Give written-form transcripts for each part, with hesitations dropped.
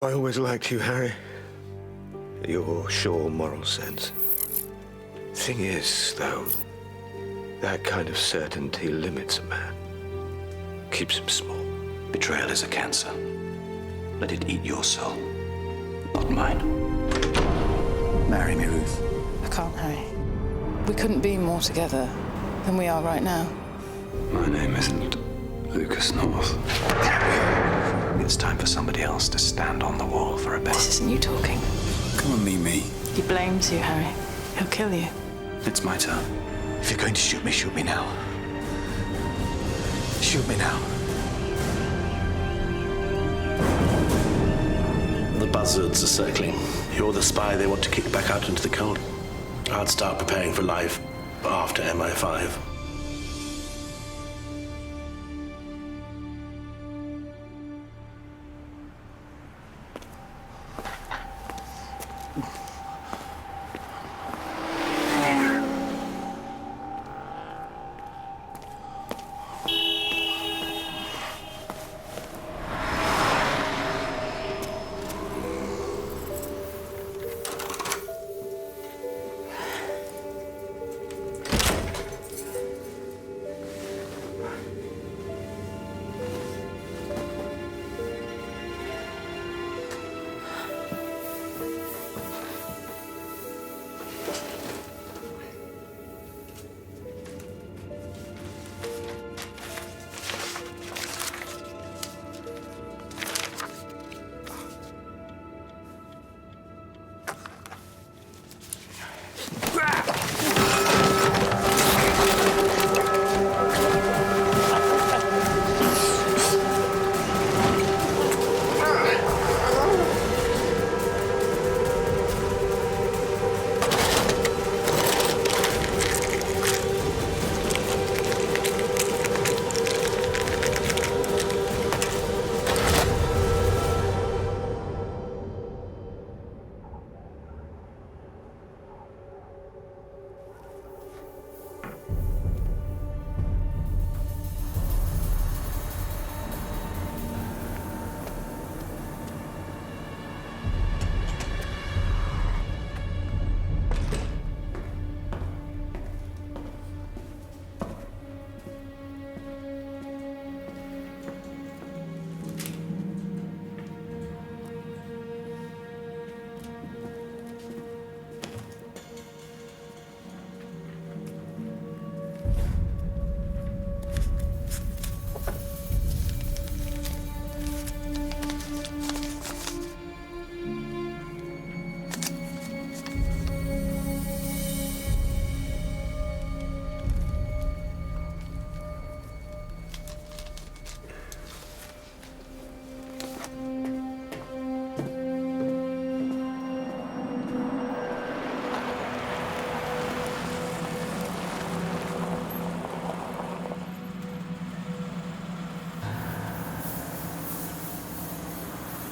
I always liked you, Harry. Your sure moral sense. Thing is, though, that kind of certainty limits a man. Keeps him small. Betrayal is a cancer. Let it eat your soul, not mine. Marry me, Ruth. I can't, Harry. We couldn't be more together than we are right now. My name isn't Lucas North. It's time for somebody else to stand on the wall for a bit. This isn't you talking. Come and meet me. He blames you, Harry. He'll kill you. It's my turn. If you're going to shoot me now. Shoot me now. The buzzards are circling. You're the spy they want to kick back out into the cold. I'd start preparing for life after MI5.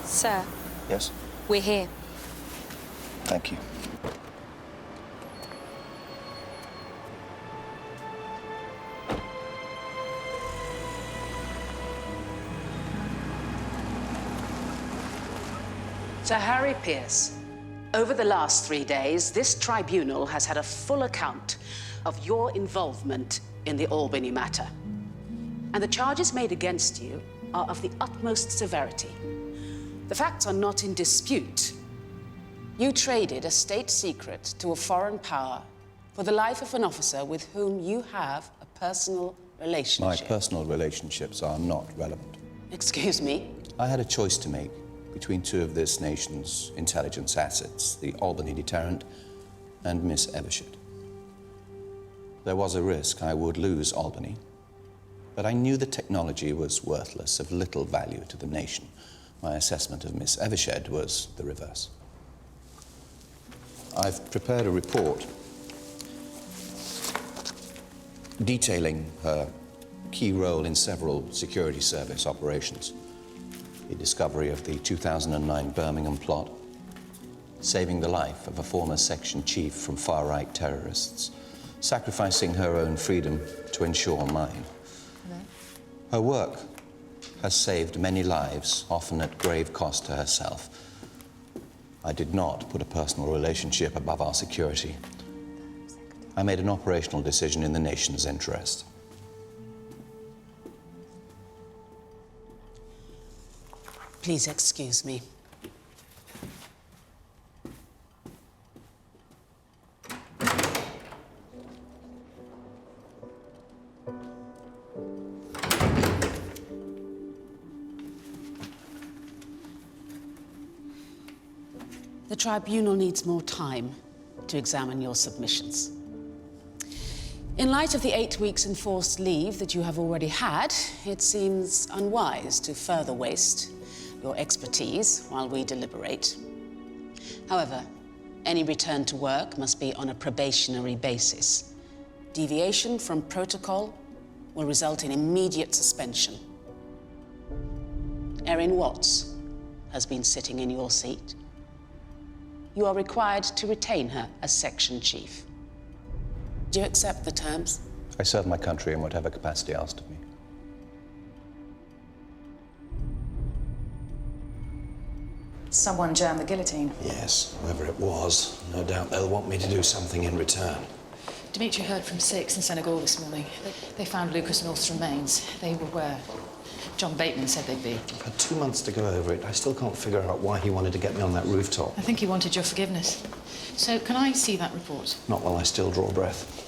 Sir. Yes? We're here. Thank you. Sir Harry Pierce, over the last 3 days, this tribunal has had a full account of your involvement in the Albany matter. And the charges made against you are of the utmost severity. The facts are not in dispute. You traded a state secret to a foreign power for the life of an officer with whom you have a personal relationship. My personal relationships are not relevant. Excuse me? I had a choice to make between two of this nation's intelligence assets, the Albany deterrent and Miss Evershed. There was a risk I would lose Albany, but I knew the technology was worthless, of little value to the nation. My assessment of Miss Evershed was the reverse. I've prepared a report detailing her key role in several security service operations. The discovery of the 2009 Birmingham plot, saving the life of a former section chief from far-right terrorists, sacrificing her own freedom to ensure mine. Her work has saved many lives, often at grave cost to herself. I did not put a personal relationship above our security. I made an operational decision in the nation's interest. Please excuse me. The tribunal needs more time to examine your submissions. In light of the 8 weeks enforced leave that you have already had, it seems unwise to further waste your expertise while we deliberate. However, any return to work must be on a probationary basis. Deviation from protocol will result in immediate suspension. Erin Watts has been sitting in your seat. You are required to retain her as section chief. Do you accept the terms? I serve my country in whatever capacity asked of me. Someone jammed the guillotine. Yes, whoever it was. No doubt they'll want me to do something in return. Dimitri heard from 6 in Senegal this morning. They found Lucas North's remains. They were where John Bateman said they'd be. I've had 2 months to go over it. I still can't figure out why he wanted to get me on that rooftop. I think he wanted your forgiveness. So, can I see that report? Not while I still draw breath.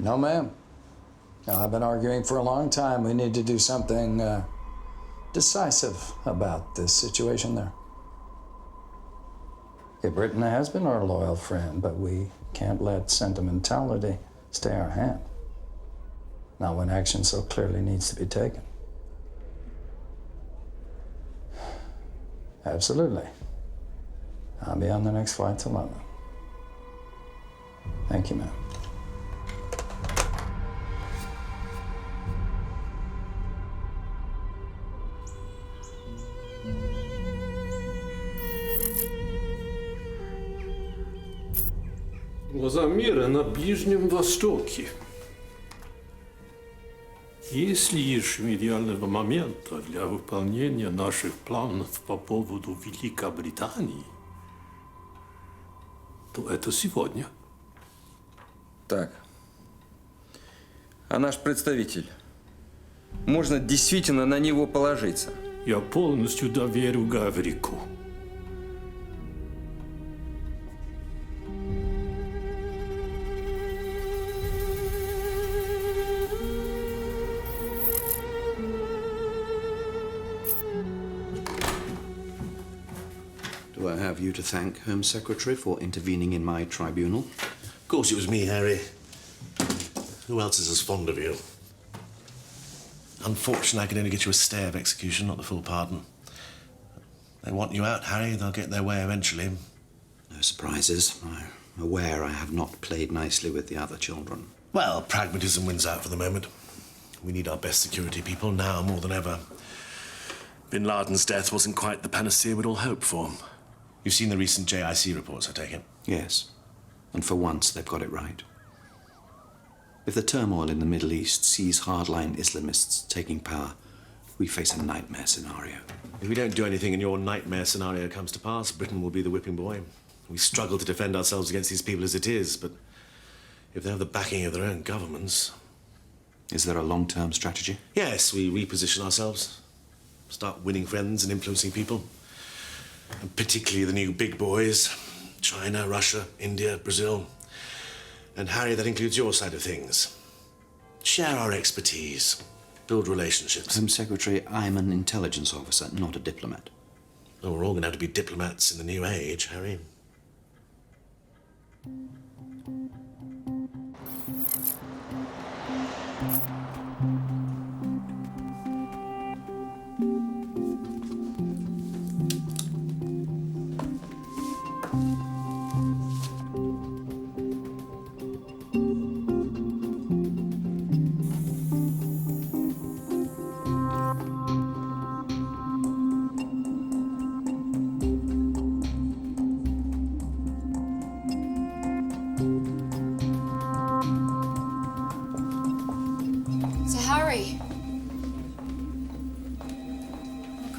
No, ma'am. Now, I've been arguing for a long time. We need to do something decisive about this situation there. Okay, Britain has been our loyal friend, but we can't let sentimentality stay our hand. Not when action so clearly needs to be taken. Absolutely. I'll be on the next flight to London. Thank you, ma'am. Глаза мира на Ближнем Востоке. Есть ли еще идеального момента для выполнения наших планов по поводу Великобритании, то это сегодня. Так. А наш представитель? Можно действительно на него положиться? Я полностью доверю Гаврику. Do I have you to thank, Home Secretary, for intervening in my tribunal? Of course it was me, Harry. Who else is as fond of you? Unfortunately, I can only get you a stay of execution, not the full pardon. They want you out, Harry. They'll get their way eventually. No surprises. I'm aware I have not played nicely with the other children. Well, pragmatism wins out for the moment. We need our best security people now more than ever. Bin Laden's death wasn't quite the panacea we'd all hoped for. You've seen the recent JIC reports, I take it? Yes. And for once, they've got it right. If the turmoil in the Middle East sees hardline Islamists taking power, we face a nightmare scenario. If we don't do anything and your nightmare scenario comes to pass, Britain will be the whipping boy. We struggle to defend ourselves against these people as it is, but if they have the backing of their own governments... Is there a long-term strategy? Yes, we reposition ourselves. Start winning friends and influencing people. And particularly the new big boys. China, Russia, India, Brazil. And Harry, that includes your side of things. Share our expertise. Build relationships. Home Secretary, I'm an intelligence officer, not a diplomat. Well, we're all going to have to be diplomats in the new age, Harry.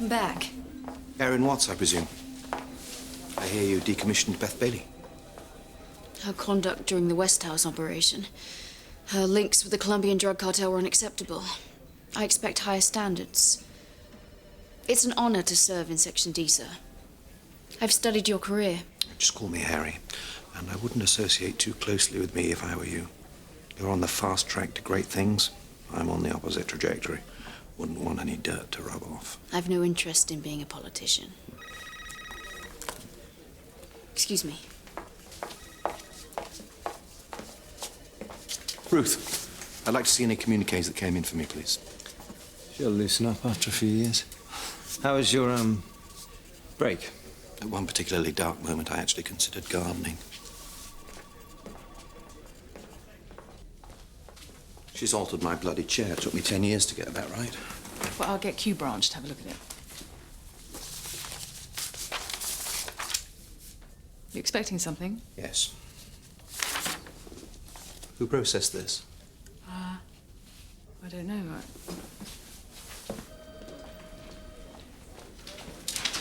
Back. Erin Watts, I presume. I hear you decommissioned Beth Bailey. Her conduct during the West House operation. Her links with the Colombian drug cartel were unacceptable. I expect higher standards. It's an honor to serve in Section D, sir. I've studied your career. Just call me Harry. And I wouldn't associate too closely with me if I were you. You're on the fast track to great things. I'm on the opposite trajectory. Wouldn't want any dirt to rub off. I've no interest in being a politician. Excuse me. Ruth, I'd like to see any communiques that came in for me, please. She'll loosen up after a few years. How was your, break? At one particularly dark moment, I actually considered gardening. She's altered my bloody chair. It took me 10 years to get that right. Well, I'll get Q Branch to have a look at it. You expecting something? Yes. Who processed this? I don't know.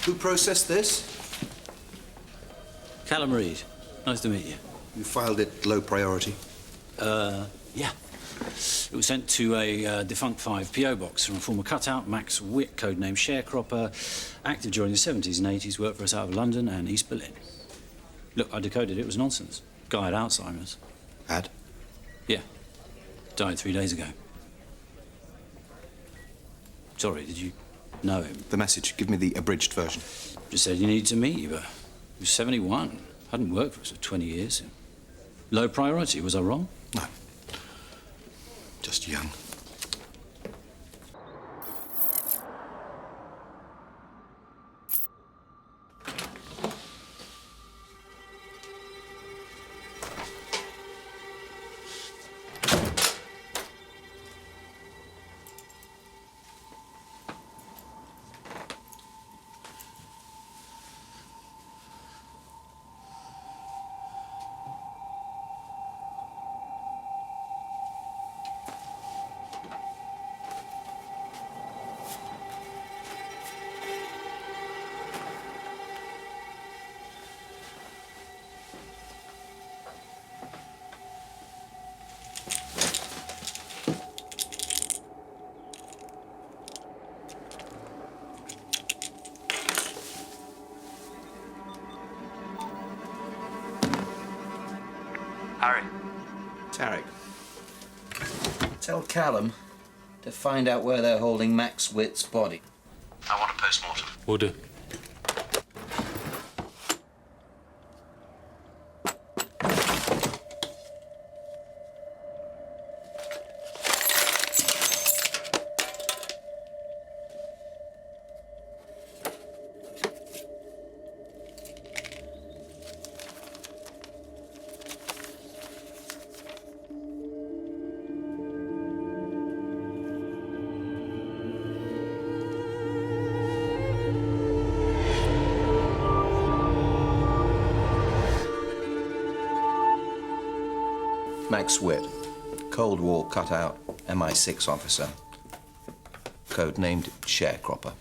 Who processed this? Callum Reed. Nice to meet you. You filed it low priority? Yeah. It was sent to a defunct 5 PO box from a former cutout, Max Witt, codename Sharecropper, active during the 70s and 80s, worked for us out of London and East Berlin. Look, I decoded it. It was nonsense. Guy had Alzheimer's. Had? Yeah. Died 3 days ago. Sorry, did you know him? The message. Give me the abridged version. Just said you needed to meet you, but he was 71. Hadn't worked for us for 20 years. Low priority, was I wrong? No. Just young. Harry. Tarek. Tell Callum to find out where they're holding Max Witt's body. I want a post-mortem. Will do. Max Witt, Cold War cutout, MI6 officer. Codenamed Sharecropper.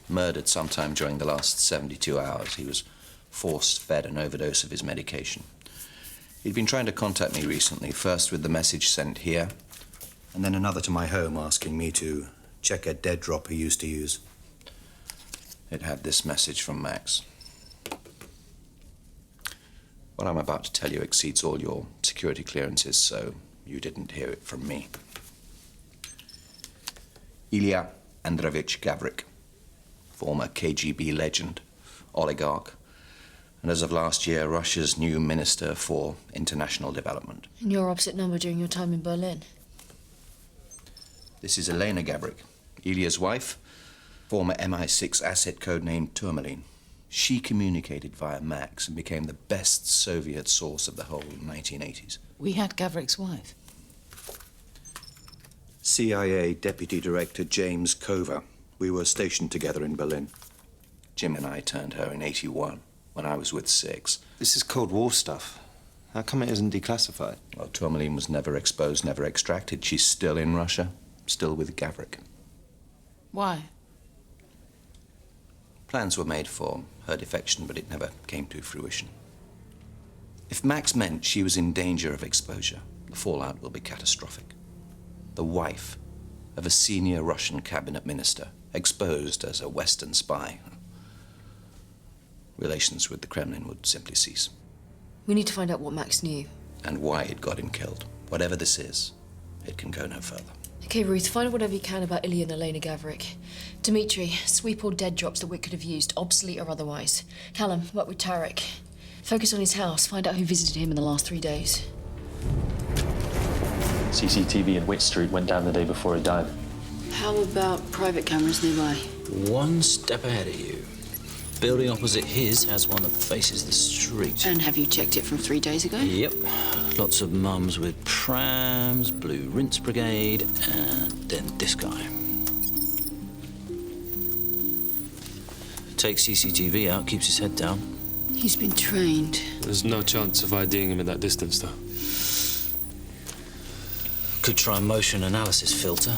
Murdered sometime during the last 72 hours. He was force-fed an overdose of his medication. He'd been trying to contact me recently, first with the message sent here, and then another to my home asking me to check a dead drop he used to use. It had this message from Max. What I'm about to tell you exceeds all your security clearances, so you didn't hear it from me. Ilya Andreevich Gavrik, former KGB legend, oligarch, and as of last year, Russia's new Minister for International Development. And your opposite number during your time in Berlin. This is Elena Gavrik, Ilya's wife, former MI6 asset codenamed Tourmaline. She communicated via Max and became the best Soviet source of the whole 1980s. We had Gavrik's wife. CIA Deputy Director James Cover. We were stationed together in Berlin. Jim and I turned her in '81, when I was with Six. This is Cold War stuff. How come it isn't declassified? Well, Tourmaline was never exposed, never extracted. She's still in Russia, still with Gavrik. Why? Plans were made for her defection, but it never came to fruition. If Max meant she was in danger of exposure, the fallout will be catastrophic. The wife of a senior Russian cabinet minister, exposed as a Western spy. Relations with the Kremlin would simply cease. We need to find out what Max knew. And why it got him killed. Whatever this is, it can go no further. Okay, Ruth, find out whatever you can about Ilya and Elena Gavrik. Dmitri, sweep all dead drops that Witt could have used, obsolete or otherwise. Callum, work with Tarek. Focus on his house, find out who visited him in the last 3 days. CCTV in Witt Street went down the day before he died. How about private cameras nearby? One step ahead of you. Building opposite his has one that faces the street. And have you checked it from 3 days ago? Yep. Lots of mums with prams, Blue Rinse Brigade, and then this guy. Takes CCTV out, keeps his head down. He's been trained. There's no chance of IDing him at that distance, though. Could try a motion analysis filter.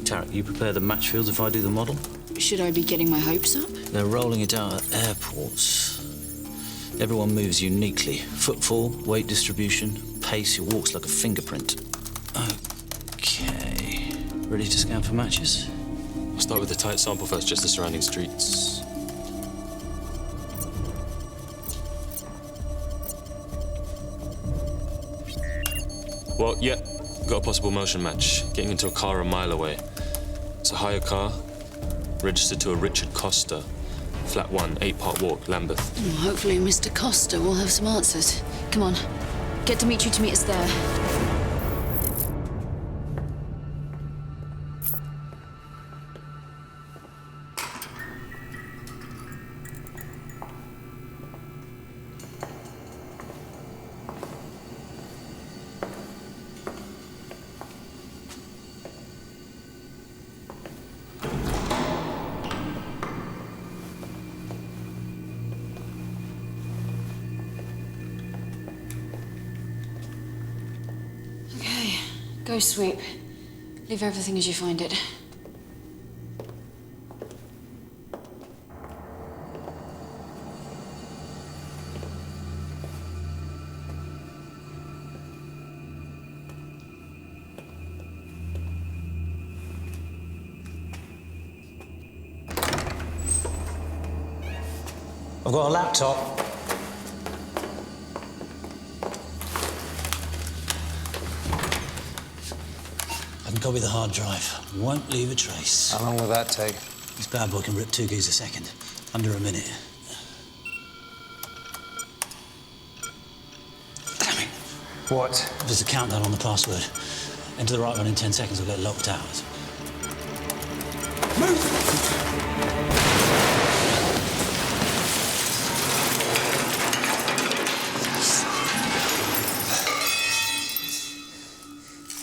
Tarek, you prepare the match fields if I do the model? Should I be getting my hopes up? They're rolling it out at airports. Everyone moves uniquely. Footfall, weight distribution, pace, your walk's like a fingerprint. Okay. Ready to scan for matches? I'll start with the tight sample first, just the surrounding streets. Well, yeah, got a possible motion match. Getting into a car a mile away. It's a hire car, registered to a Richard Costa. Flat 1, 8-part walk, Lambeth. Well, hopefully Mr. Costa will have some answers. Come on, get Dmitri to meet us there. Go sweep. Leave everything as you find it. I've got a laptop. Copy the hard drive. Won't leave a trace. How long will that take? This bad boy can rip 2 gigs a second. Under a minute. Damn it. What? There's a countdown on the password. Enter the right one in 10 seconds or get locked out.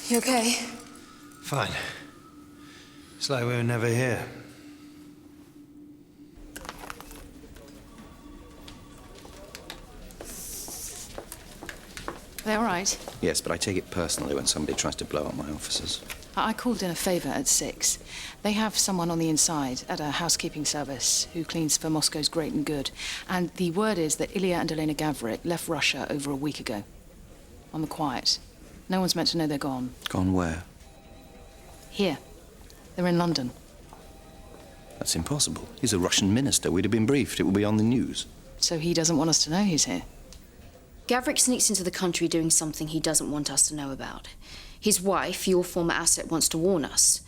You okay? Fine. It's like we were never here. Are they all right? Yes, but I take it personally when somebody tries to blow up my offices. I called in a favour at 6. They have someone on the inside at a housekeeping service who cleans for Moscow's Great and Good. And the word is that Ilya and Elena Gavrik left Russia over a week ago. On the quiet. No one's meant to know they're gone. Gone where? Here. They're in London. That's impossible. He's a Russian minister. We'd have been briefed. It will be on the news. So he doesn't want us to know he's here? Gavrik sneaks into the country doing something he doesn't want us to know about. His wife, your former asset, wants to warn us.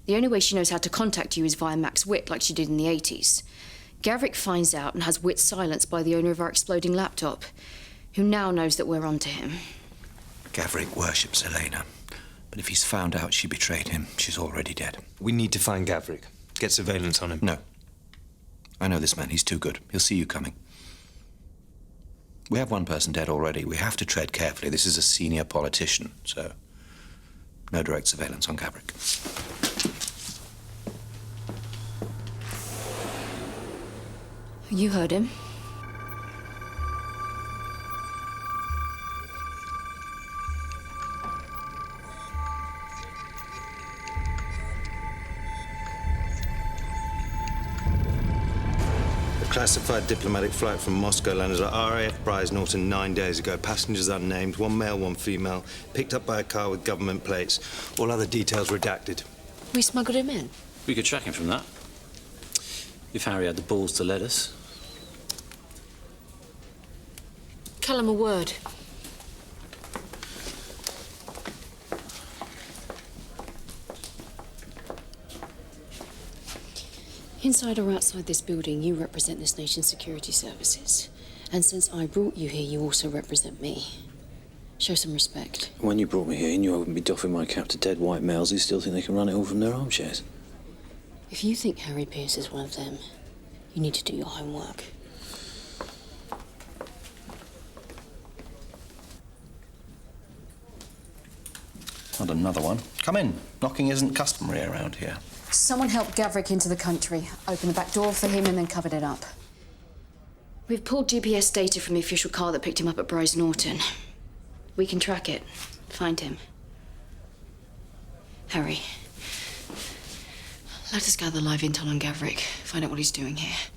The only way she knows how to contact you is via Max Witt, like she did in the 80s. Gavrik finds out and has Witt silenced by the owner of our exploding laptop, who now knows that we're onto him. Gavrik worships Elena. But if he's found out she betrayed him, she's already dead. We need to find Gavrik. Get surveillance on him. No. I know this man. He's too good. He'll see you coming. We have one person dead already. We have to tread carefully. This is a senior politician, so no direct surveillance on Gavrik. You heard him. Classified diplomatic flight from Moscow landed at RAF Prize Norton 9 days ago. Passengers unnamed, one male, one female. Picked up by a car with government plates. All other details redacted. We smuggled him in. We could track him from that. If Harry had the balls to let us. Tell him a word. Inside or outside this building, you represent this nation's security services. And since I brought you here, you also represent me. Show some respect. When you brought me here, you knew I wouldn't be doffing my cap to dead white males who still think they can run it all from their armchairs. If you think Harry Pierce is one of them, you need to do your homework. Not another one. Come in. Knocking isn't customary around here. Someone helped Gavrik into the country, opened the back door for him and then covered it up. We've pulled GPS data from the official car that picked him up at Bryce Norton. We can track it, find him. Harry, let us gather live intel on Gavrik, find out what he's doing here.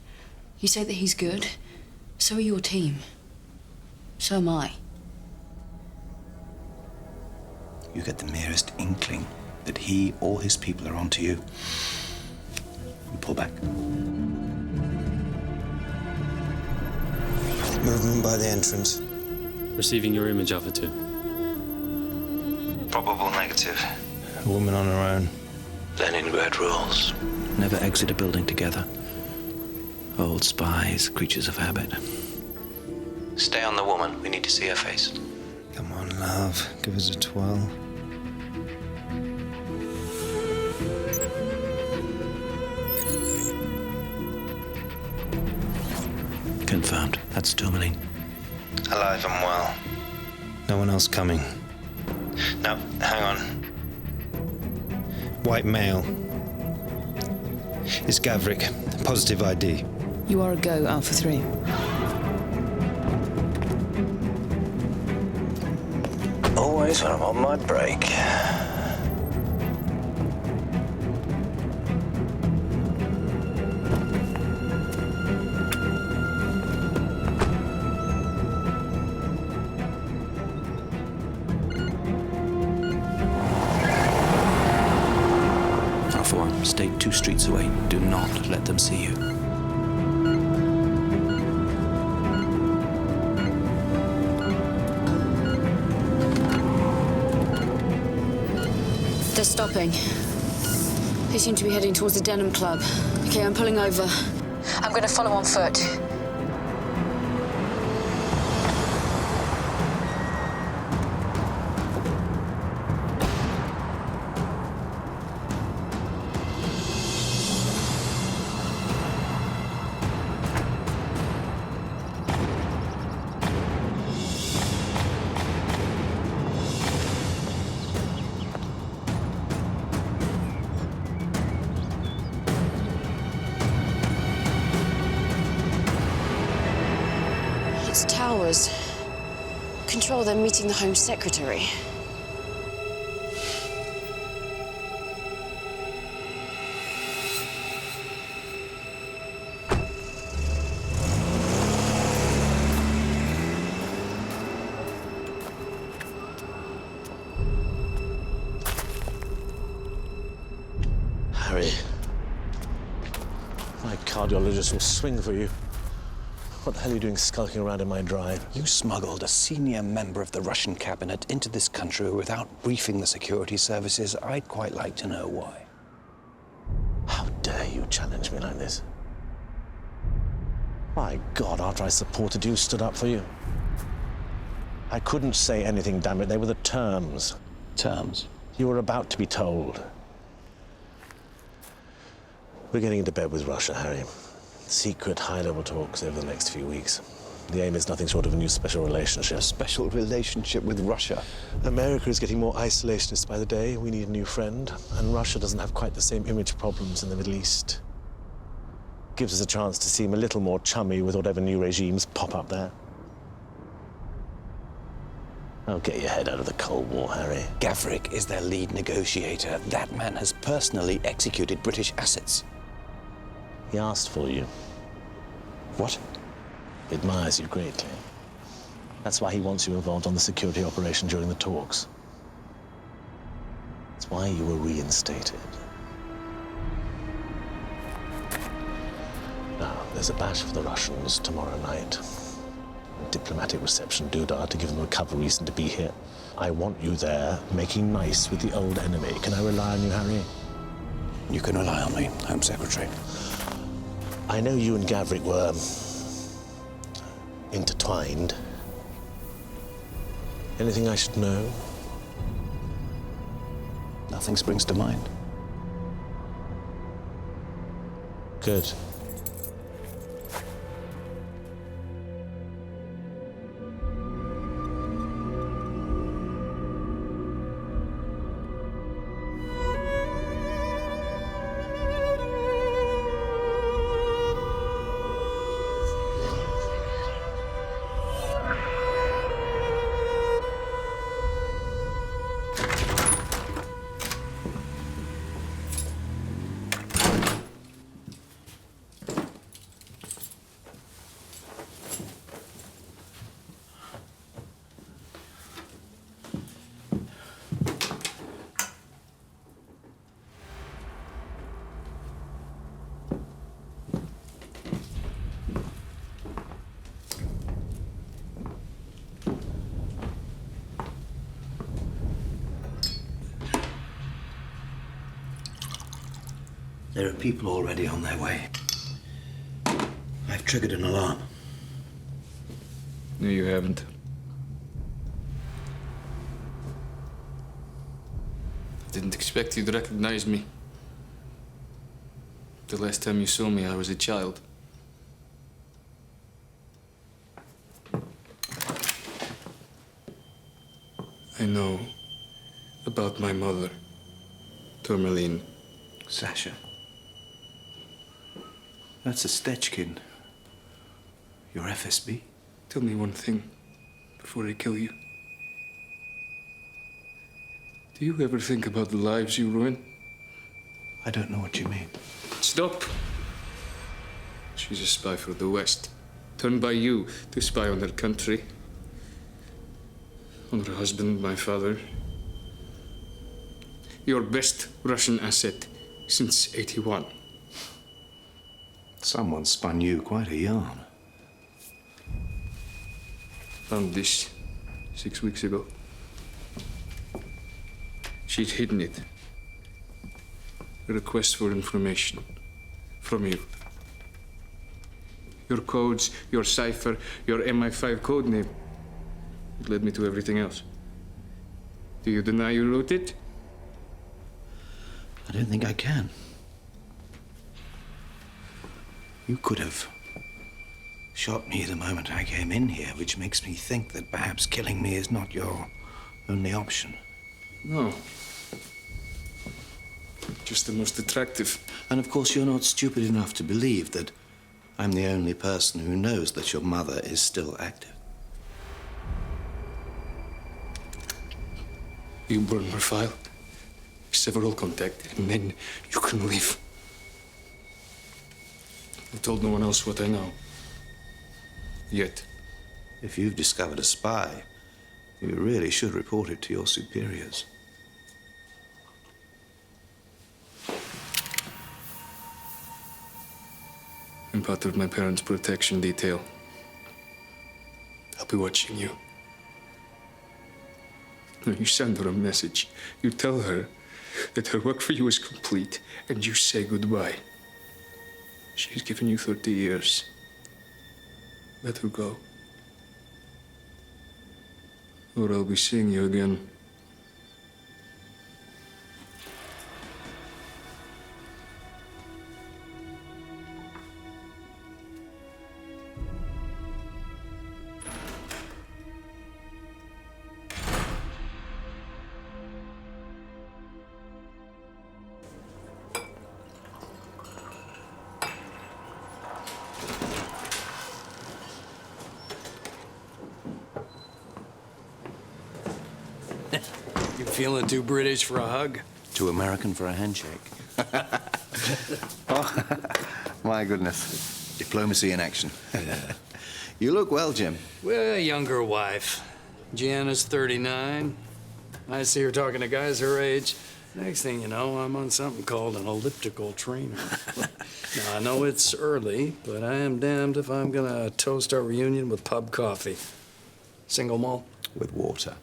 You say that he's good, so are your team. So am I. You get the merest inkling that he or his people are onto you. You pull back. Movement by the entrance. Receiving your image, Alpha 2. Probable negative. A woman on her own. Leningrad rules. Never exit a building together. Old spies, creatures of habit. Stay on the woman. We need to see her face. Come on, love. Give us a twirl. Confirmed. That's Tourmaline. Alive and well. No one else coming. No, hang on. White male. It's Gavrik. Positive ID. You are a go, Alpha 3. Always when I'm on my break. Alpha 1, stay 2 streets away. Do not let them see you. They're stopping. They seem to be heading towards the Denim Club. Okay, I'm pulling over. I'm going to follow on foot. control, they're meeting the Home Secretary. Harry, my cardiologist will swing for you. What the hell are you doing skulking around in my drive? You smuggled a senior member of the Russian cabinet into this country without briefing the security services. I'd quite like to know why. How dare you challenge me like this? My God, after I supported you, stood up for you. I couldn't say anything, damn it. They were the terms. Terms? You were about to be told. We're getting into bed with Russia, Harry. Secret, high-level talks over the next few weeks. The aim is nothing short of a new special relationship. A special relationship with Russia? America is getting more isolationist by the day. We need a new friend. And Russia doesn't have quite the same image problems in the Middle East. Gives us a chance to seem a little more chummy with whatever new regimes pop up there. Oh, get your head out of the Cold War, Harry. Gavrik is their lead negotiator. That man has personally executed British assets. He asked for you. What? He admires you greatly. That's why he wants you involved on the security operation during the talks. That's why you were reinstated. Now, there's a bash for the Russians tomorrow night. A diplomatic reception doodah to give them a cover reason to be here. I want you there, making nice with the old enemy. Can I rely on you, Harry? You can rely on me, Home Secretary. I know you and Gavrik were intertwined. Anything I should know? Nothing springs to mind. Good. There are people already on their way. I've triggered an alarm. No, you haven't. I didn't expect you to recognize me. The last time you saw me, I was a child. I know about my mother, Tourmaline. Sasha. That's a Stechkin. Your FSB? Tell me one thing before I kill you. Do you ever think about the lives you ruin? I don't know what you mean. Stop! She's a spy for the West, turned by you to spy on her country, on her husband, my father. Your best Russian asset since '81. Someone spun you quite a yarn. Found this 6 weeks ago. She'd hidden it. A request for information from you. Your codes, your cipher, your MI5 code name. It led me to everything else. Do you deny you wrote it? I don't think I can. You could have shot me the moment I came in here, which makes me think that perhaps killing me is not your only option. No. Just the most attractive. And of course, you're not stupid enough to believe that I'm the only person who knows that your mother is still active. You burn her file, sever all contact, and then you can leave. I've told no one else what I know. Yet. If you've discovered a spy, you really should report it to your superiors. I'm part of my parents' protection detail. I'll be watching you. When you send her a message, you tell her that her work for you is complete, and you say goodbye. She's given you 30 years. Let her go. Or I'll be seeing you again. You feeling too British for a hug? Too American for a handshake. Oh, my goodness. Diplomacy in action. You look well, Jim. Well, younger wife. Gianna's 39. I see her talking to guys her age. Next thing you know, I'm on something called an elliptical trainer. Now, I know it's early, but I am damned if I'm gonna toast our reunion with pub coffee. Single malt? With water.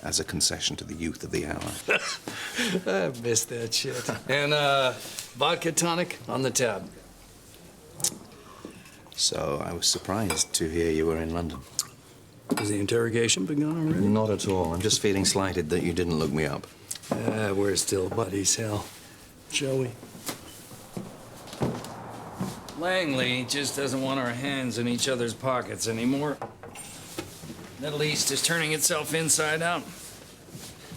As a concession to the youth of the hour. I missed that shit. And vodka tonic on the tab. So I was surprised to hear you were in London. Has the interrogation begun already? Not at all. I'm just feeling slighted that you didn't look me up. We're still buddies, hell. Shall we? Langley just doesn't want our hands in each other's pockets anymore. Middle East is turning itself inside out.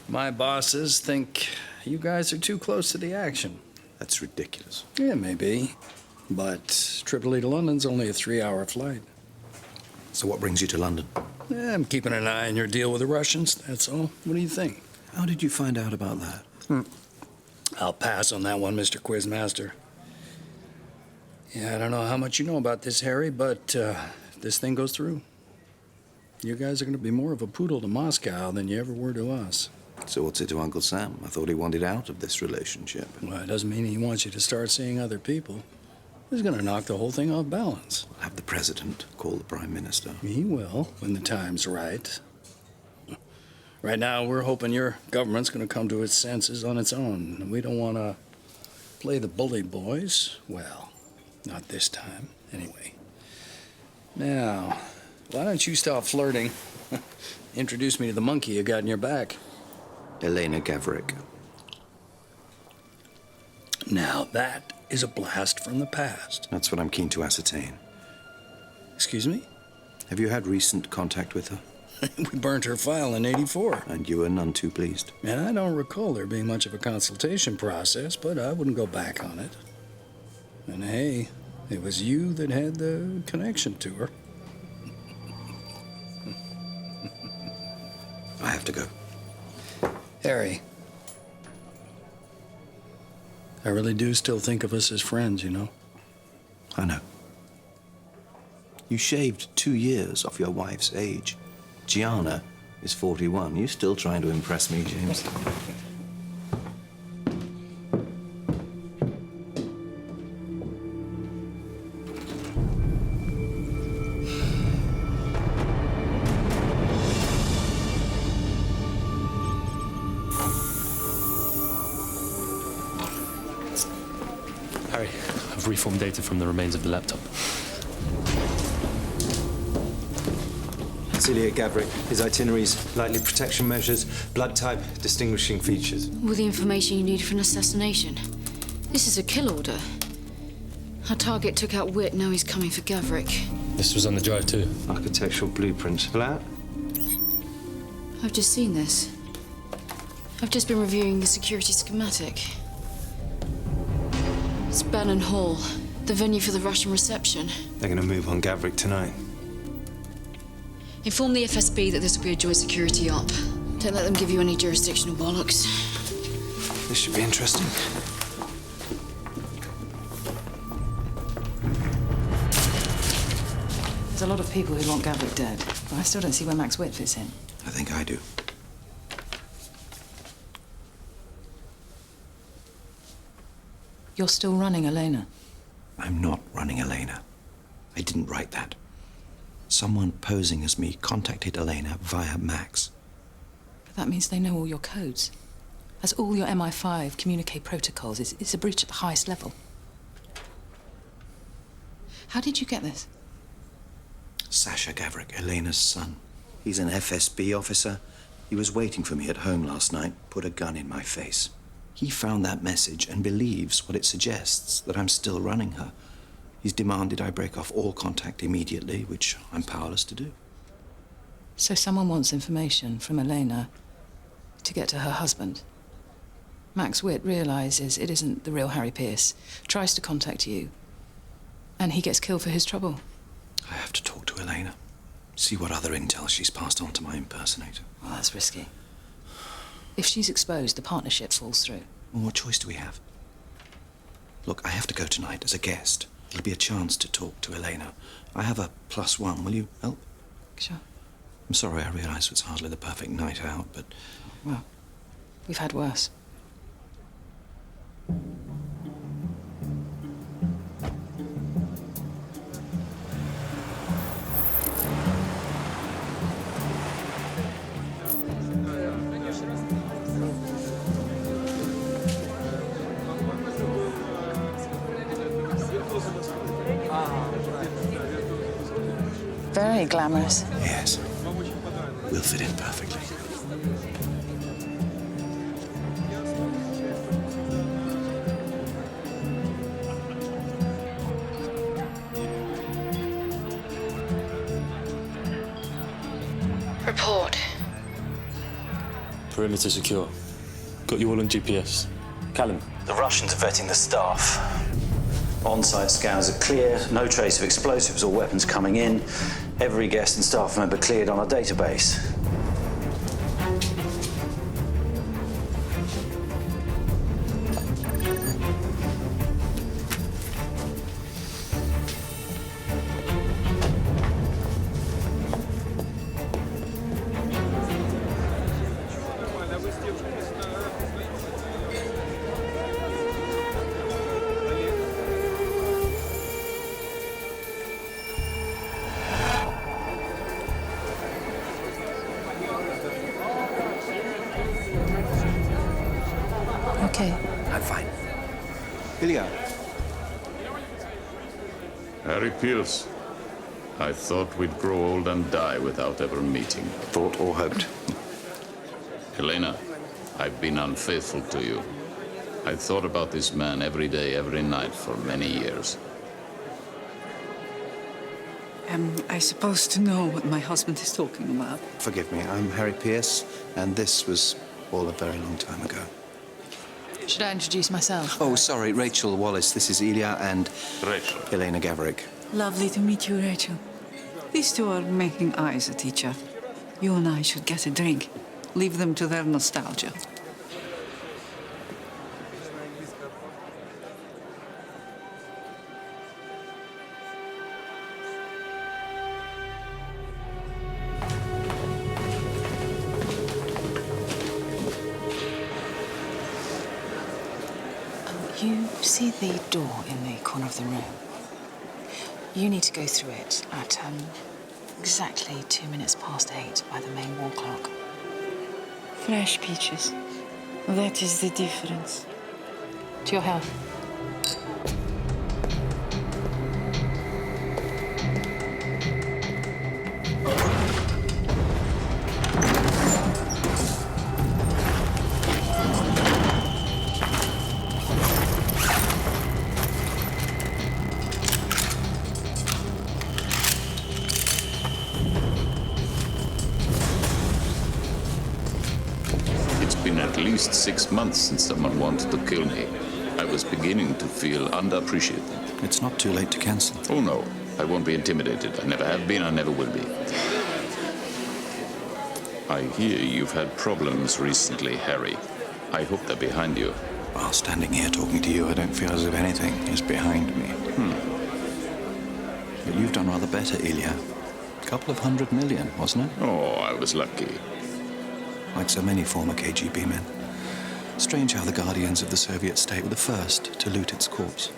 My bosses think you guys are too close to the action. That's ridiculous. Yeah, maybe. But Tripoli to London's only a 3-hour flight. So what brings you to London? Yeah, I'm keeping an eye on your deal with the Russians, that's all. What do you think? How did you find out about that? I'll pass on that one, Mr. Quizmaster. Yeah, I don't know how much you know about this, Harry, but if this thing goes through, you guys are going to be more of a poodle to Moscow than you ever were to us. So what's it to Uncle Sam? I thought he wanted out of this relationship. Well, it doesn't mean he wants you to start seeing other people. He's going to knock the whole thing off balance. We'll have the president call the prime minister. He will, when the time's right. Right now, we're hoping your government's going to come to its senses on its own. We don't want to play the bully boys. Well, not this time, anyway. Now, why don't you stop flirting? Introduce me to the monkey you got in your back. Elena Gavrik. Now, that is a blast from the past. That's what I'm keen to ascertain. Excuse me? Have you had recent contact with her? We burnt her file in '84. And you were none too pleased? And I don't recall there being much of a consultation process, but I wouldn't go back on it. And hey, it was you that had the connection to her. I have to go. Harry, I really do still think of us as friends, you know? I know. You shaved 2 years off your wife's age. Gianna is 41. You still trying to impress me, James? Harry, I've reformed data from the remains of the laptop. Celia Gavrik, his itineraries, likely protection measures, blood type, distinguishing features. All the information you need for an assassination. This is a kill order. Our target took out Witt, now he's coming for Gavrik. This was on the drive too. Architectural blueprints. Flat? I've just seen this. I've just been reviewing the security schematic. It's Bannon Hall, the venue for the Russian reception. They're gonna move on Gavrik tonight. Inform the FSB that this will be a joint security op. Don't let them give you any jurisdictional bollocks. This should be interesting. There's a lot of people who want Gavrik dead, but I still don't see where Max Witt fits in. I think I do. You're still running Elena. I'm not running Elena. I didn't write that. Someone posing as me contacted Elena via Max. But that means they know all your codes. As all your MI5 communique protocols, it's a breach at the highest level. How did you get this? Sasha Gavrik, Elena's son. He's an FSB officer. He was waiting for me at home last night, put a gun in my face. He found that message and believes what it suggests, that I'm still running her. He's demanded I break off all contact immediately, which I'm powerless to do. So someone wants information from Elena to get to her husband. Max Witt realizes it isn't the real Harry Pierce, tries to contact you, and he gets killed for his trouble. I have to talk to Elena, see what other intel she's passed on to my impersonator. Well, that's risky. If she's exposed, the partnership falls through. Well, what choice do we have? Look, I have to go tonight as a guest. It'll be a chance to talk to Elena. I have a +1. Will you help? Sure. I'm sorry, I realise it's hardly the perfect night out, but... Well, we've had worse. Very glamorous. Yes. We'll fit in perfectly. Report. Perimeter secure. Got you all on GPS. Callum. The Russians are vetting the staff. On-site scans are clear, no trace of explosives or weapons coming in. Every guest and staff member cleared on our database. Okay. I'm fine. Ilya. Harry Pierce. I thought we'd grow old and die without ever meeting. Thought or hoped. Elena, I've been unfaithful to you. I thought about this man every day, every night for many years. Am I supposed to know what my husband is talking about? Forgive me, I'm Harry Pierce, and this was all a very long time ago. Should I introduce myself? Oh, sorry, Rachel Wallace. This is Ilya and... Rachel. Elena Gavrik. Lovely to meet you, Rachel. These two are making eyes at each other. You and I should get a drink. Leave them to their nostalgia. You see the door in the corner of the room? You need to go through it at exactly 2 minutes past 8 by the main wall clock. Fresh peaches. That is the difference. To your health. At least 6 months since someone wanted to kill me. I was beginning to feel underappreciated. It's not too late to cancel. Oh, no. I won't be intimidated. I never have been, I never will be. I hear you've had problems recently, Harry. I hope they're behind you. While standing here talking to you, I don't feel as if anything is behind me. But you've done rather better, Ilya. A couple of 100 million, wasn't it? Oh, I was lucky. Like so many former KGB men. Strange how the guardians of the Soviet state were the first to loot its corpse.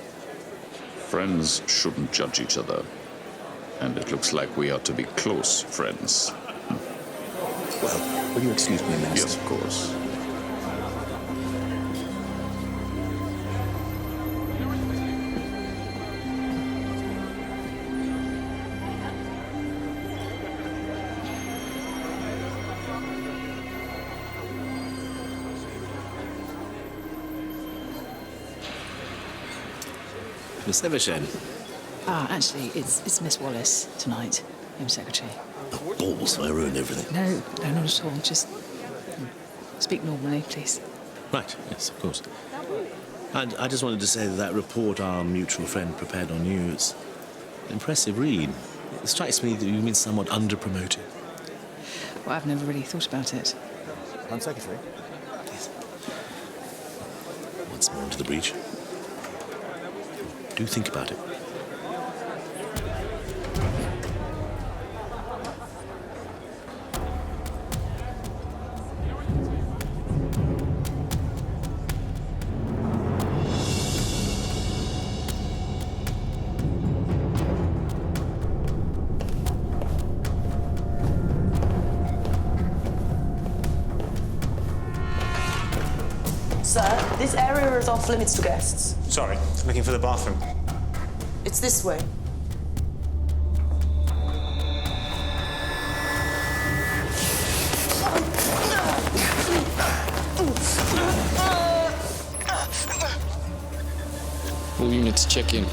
Friends shouldn't judge each other. And it looks like we are to be close friends. Well, will you excuse me a minute? Yes, of course. Miss Evershed. Actually, it's Miss Wallace tonight, Home Secretary. Balls, I ruined everything. No, not at all. Just speak normally, please. Right, yes, of course. I just wanted to say that report our mutual friend prepared on you, it's an impressive read. It strikes me that you've been somewhat under-promoted. Well, I've never really thought about it. Home Secretary? Yes. Once more into the breach. Do think about it. Sir, this area is off limits to guests. Sorry, looking for the bathroom. It's this way. All units check in.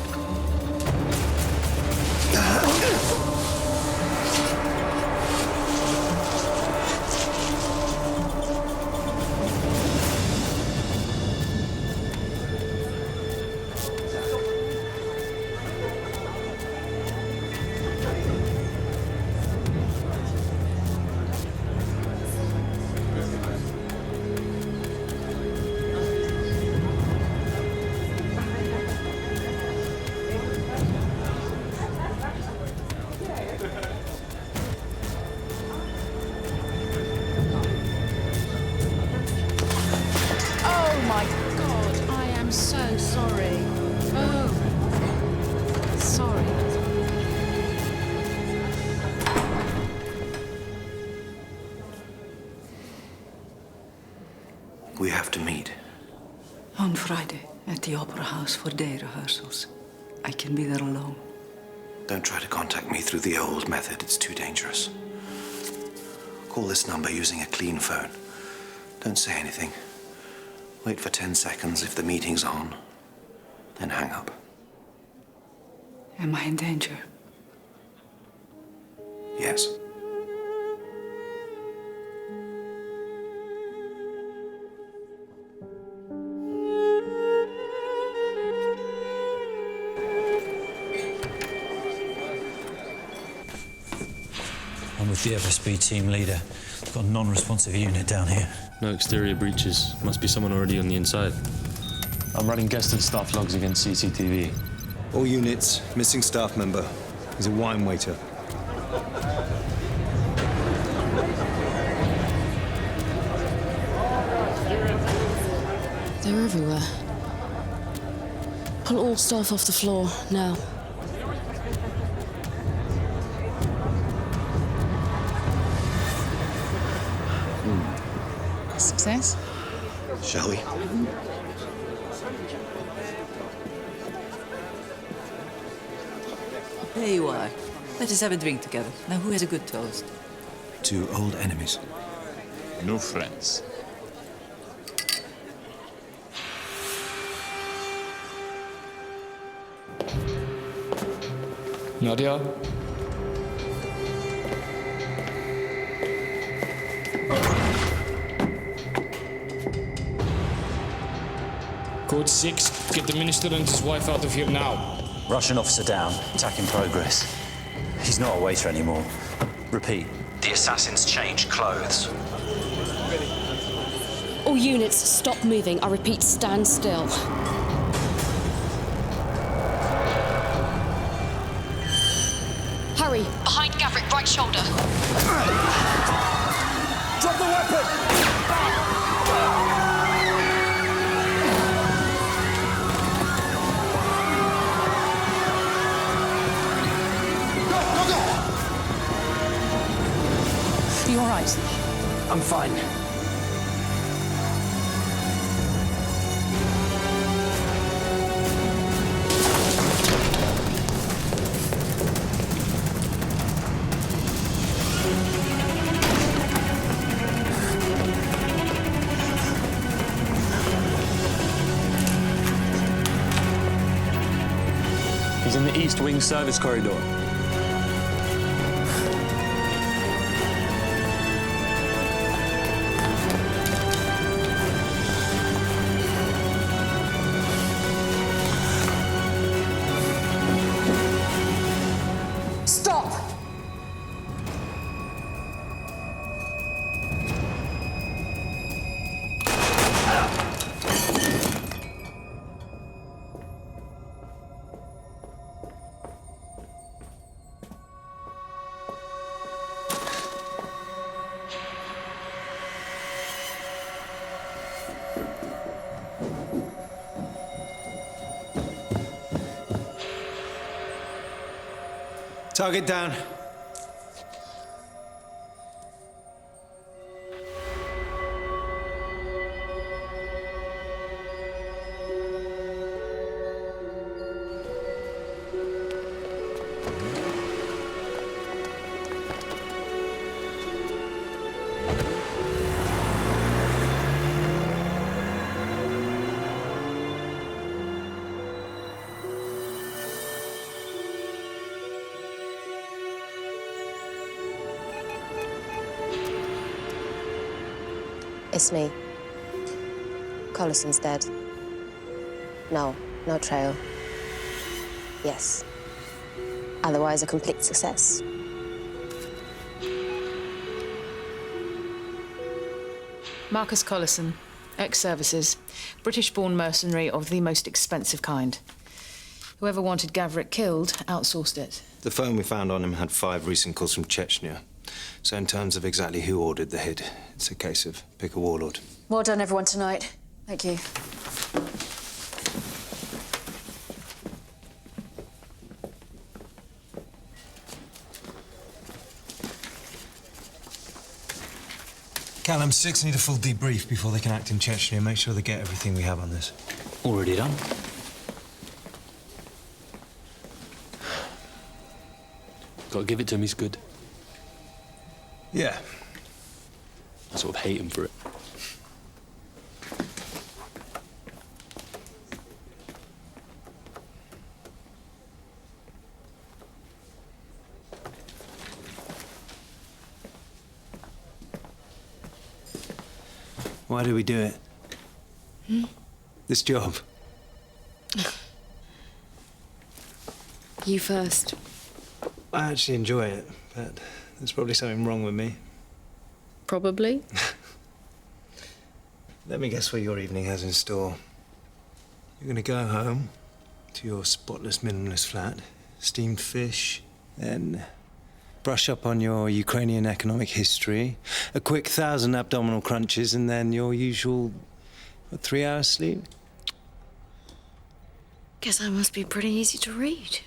We have to meet. On Friday, at the Opera House for day rehearsals. I can be there alone. Don't try to contact me through the old method. It's too dangerous. Call this number using a clean phone. Don't say anything. Wait for 10 seconds if the meeting's on. Then hang up. Am I in danger? Yes. I'm with the FSB team leader. Got a non-responsive unit down here. No exterior breaches. Must be someone already on the inside. I'm running guest and staff logs against CCTV. All units, missing staff member. He's a wine waiter. They're everywhere. Pull all staff off the floor, now. Success? Shall we? There you are. Let us have a drink together. Now, who has a good toast? Two old enemies. New friends. Nadia? Code 6, get the minister and his wife out of here now. Russian officer down. Attack in progress. He's not a waiter anymore. Repeat, The assassins changed clothes. All units, stop moving. I repeat, stand still. Hurry! Behind Gavrik, right shoulder. Drop the weapon! Are you all right? I'm fine. He's in the East Wing service corridor. Stop! Target down. It's me. Collison's dead. No trail. Yes. Otherwise, a complete success. Marcus Collison, ex-services, British-born mercenary of the most expensive kind. Whoever wanted Gavrik killed outsourced it. The phone we found on him had 5 recent calls from Chechnya. So in terms of exactly who ordered the hit, it's a case of pick a warlord. Well done, everyone, tonight. Thank you. Callum, 6 need a full debrief before they can act in Chechnya. Make sure they get everything we have on this. Already done. Gotta give it to him, he's good. Yeah. I sort of hate him for it. Why do we do it? This job. You first. I actually enjoy it, but there's probably something wrong with me. Probably. Let me guess what your evening has in store. You're gonna go home to your spotless, minimalist flat, steamed fish, then brush up on your Ukrainian economic history, a quick 1,000 abdominal crunches, and then your usual, 3 hours sleep? Guess I must be pretty easy to read.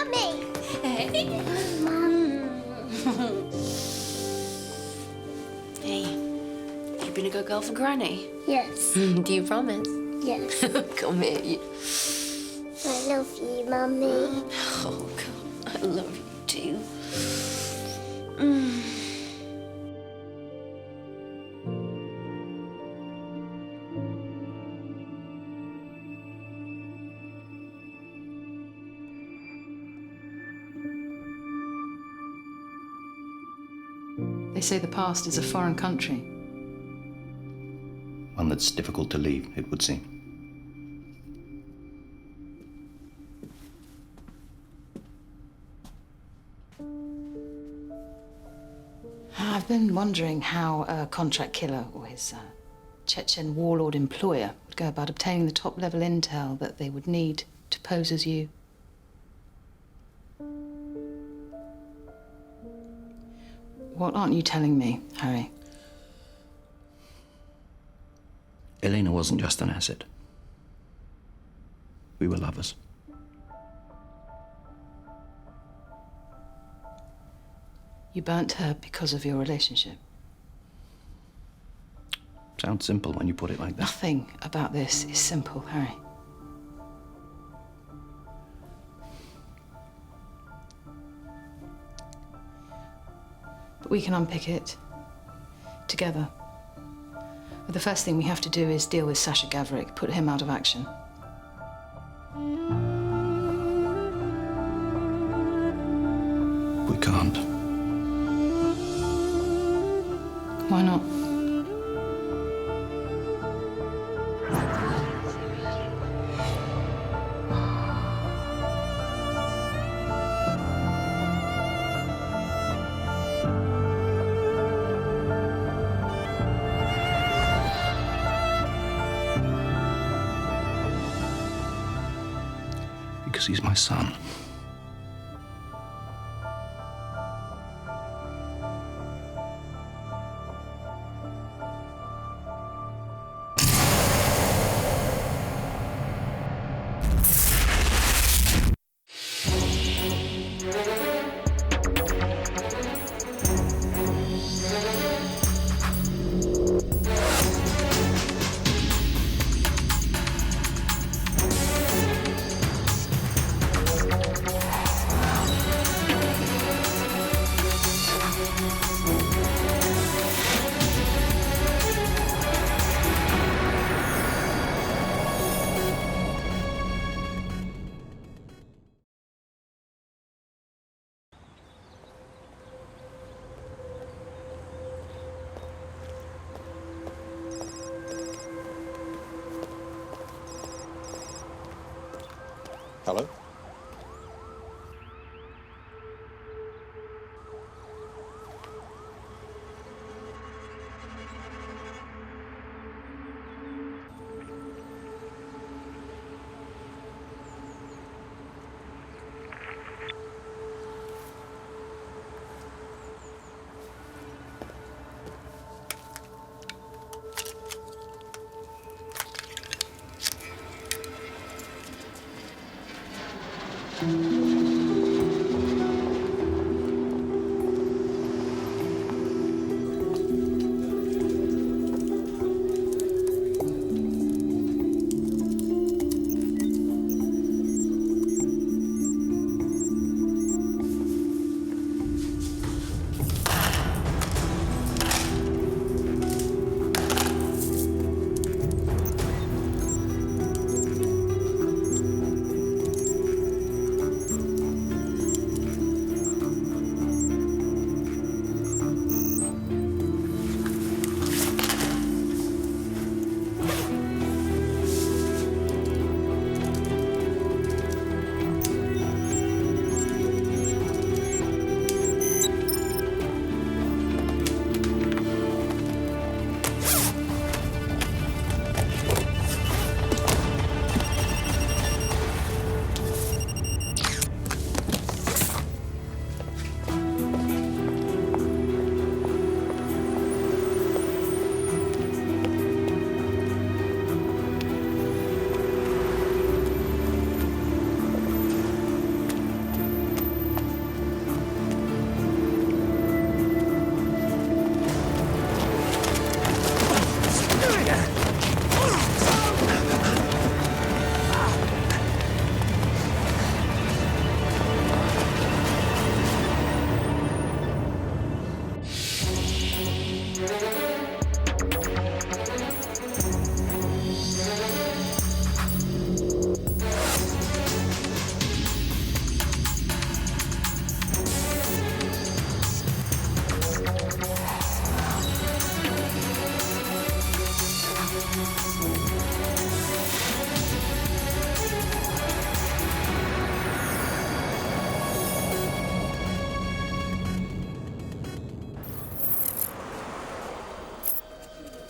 Mummy! Hey. Hey, you been a good girl for Granny? Yes. Do you promise? Yes. Come here, you. I love you, Mummy. Oh, God, I love you too. They say the past is a foreign country. One that's difficult to leave, it would seem. I've been wondering how a contract killer or his Chechen warlord employer would go about obtaining the top-level intel that they would need to pose as you. What aren't you telling me, Harry? Elena wasn't just an asset. We were lovers. You burnt her because of your relationship. Sounds simple when you put it like that. Nothing about this is simple, Harry. But we can unpick it together. But the first thing we have to do is deal with Sasha Gavrik, put him out of action. We can't. Why not? Because he's my son. Hello?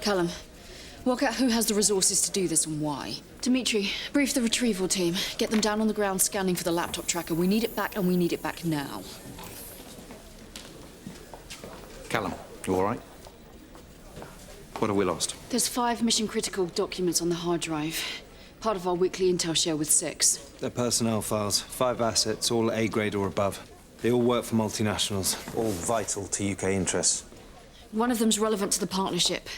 Callum, work out who has the resources to do this and why. Dimitri, brief the retrieval team. Get them down on the ground scanning for the laptop tracker. We need it back, and we need it back now. Callum, you all right? What have we lost? There's 5 mission-critical documents on the hard drive. Part of our weekly intel share with Six. They're personnel files. 5 assets, all A-grade or above. They all work for multinationals. All vital to UK interests. One of them's relevant to the partnership.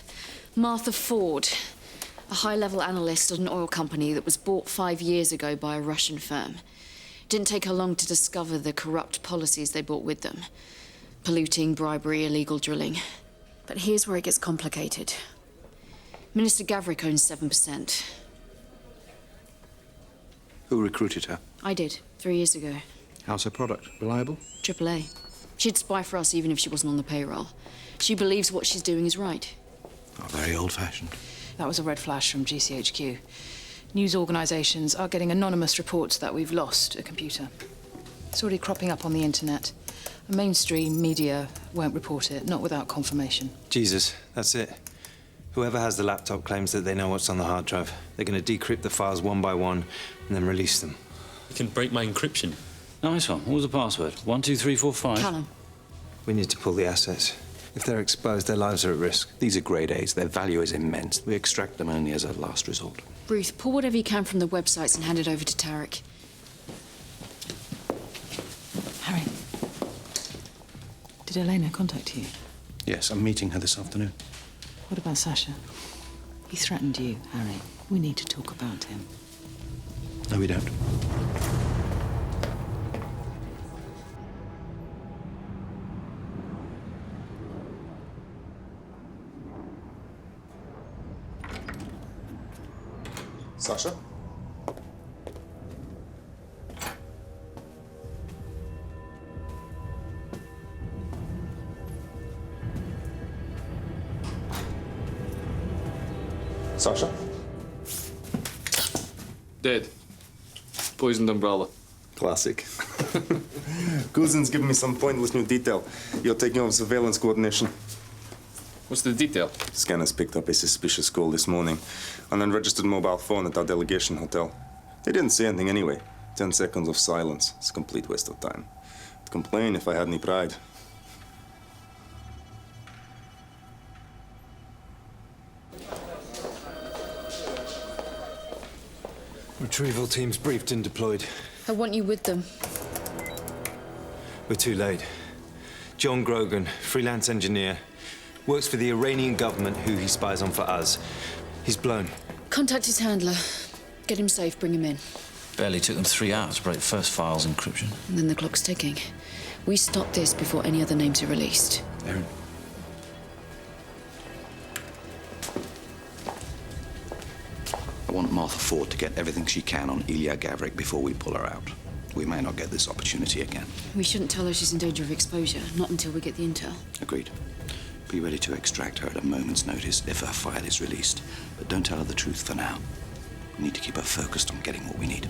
Martha Ford, a high-level analyst at an oil company that was bought 5 years ago by a Russian firm. Didn't take her long to discover the corrupt policies they brought with them. Polluting, bribery, illegal drilling. But here's where it gets complicated. Minister Gavrik owns 7%. Who recruited her? I did, 3 years ago. How's her product? Reliable? AAA. She'd spy for us even if she wasn't on the payroll. She believes what she's doing is right. Oh, very old-fashioned. That was a red flash from GCHQ. News organisations are getting anonymous reports that we've lost a computer. It's already cropping up on the internet. Mainstream media won't report it, not without confirmation. Jesus, that's it. Whoever has the laptop claims that they know what's on the hard drive. They're going to decrypt the files one by one and then release them. You can break my encryption. Nice one. What was the password? 1, 2, 3, 4, 5? Callum. We need to pull the assets. If they're exposed, their lives are at risk. These are grade A's. Their value is immense. We extract them only as a last resort. Ruth, pull whatever you can from the websites and hand it over to Tarek. Harry, did Elena contact you? Yes, I'm meeting her this afternoon. What about Sasha? He threatened you, Harry. We need to talk about him. No, we don't. Sasha? Sasha? Dead. Poisoned umbrella. Classic. Cousin's giving me some pointless new detail. You're taking over surveillance coordination. What's the detail? Scanners picked up a suspicious call this morning. An unregistered mobile phone at our delegation hotel. They didn't say anything anyway. 10 seconds of silence. It's a complete waste of time. I'd complain if I had any pride. Retrieval teams briefed and deployed. I want you with them. We're too late. John Grogan, freelance engineer, works for the Iranian government who he spies on for us. He's blown. Contact his handler. Get him safe, bring him in. Barely took them 3 hours to break the first files encryption. And then the clock's ticking. We stop this before any other names are released. Erin. I want Martha Ford to get everything she can on Ilya Gavrik before we pull her out. We may not get this opportunity again. We shouldn't tell her she's in danger of exposure, not until we get the intel. Agreed. Be ready to extract her at a moment's notice if her file is released. But don't tell her the truth for now. We need to keep her focused on getting what we need.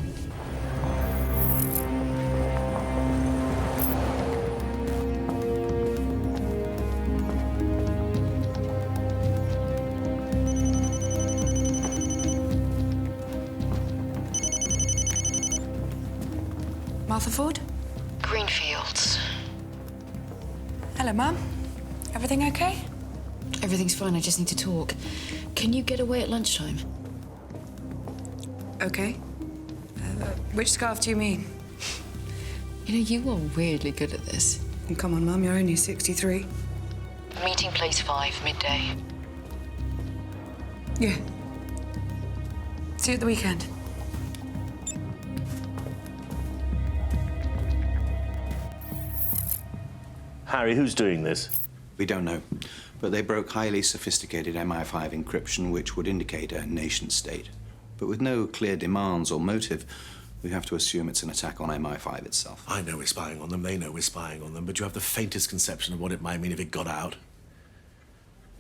Martha Ford? Greenfields. Hello, Mum. Everything okay? Everything's fine, I just need to talk. Can you get away at lunchtime? Okay. Which scarf do you mean? You know, you are weirdly good at this. Oh, come on, Mum, you're only 63. Meeting place 5, midday. Yeah. See you at the weekend. Harry, who's doing this? We don't know, but they broke highly sophisticated MI5 encryption, which would indicate a nation state. But with no clear demands or motive, we have to assume it's an attack on MI5 itself. I know we're spying on them, they know we're spying on them, but you have the faintest conception of what it might mean if it got out?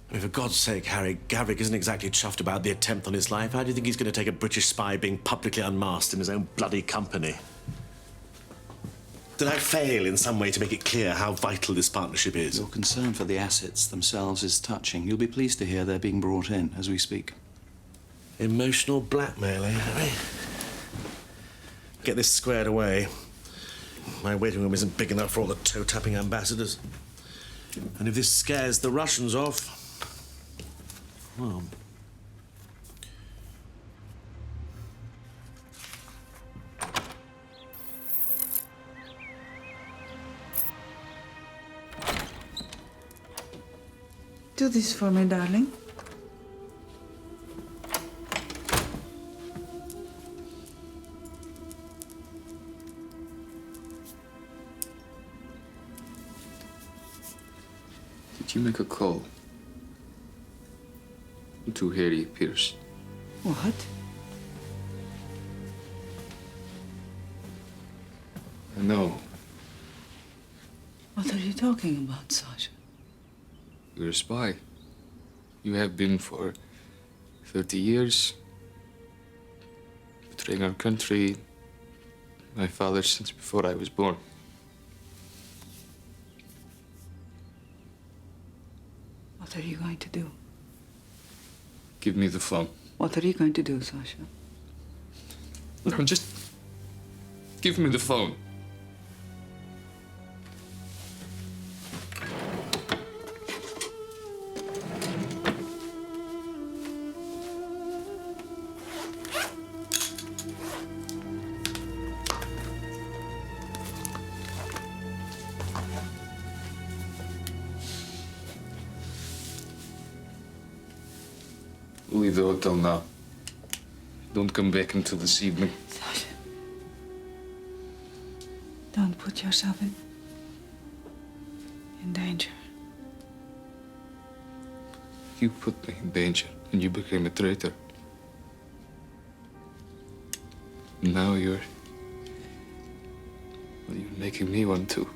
I mean, for God's sake, Harry, Gavrik isn't exactly chuffed about the attempt on his life. How do you think he's going to take a British spy being publicly unmasked in his own bloody company? Did I fail in some way to make it clear how vital this partnership is? Your concern for the assets themselves is touching. You'll be pleased to hear they're being brought in as we speak. Emotional blackmail, eh? Get this squared away. My waiting room isn't big enough for all the toe-tapping ambassadors. And if this scares the Russians off, well... Do this for me, darling. Did you make a call to Harry Pierce? What? No. What are you talking about, Sasha? You're a spy. You have been for 30 years. Betraying our country, my father since before I was born. What are you going to do? Give me the phone. What are you going to do, Sasha? No, just give me the phone. Leave the hotel now. Don't come back until this evening. Sasha. Don't put yourself in danger. You put me in danger and you became a traitor. Now you're making me one too.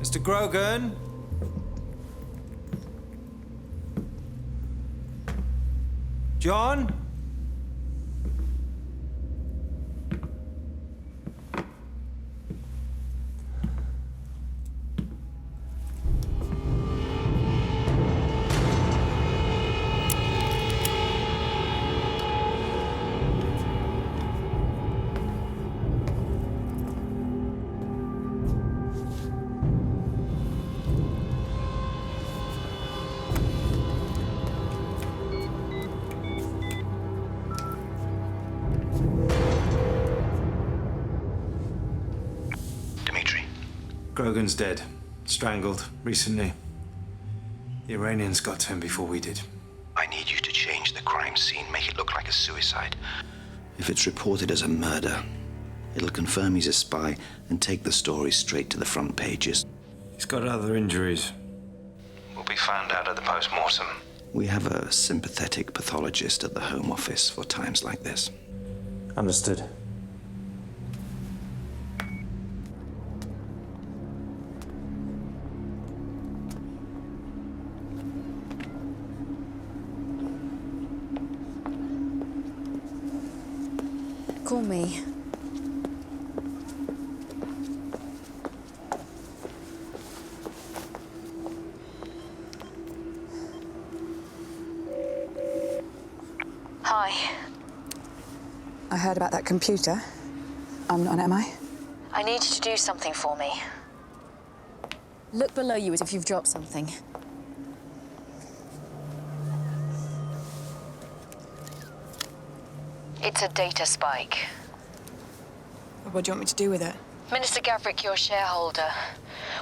Mr. Grogan? John? Grogan's dead. Strangled, recently. The Iranians got to him before we did. I need you to change the crime scene, make it look like a suicide. If it's reported as a murder, it'll confirm he's a spy and take the story straight to the front pages. He's got other injuries. Will be found out at the post-mortem. We have a sympathetic pathologist at the Home Office for times like this. Understood. Call me. Hi. I heard about that computer. I'm not, am I? I need you to do something for me. Look below you as if you've dropped something. It's a data spike. What do you want me to do with it? Minister Gavrik, your shareholder.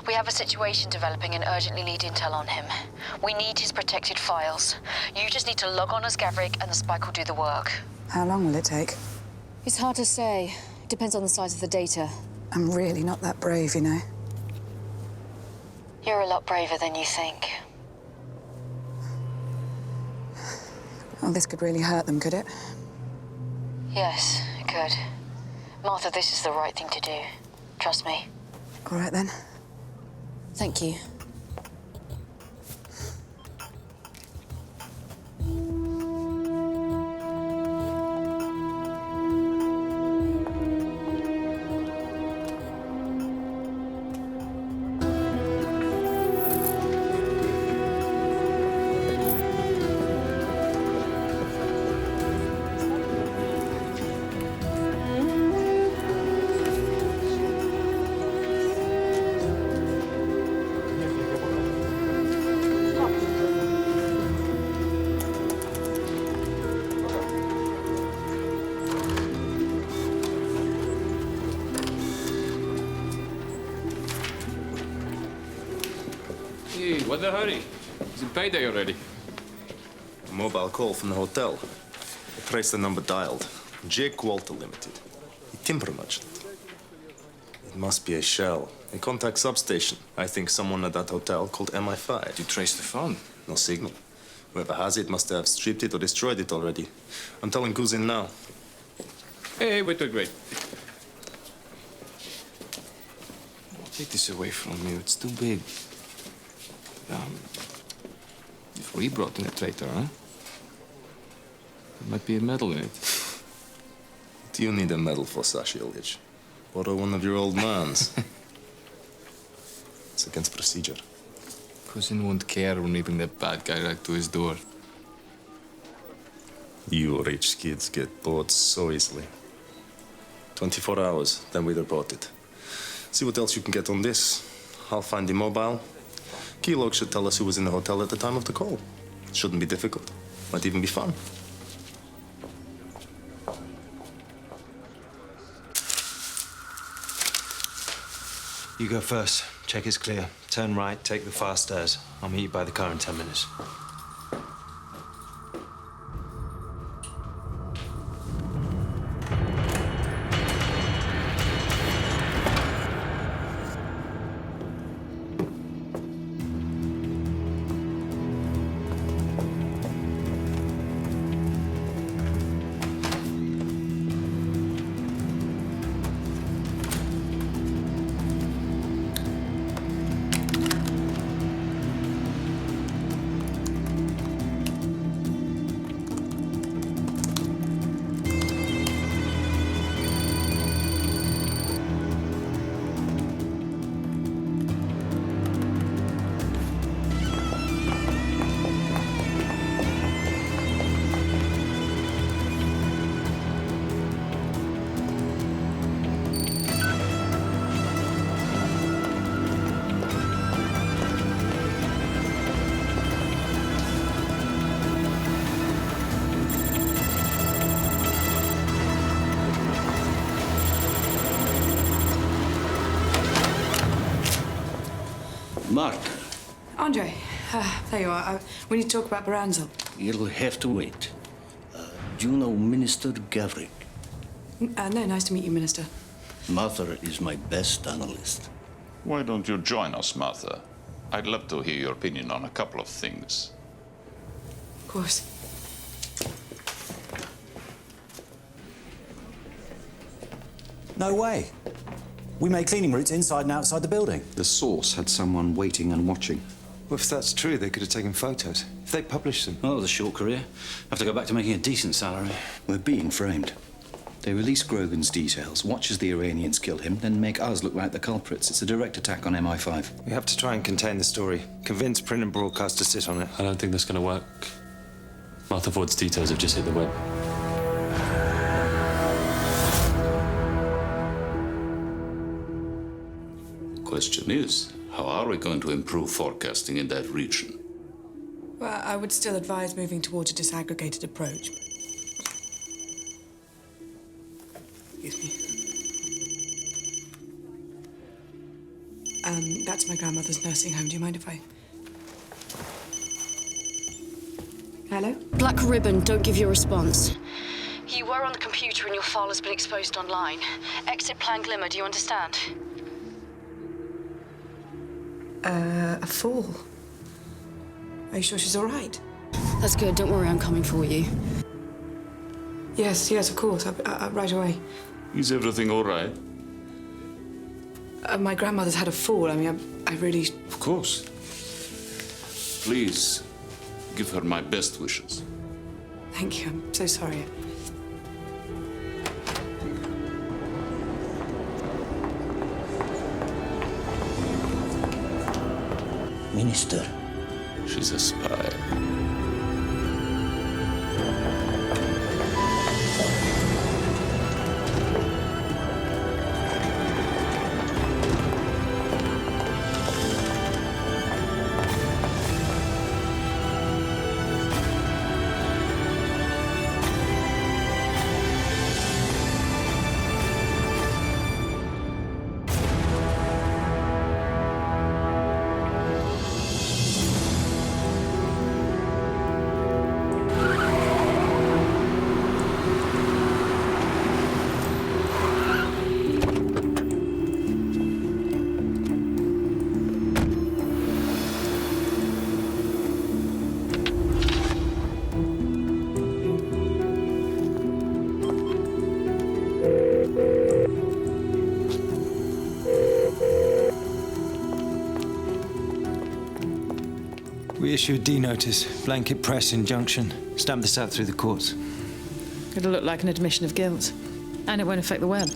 We have a situation developing and urgently need intel on him. We need his protected files. You just need to log on as Gavrik and the spike will do the work. How long will it take? It's hard to say. It depends on the size of the data. I'm really not that brave, you know. You're a lot braver than you think. Oh, this could really hurt them, could it? Yes, it could. Martha, this is the right thing to do. Trust me. All right, then. Thank you. What's the hurry? Is it payday already? A mobile call from the hotel. I traced the number dialed. Jake Walter Limited. A timber merchant. It must be a shell. A contact substation. I think someone at that hotel called MI5. You traced the phone? No signal. Whoever has it must have stripped it or destroyed it already. I'm telling Kuzin now. Hey, wait. Take this away from you. It's too big. If we brought in a traitor, huh? There might be a medal in it. Do you need a medal for Sasha Ilyich? Borrow one of your old man's. It's against procedure. Cousin won't care when we bring that bad guy right to his door. You rich kids get bored so easily. 24 hours, then we report it. See what else you can get on this. I'll find the mobile. Keylog should tell us who was in the hotel at the time of the call. Shouldn't be difficult. Might even be fun. You go first. Check it's clear. Turn right, take the fast stairs. I'll meet you by the car in 10 minutes. Martha, Andre, there you are. We need to talk about Baranzel. you'll have to wait. Do you know Minister Gavrik? No, nice to meet you, Minister. Martha is my best analyst. Why don't you join us, Martha? I'd love to hear your opinion on a couple of things. Of course. No way. We made cleaning routes inside and outside the building. The source had someone waiting and watching. Well, if that's true, they could have taken photos. If they published them. Oh, it was a short career. Have to go back to making a decent salary. We're being framed. They release Grogan's details, watch as the Iranians kill him, then make us look like the culprits. It's a direct attack on MI5. We have to try and contain the story. Convince print and broadcast to sit on it. I don't think that's going to work. Martha Ford's details have just hit the web. Question is, how are we going to improve forecasting in that region? Well, I would still advise moving towards a disaggregated approach. Excuse me. That's my grandmother's nursing home. Do you mind if I... Hello? Black ribbon, don't give your response. You were on the computer and your file has been exposed online. Exit plan glimmer, do you understand? A fool. Are you sure she's all right? That's good, don't worry, I'm coming for you. Yes, of course. Right away. Is everything all right? My grandmother's had a fall. I mean, I really... Of course. Please, give her my best wishes. Thank you. I'm so sorry. Minister. She's a spy. issue a D notice, blanket press injunction. Stamp this out through the courts. It'll look like an admission of guilt. And it won't affect the web.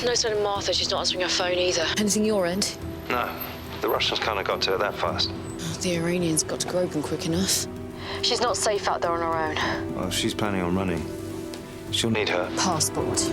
No sign of Martha. She's not answering her phone either. Anything your end? No, the Russians kind of got to her that fast. The Iranians got to Grogan quick enough. She's not safe out there on her own. Well, she's planning on running. She'll need her passport.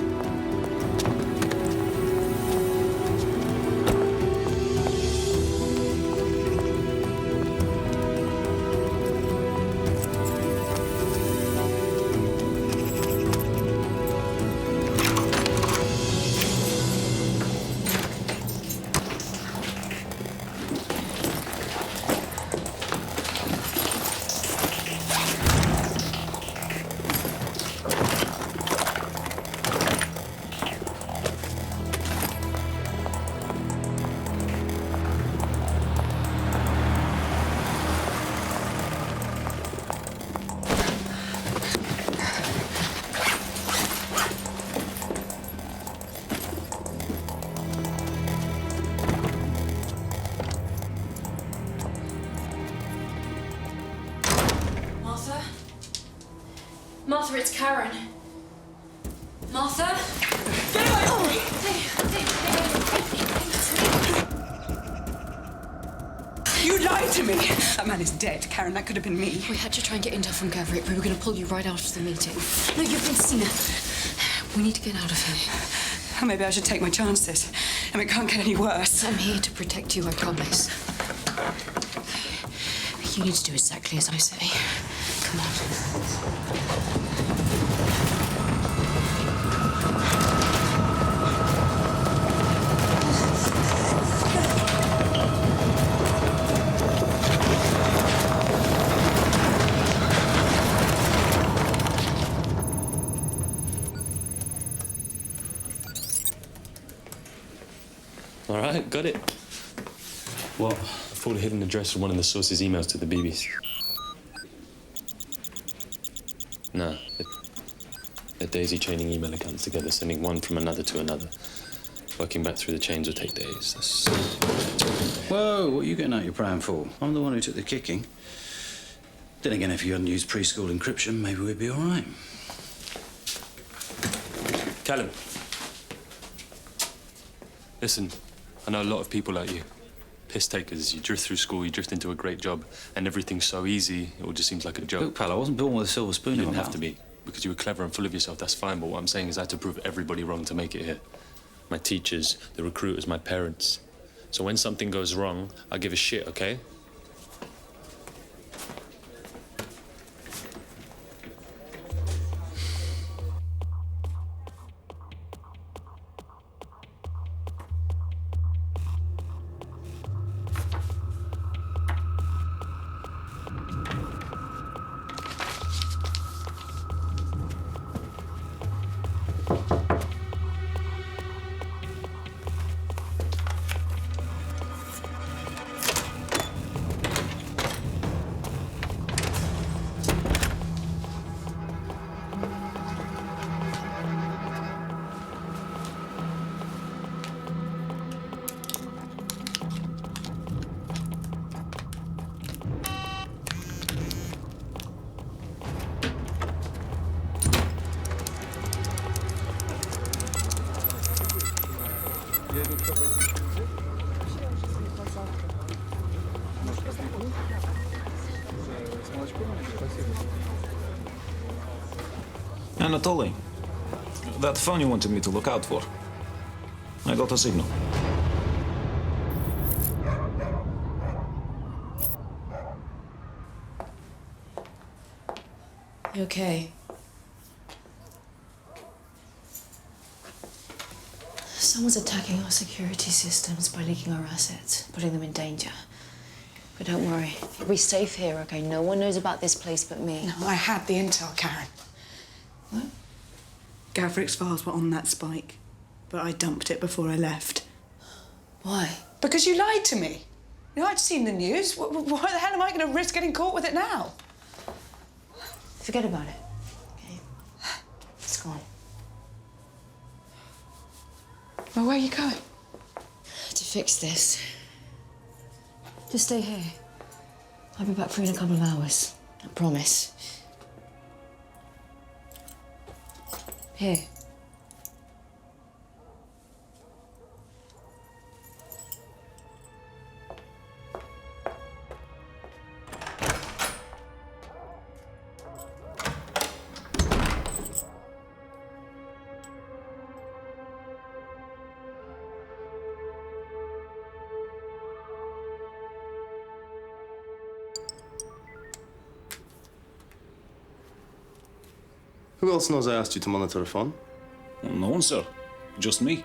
Martha, it's Karen. Martha? Get away from me! You lied to me! That man is dead, Karen. That could have been me. We had to try and get intel from Gavrik. We were going to pull you right out of the meeting. No, you've been seen. We need to get out of here. Maybe I should take my chances. It can't get any worse. I'm here to protect you, I promise. You need to do exactly as I say. Come on. All right, got it. What? I pulled a hidden address from one of the source's emails to the BBs. No, they're daisy chaining email accounts together, sending one from another to another. Working back through the chains will take days. Whoa, what are you getting out your pram for? I'm the one who took the kicking. Then again, if you hadn't used preschool encryption, maybe we'd be all right. Callum. Listen, I know a lot of people like you. Piss takers. You drift through school, you drift into a great job, and everything's so easy, it all just seems like a joke. Look, pal, I wasn't born with a silver spoon You in my didn't have mouth. to be. Because you were clever and full of yourself, that's fine, but what I'm saying is I had to prove everybody wrong to make it here. My teachers, the recruiters, my parents. So when something goes wrong, I give a shit, okay? Anatoly, that phone you wanted me to look out for. I got a signal. You okay? Someone's attacking our security systems by leaking our assets, putting them in danger. But don't worry, you'll be safe here, okay? No one knows about this place but me. No, I had the intel, Karen. What? Gavrik's files were on that spike, but I dumped it before I left. Why? Because you lied to me. You know, I'd seen the news. Why the hell am I going to risk getting caught with it now? Forget about it, okay? It's gone. Well, where are you going? To fix this, Just stay here. I'll be back for you in a couple of hours. I promise. Here. Who else knows I asked you to monitor a phone? Well, no one, sir. Just me.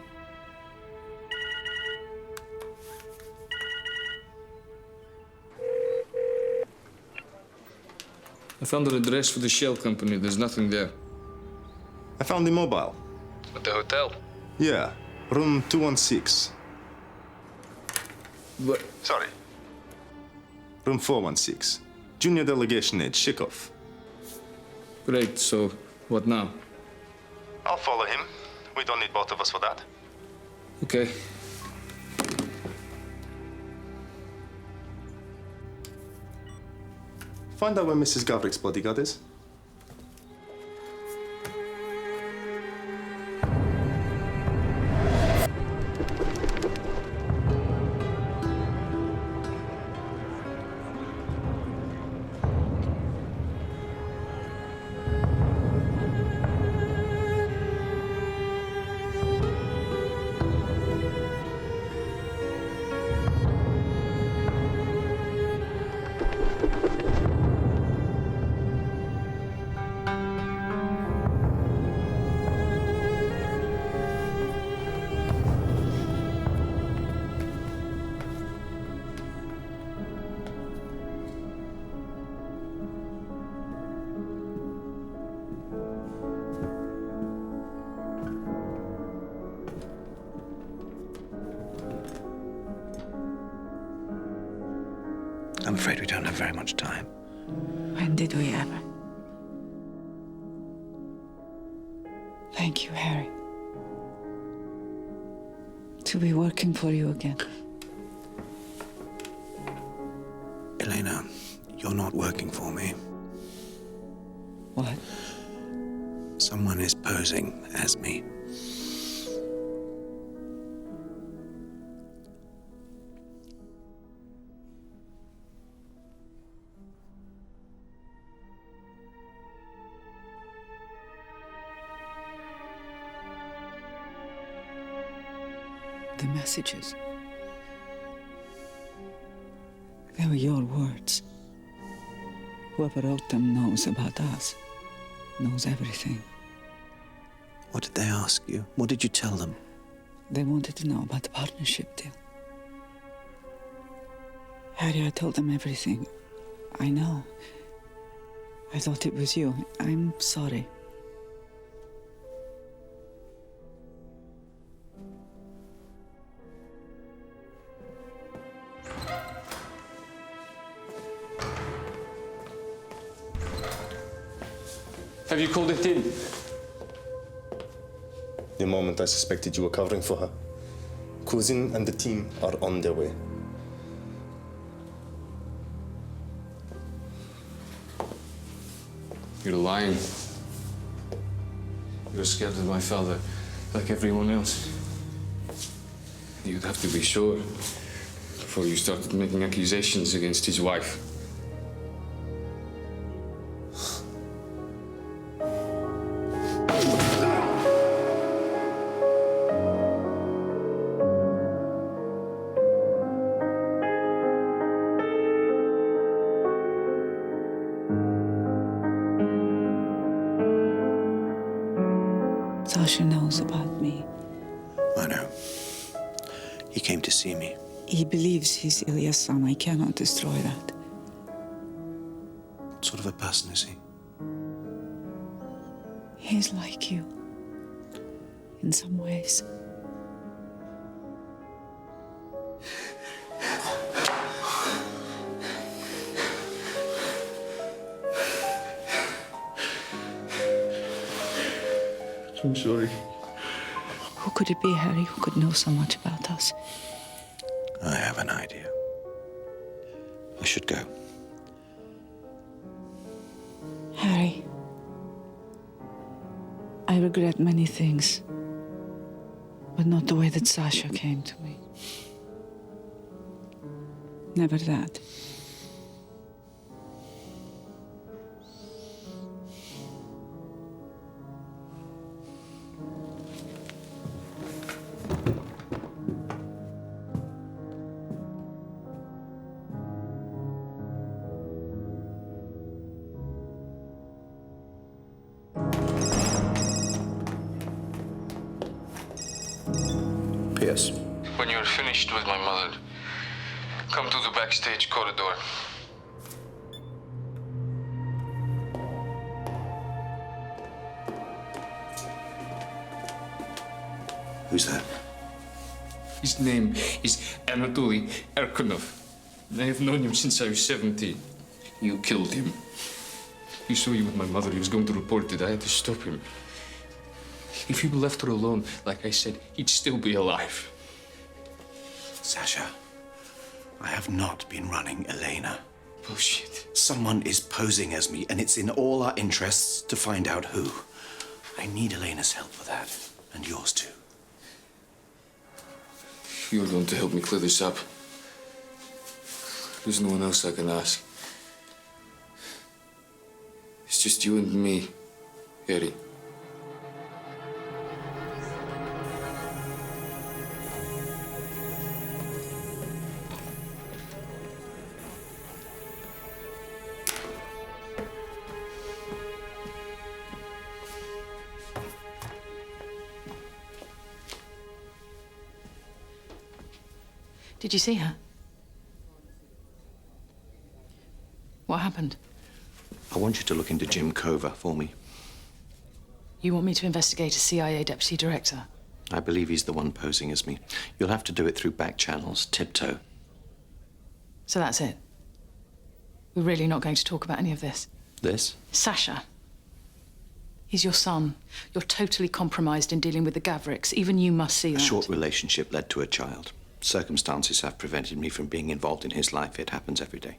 I found an address for the shell company. There's nothing there. I found the mobile. At the hotel? Yeah, room 216. What? Sorry. Room 416. Junior delegation aide, Shikov. Great, so what now? I'll follow him. We don't need both of us for that. Okay. Find out where Mrs. Gavrick's bodyguard is. I'm afraid we don't have very much time. When did we ever? Thank you, Harry. To be working for you again. Elena, you're not working for me. What? Someone is posing as me. The messages. They were your words. Whoever wrote them knows about us. Knows everything. What did they ask you? What did you tell them? They wanted to know about the partnership deal. Harry, I told them everything. I know. I thought it was you. I'm sorry. Have you called it in? The moment I suspected you were covering for her. Cousin and the team are on their way. You're lying. You're scared of my father, like everyone else. You'd have to be sure before you started making accusations against his wife. Sasha knows about me. I know. He came to see me. He believes he's Ilya's son. I cannot destroy that. What sort of a person is he? He's like you. In some ways. I'm sorry. Who could it be, Harry, who could know so much about us? I have an idea. I should go. Harry, I regret many things, but not the way that Sasha came to me. Never that. P.S. When you're finished with my mother, come to the backstage corridor. Who's that? His name is Anatoly Erkunov. I have known him since I was 17. You killed him. He saw you with my mother. He was going to report it. I had to stop him. If you left her alone, like I said, he'd still be alive. Sasha, I have not been running Elena. Bullshit. Someone is posing as me, and it's in all our interests to find out who. I need Elena's help for that, and yours too. You're going to help me clear this up. There's no one else I can ask. It's just you and me, Harry. Did you see her? What happened? I want you to look into Jim Cover for me. You want me to investigate a CIA deputy director? I believe he's the one posing as me. You'll have to do it through back channels, tiptoe. So that's it? We're really not going to talk about any of this? This? Sasha. He's your son. You're totally compromised in dealing with the Gavricks. Even you must see that. A short relationship led to a child. Circumstances have prevented me from being involved in his life. It happens every day.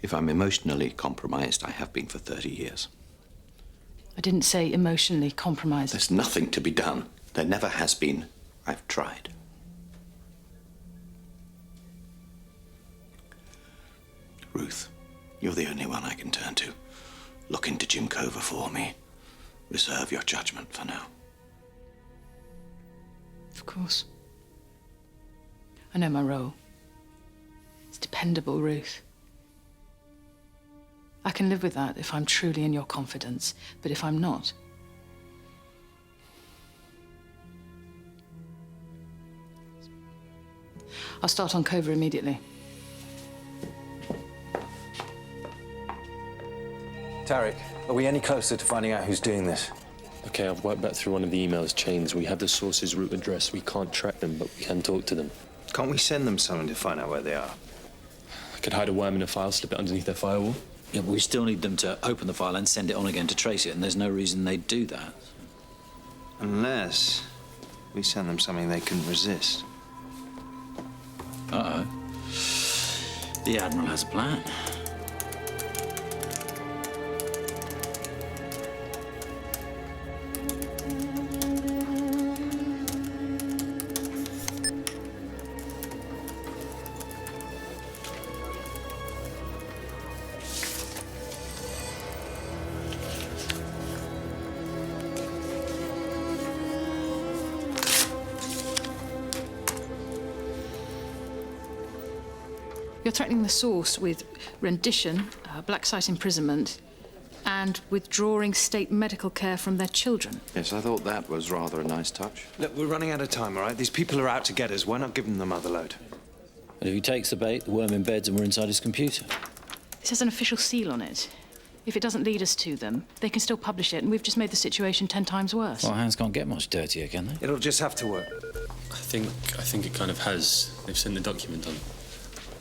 If I'm emotionally compromised, I have been for 30 years. I didn't say emotionally compromised. There's nothing to be done. There never has been. I've tried. Ruth, you're the only one I can turn to. Look into Jim Cover for me. Reserve your judgment for now. Of course. I know my role. It's dependable, Ruth. I can live with that if I'm truly in your confidence, but if I'm not... I'll start on Cover immediately. Tarek, are we any closer to finding out who's doing this? Okay, I've worked back through one of the emails chains. We have the source's root address. We can't track them, but we can talk to them. Can't we send them something to find out where they are? I could hide a worm in a file, slip it underneath their firewall. Yeah, but we still need them to open the file and send it on again to trace it, and there's no reason they'd do that. Unless we send them something they couldn't resist. Uh-oh. The Admiral has a plan. You're threatening the source with rendition, black site imprisonment, and withdrawing state medical care from their children. Yes, I thought that was rather a nice touch. Look, we're running out of time, all right? These people are out to get us. Why not give them the mother load? But if he takes the bait, the worm embeds and we're inside his computer. This has an official seal on it. If it doesn't lead us to them, they can still publish it, and we've just made the situation 10 times worse. Well, hands can't get much dirtier, can they? It'll just have to work. I think it kind of has. They've sent the document on.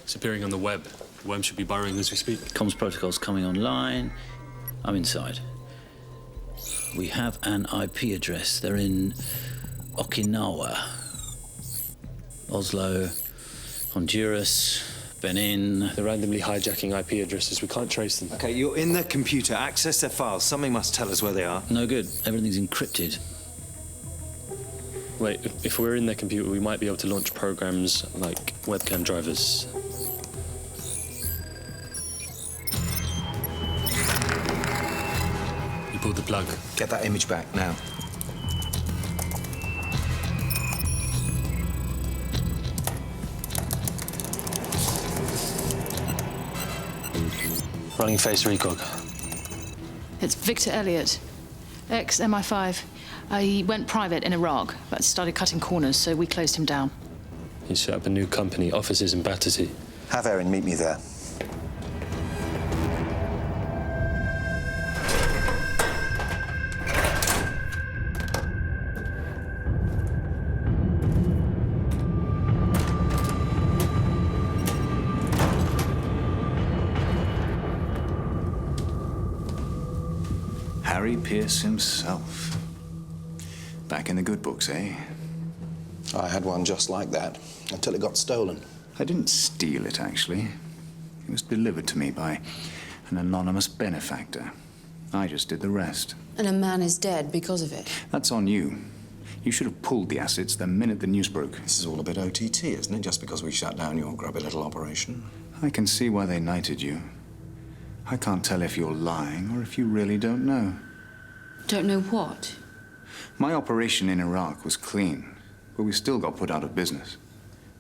It's appearing on the web. The worm should be burrowing as we speak. Comms protocol's coming online. I'm inside. We have an IP address. They're in Okinawa, Oslo, Honduras, Benin. They're randomly hijacking IP addresses. We can't trace them. Okay, you're in their computer. Access their files. Something must tell us where they are. No good. Everything's encrypted. Wait, if we're in their computer, we might be able to launch programs like webcam drivers. You pulled the plug. Get that image back now. Running face recog. It's Victor Elliott, ex-MI5. He went private in Iraq, but started cutting corners, so we closed him down. He set up a new company, offices in Battersea. Have Erin meet me there. Harry Pierce himself. Back in the good books, eh? I had one just like that, until it got stolen. I didn't steal it, actually. It was delivered to me by an anonymous benefactor. I just did the rest. And a man is dead because of it. That's on you. You should have pulled the assets the minute the news broke. This is all a bit OTT, isn't it? Just because we shut down your grubby little operation. I can see why they knighted you. I can't tell if you're lying or if you really don't know. Don't know what? My operation in Iraq was clean, but we still got put out of business.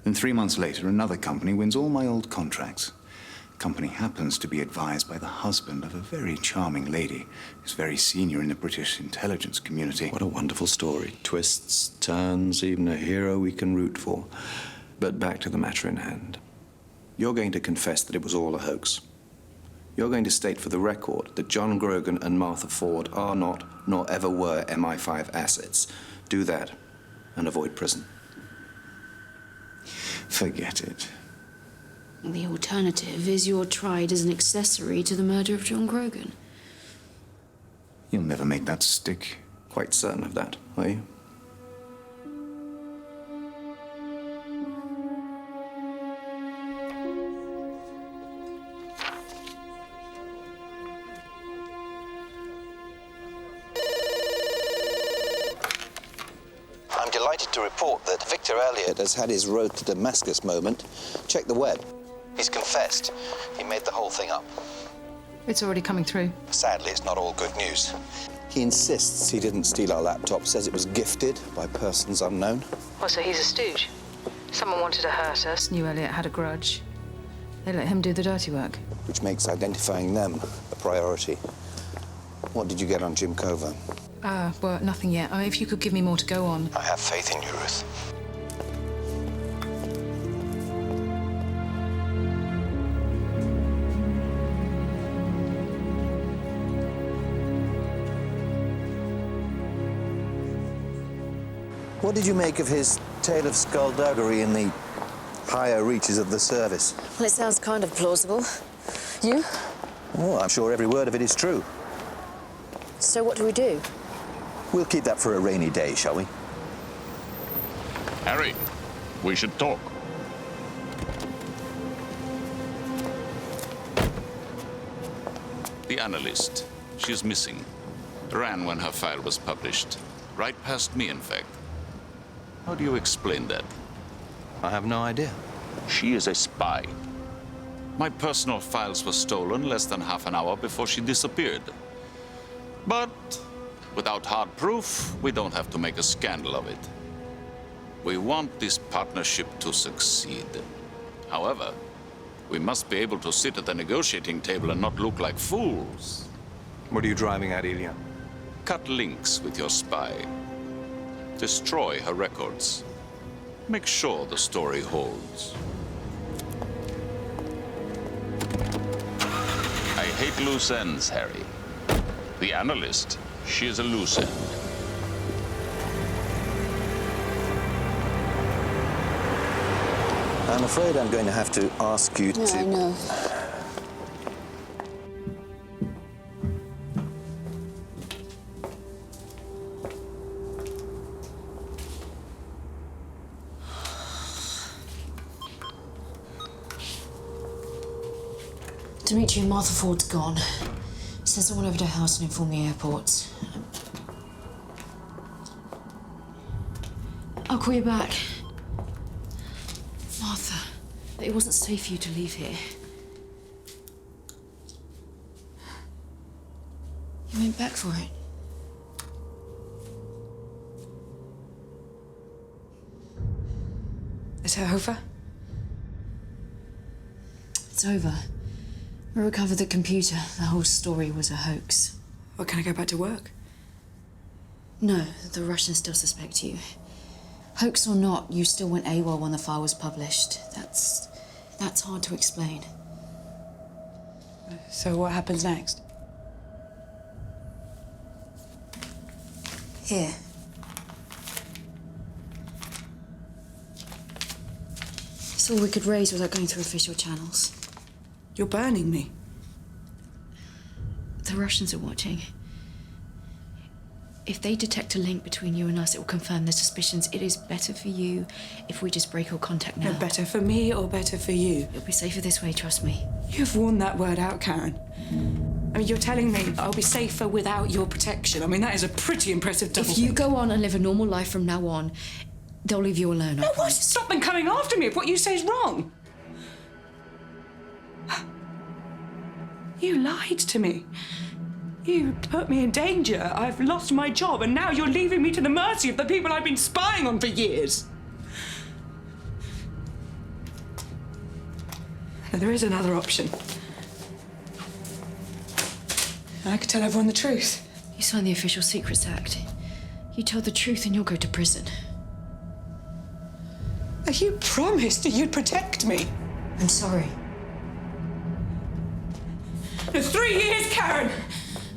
Then 3 months later, another company wins all my old contracts. The company happens to be advised by the husband of a very charming lady who's very senior in the British intelligence community. What a wonderful story. Twists, turns, even a hero we can root for. But back to the matter in hand. You're going to confess that it was all a hoax. You're going to state for the record that John Grogan and Martha Ford are not, nor ever were, MI5 assets. Do that, and avoid prison. Forget it. The alternative is you're tried as an accessory to the murder of John Grogan. You'll never make that stick. Quite certain of that, are you? I'm delighted to report that Victor Elliott has had his road to Damascus moment. Check the web. He's confessed. He made the whole thing up. It's already coming through. Sadly, it's not all good news. He insists he didn't steal our laptop, says it was gifted by persons unknown. Oh, so he's a stooge. Someone wanted to hurt us, knew Elliot had a grudge. They let him do the dirty work. Which makes identifying them a priority. What did you get on Jim Cover? Well, nothing yet. If you could give me more to go on. I have faith in you, Ruth. What did you make of his tale of skullduggery in the higher reaches of the service? Well, it sounds kind of plausible. You? Oh, I'm sure every word of it is true. So what do we do? We'll keep that for a rainy day, shall we? Harry, we should talk. The analyst. She's missing. Ran when her file was published. Right past me, in fact. How do you explain that? I have no idea. She is a spy. My personal files were stolen less than half an hour before she disappeared. But without hard proof, we don't have to make a scandal of it. We want this partnership to succeed. However, we must be able to sit at the negotiating table and not look like fools. What are you driving at, Ilya? Cut links with your spy. Destroy her records. Make sure the story holds. I hate loose ends, Harry. The analyst, she is a loose end. I'm afraid I'm going to have to ask you to... I know. Dimitri, Martha Ford's gone. Send someone over to her house and inform the airport. I'll call you back. Martha, it wasn't safe for you to leave here. You went back for it. Is it over? It's over. We recovered the computer. The whole story was a hoax. Well, can I go back to work? No, the Russians still suspect you. Hoax or not, you still went AWOL when the file was published. That's hard to explain. So what happens next? Here. It's all we could raise without going through official channels. You're burning me. The Russians are watching. If they detect a link between you and us, it will confirm their suspicions. It is better for you if we just break all contact now. No, better for me or better for you? It'll be safer this way, trust me. You've worn that word out, Karen. I mean, you're telling me I'll be safer without your protection. I mean, that is a pretty impressive double If you think. go on and live a normal life from now on, they'll leave you alone. No, what's to stop them coming after me if what you say is wrong? You lied to me. You put me in danger. I've lost my job, and now you're leaving me to the mercy of the people I've been spying on for years. Now, there is another option. I could tell everyone the truth. You signed the Official Secrets Act. You tell the truth and you'll go to prison. You promised you'd protect me. I'm sorry. For 3 years, Karen!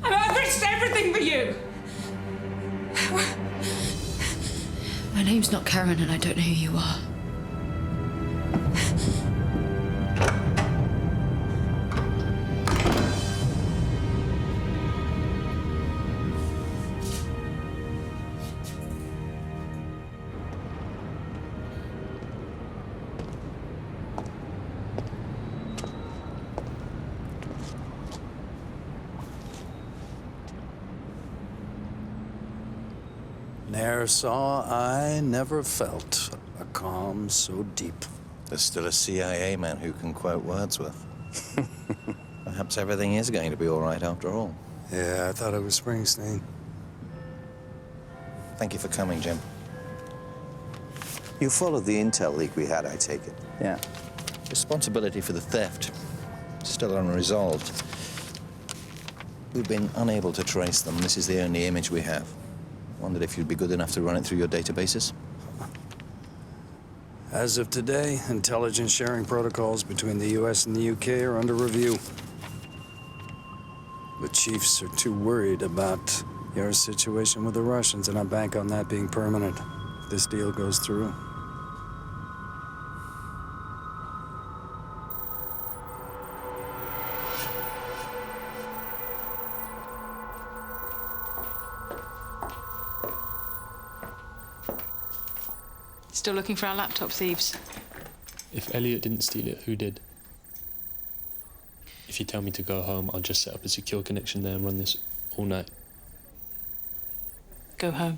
I've risked everything for you! My name's not Karen and I don't know who you are. Ne'er saw I, never felt a calm so deep. There's still a CIA man who can quote Wordsworth. Perhaps everything is going to be all right after all. Yeah, I thought it was Springsteen. Thank you for coming, Jim. You followed the intel leak we had, I take it? Yeah. Responsibility for the theft still unresolved. We've been unable to trace them. This is the only image we have. Wondered if you'd be good enough to run it through your databases? As of today, intelligence sharing protocols between the US and the UK are under review. The chiefs are too worried about your situation with the Russians, and I bank on that being permanent if this deal goes through. Still looking for our laptop thieves. If Elliot didn't steal it, who did? If you tell me to go home, I'll just set up a secure connection there and run this all night. Go home.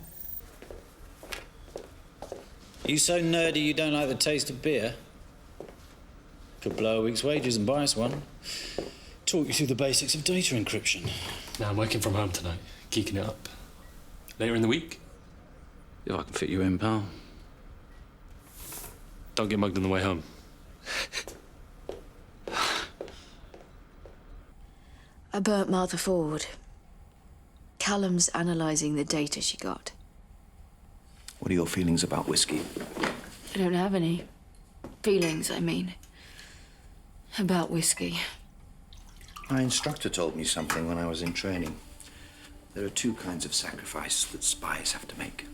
You so nerdy you don't like the taste of beer? Could blow a week's wages and buy us one. Talk you through the basics of data encryption. Now I'm working from home tonight, geeking it up. Later in the week? If I can fit you in, pal. Don't get mugged on the way home. I burnt Martha Ford. Callum's analysing the data she got. What are your feelings about whiskey? I don't have any feelings, I mean, about whiskey. My instructor told me something when I was in training. There are two kinds of sacrifice that spies have to make.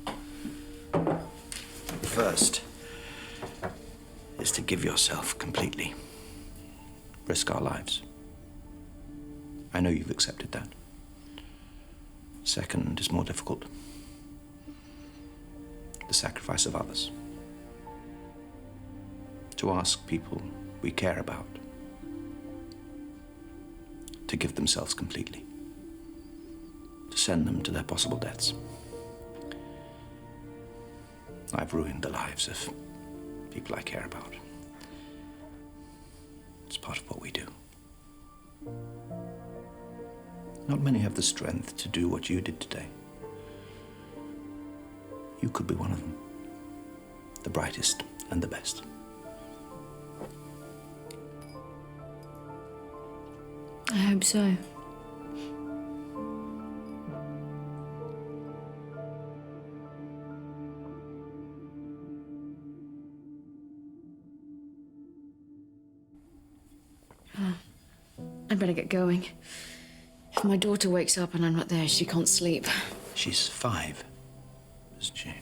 The first is to give yourself completely. Risk our lives. I know you've accepted that. Second is more difficult. The sacrifice of others. To ask people we care about to give themselves completely, to send them to their possible deaths. I've ruined the lives of people I care about. It's part of what we do. Not many have the strength to do what you did today. You could be one of them. The brightest and the best. I hope so. I'd better get going. If my daughter wakes up and I'm not there, she can't sleep. She's 5, isn't she?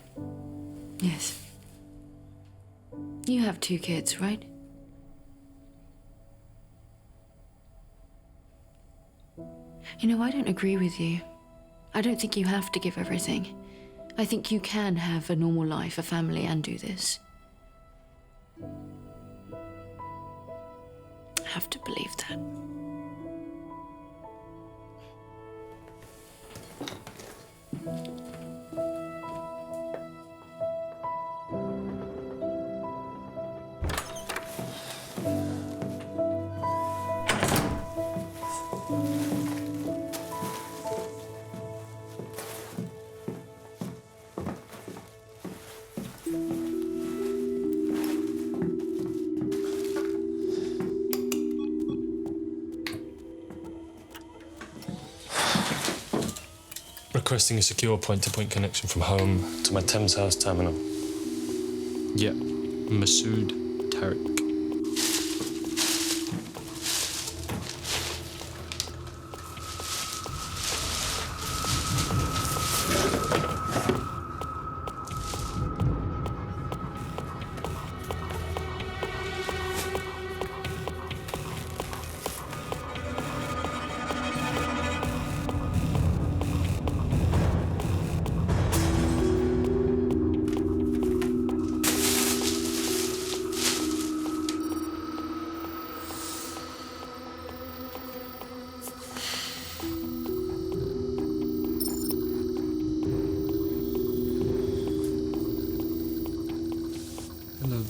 Yes. You have 2 kids, right? You know, I don't agree with you. I don't think you have to give everything. I think you can have a normal life, a family, and do this. I have to believe that. Requesting a secure point-to-point connection from home to my Thames House terminal. Yep, Masood Tariq.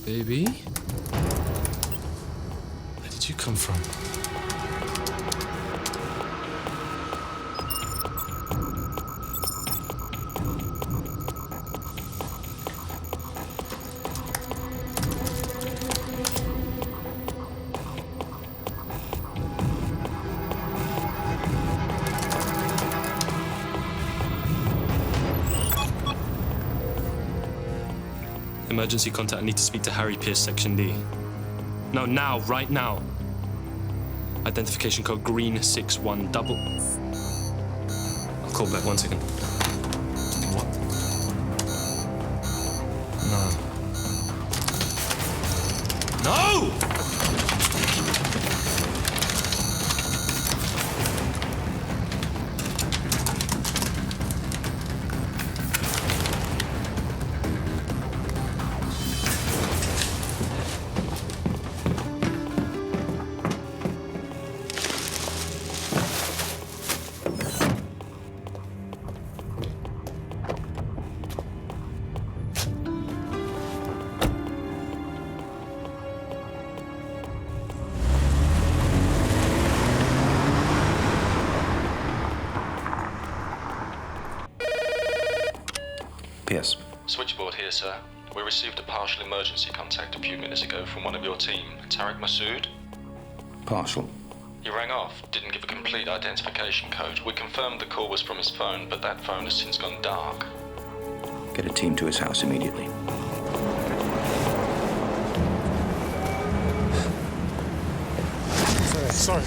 Baby? Where did you come from? Emergency contact. I need to speak to Harry Pierce, Section D. No, now, right now. Identification code green 61 double. I'll call back, 1 second. What? No. No! Pierce. Switchboard here, sir. We received a partial emergency contact a few minutes ago from one of your team, Tariq Masood. Partial. He rang off, didn't give a complete identification code. We confirmed the call was from his phone, but that phone has since gone dark. Get a team to his house immediately. Sorry.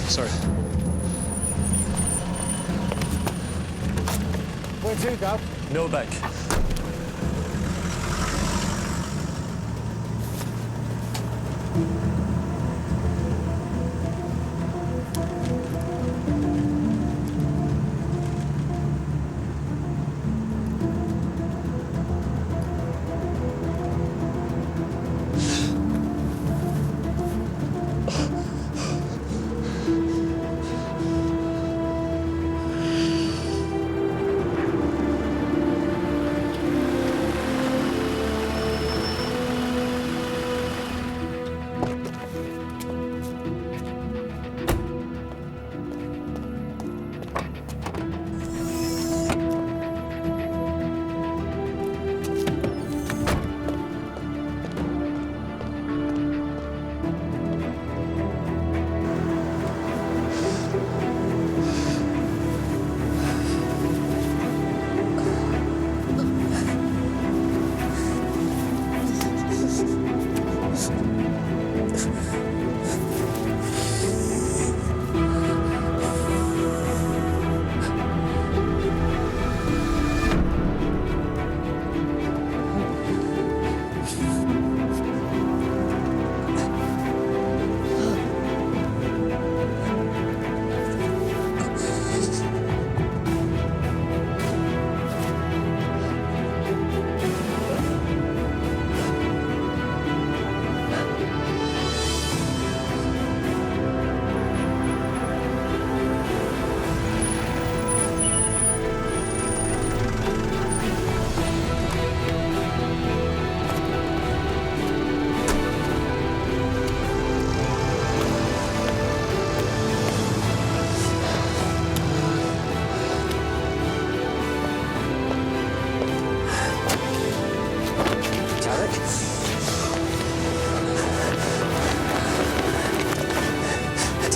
Where to, Gov? No back.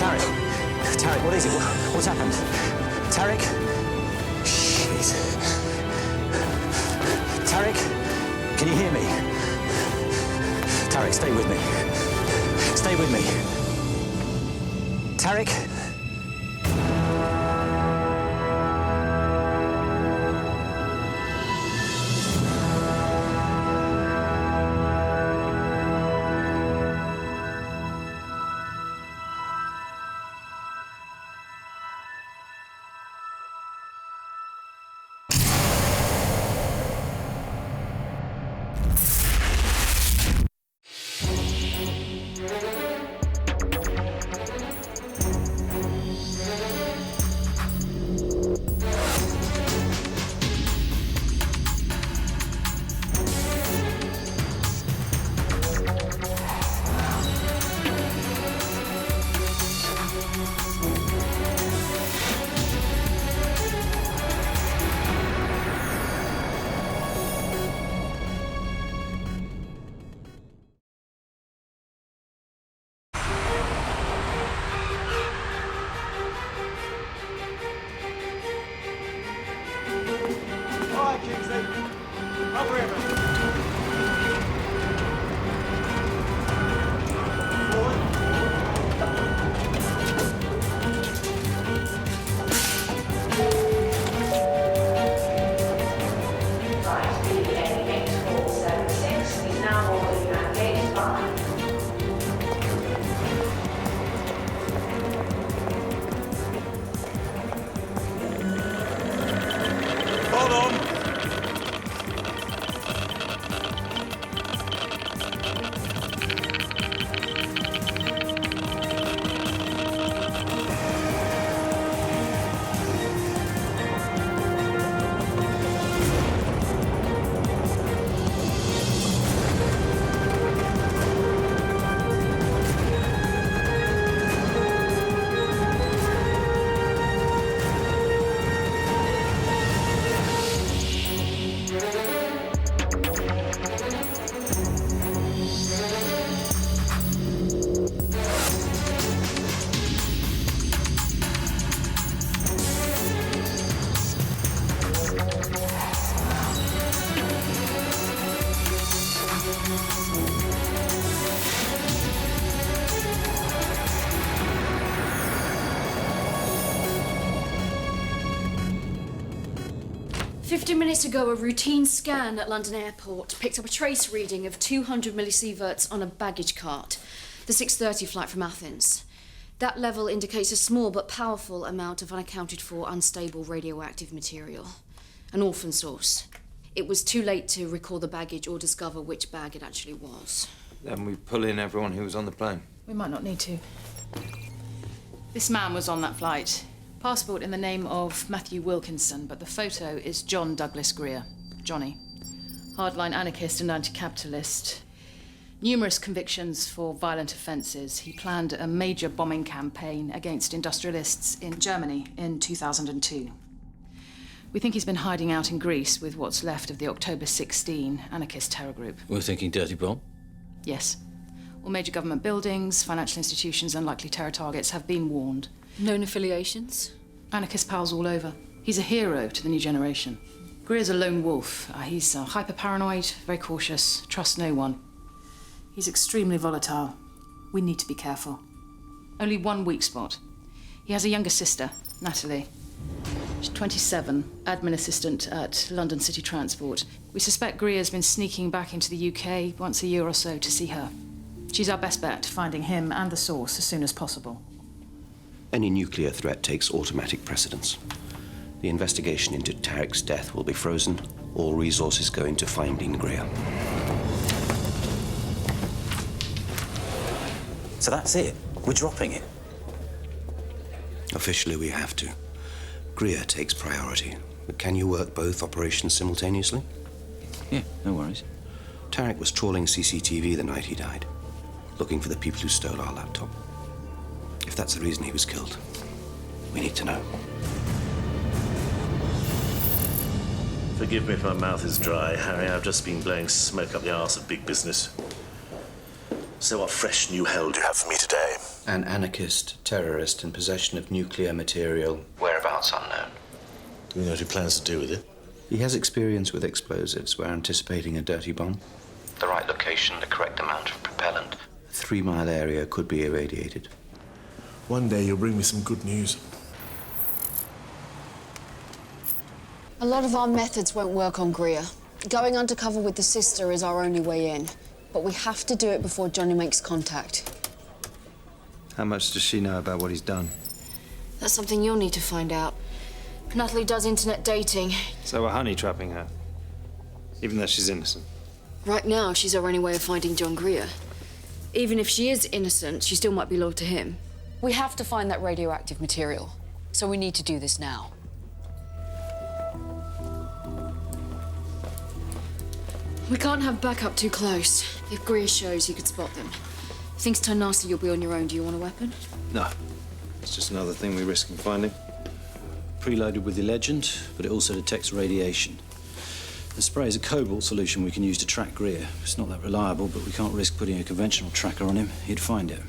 Tarek! Tarek, what is it? What's happened? Tarek? Shit. Tarek? Can you hear me? Tarek, stay with me. Stay with me. Tarek? Minutes ago, a routine scan at London Airport picked up a trace reading of 200 millisieverts on a baggage cart, the 6:30 flight from Athens. That level indicates a small but powerful amount of unaccounted for unstable radioactive material, an orphan source. It was too late to recall the baggage or discover which bag it actually was. Then we pull in everyone who was on the plane. We might not need to. This man was on that flight. Passport in the name of Matthew Wilkinson, but the photo is John Douglas Greer, Johnny. Hardline anarchist and anti-capitalist. Numerous convictions for violent offences. He planned a major bombing campaign against industrialists in Germany in 2002. We think he's been hiding out in Greece with what's left of the October 16 anarchist terror group. We're thinking dirty bomb? Yes. All major government buildings, financial institutions, and likely terror targets have been warned. Known affiliations? Anarchist pals all over. He's a hero to the new generation. Greer's a lone wolf. He's hyper-paranoid, very cautious, trusts no one. He's extremely volatile. We need to be careful. Only one weak spot. He has a younger sister, Natalie. She's 27, admin assistant at London City Transport. We suspect Greer's been sneaking back into the UK once a year or so to see her. She's our best bet, finding him and the source as soon as possible. Any nuclear threat takes automatic precedence. The investigation into Tarek's death will be frozen, all resources go into finding Greer. So that's it? We're dropping it? Officially, we have to. Greer takes priority. But can you work both operations simultaneously? Yeah, no worries. Tarek was trawling CCTV the night he died, looking for the people who stole our laptop. If that's the reason he was killed, we need to know. Forgive me if my mouth is dry, Harry. I've just been blowing smoke up the arse of big business. So what fresh new hell do you have for me today? An anarchist terrorist in possession of nuclear material. Whereabouts unknown. Do we know what he plans to do with it? He has experience with explosives. We're anticipating a dirty bomb. The right location, the correct amount of propellant. A 3-mile area could be irradiated. One day you'll bring me some good news. A lot of our methods won't work on Greer. Going undercover with the sister is our only way in. But we have to do it before Johnny makes contact. How much does she know about what he's done? That's something you'll need to find out. Natalie does internet dating. So we're honey trapping her, even though she's innocent. Right now, she's our only way of finding John Greer. Even if she is innocent, she still might be loyal to him. We have to find that radioactive material, so we need to do this now. We can't have backup too close. If Greer shows, he could spot them. If things turn nasty, you'll be on your own. Do you want a weapon? No. It's just another thing we risk finding. Preloaded with the legend, but it also detects radiation. The spray is a cobalt solution we can use to track Greer. It's not that reliable, but we can't risk putting a conventional tracker on him. He'd find it.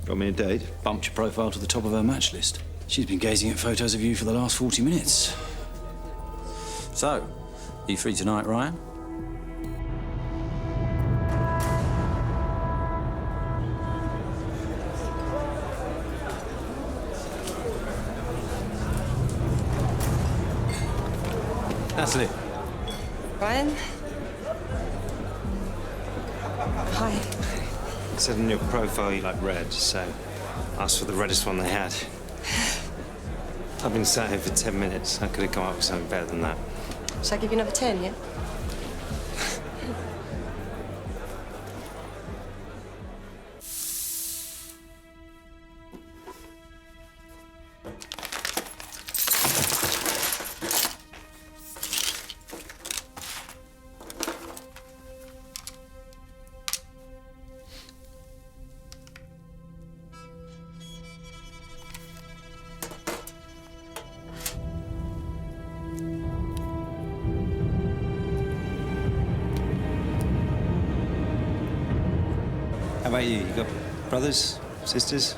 Got me a date? Bumped your profile to the top of her match list. She's been gazing at photos of you for the last 40 minutes. So, are you free tonight, Ryan? Natalie. Ryan? Hi. It said in your profile you like red, so asked for the reddest one they had. I've been sat here for 10 minutes. I could have come up with something better than that. Shall I give you another 10, yeah? How about you? You got brothers, sisters?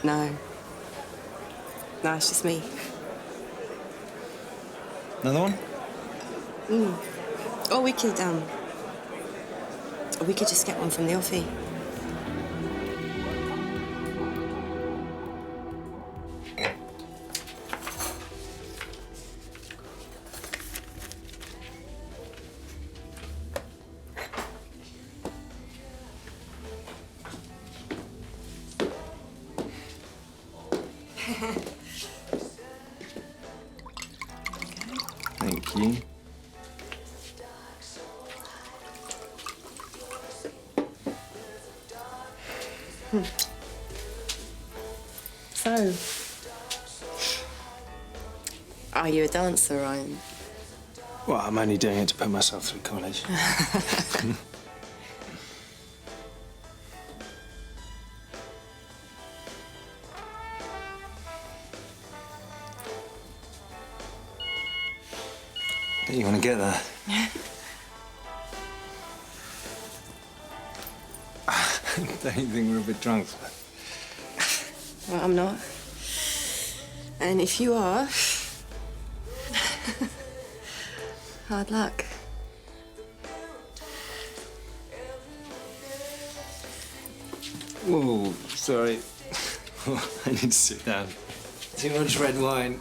No. No, it's just me. Another one? Or we could just get one from the offie. Thank you. So, are you a dancer, Ryan? Well, I'm only doing it to put myself through college. You want to get there? Don't you think we're a bit drunk? Well, I'm not. And if you are, hard luck. Whoa, sorry. I need to sit down. Too much red wine.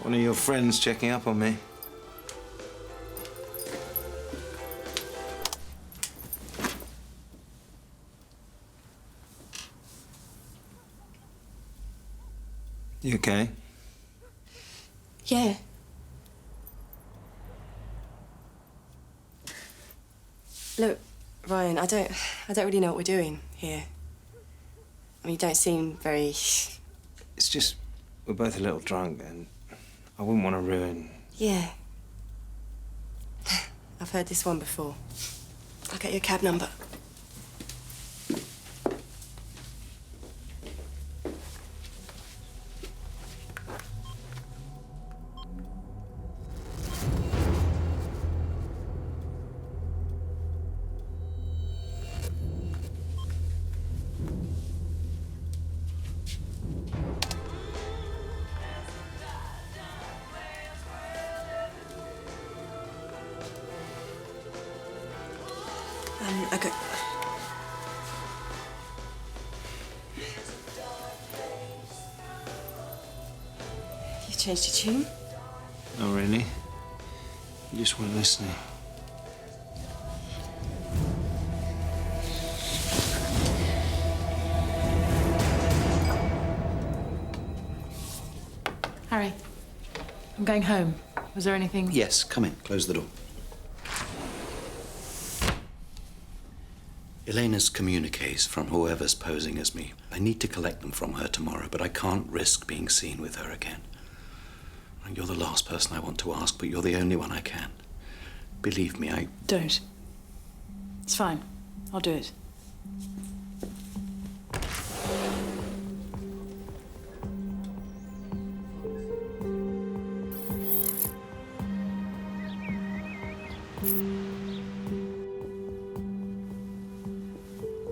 One of your friends checking up on me. You okay? Yeah. Look, Ryan, I don't really know what we're doing here. I mean, you don't seem very... It's just, we're both a little drunk and I wouldn't want to ruin... Yeah. I've heard this one before. I'll get your cab number. Okay. You changed your tune? Not really. You just weren't listening. Harry, I'm going home. Was there anything? Yes, come in. Close the door. Elena's communiques from whoever's posing as me. I need to collect them from her tomorrow, but I can't risk being seen with her again. You're the last person I want to ask, but you're the only one I can. Believe me, I... Don't. It's fine. I'll do it.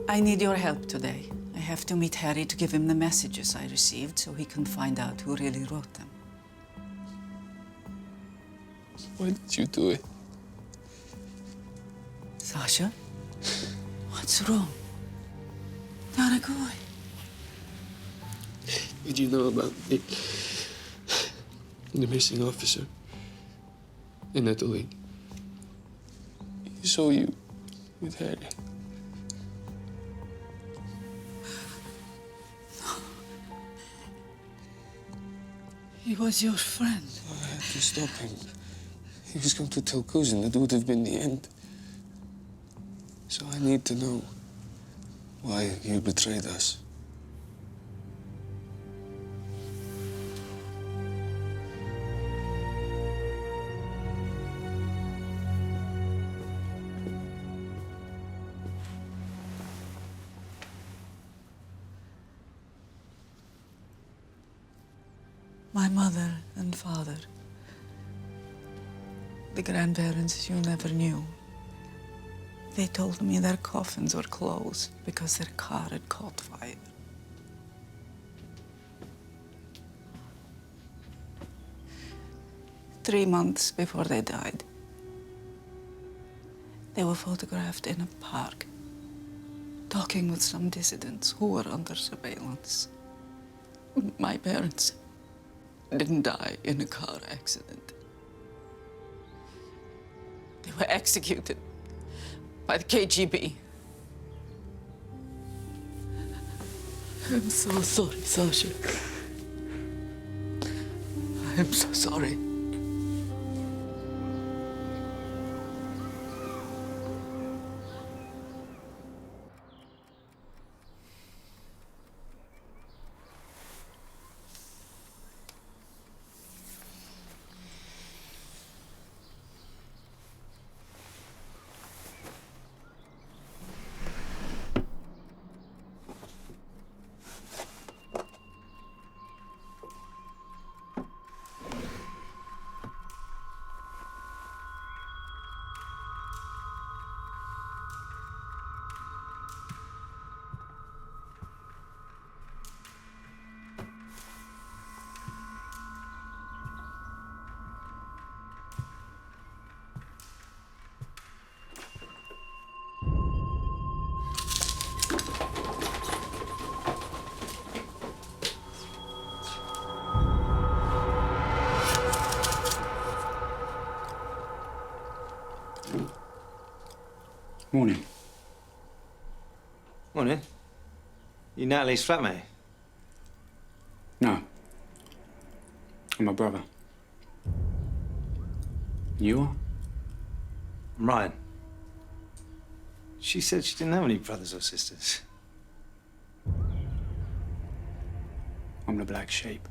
I need your help today. I have to meet Harry to give him the messages I received so he can find out who really wrote them. Why did you do it? Sasha? What's wrong? Daragoy. Did you know about the missing officer in Italy? He saw you with Harry. He was your friend. I had to stop him. He was going to tell cousin. That would have been the end. So I need to know why you betrayed us. My mother and father, the grandparents you never knew, they told me their coffins were closed because their car had caught fire. Three months before they died, they were photographed in a park, talking with some dissidents who were under surveillance. My parents didn't die in a car accident. They were executed by the KGB. I'm so sorry, Sasha. I'm so sorry. Morning. Morning. You Natalie's flatmate? No. I'm my brother. You are? I'm Ryan. She said she didn't have any brothers or sisters. I'm the black sheep.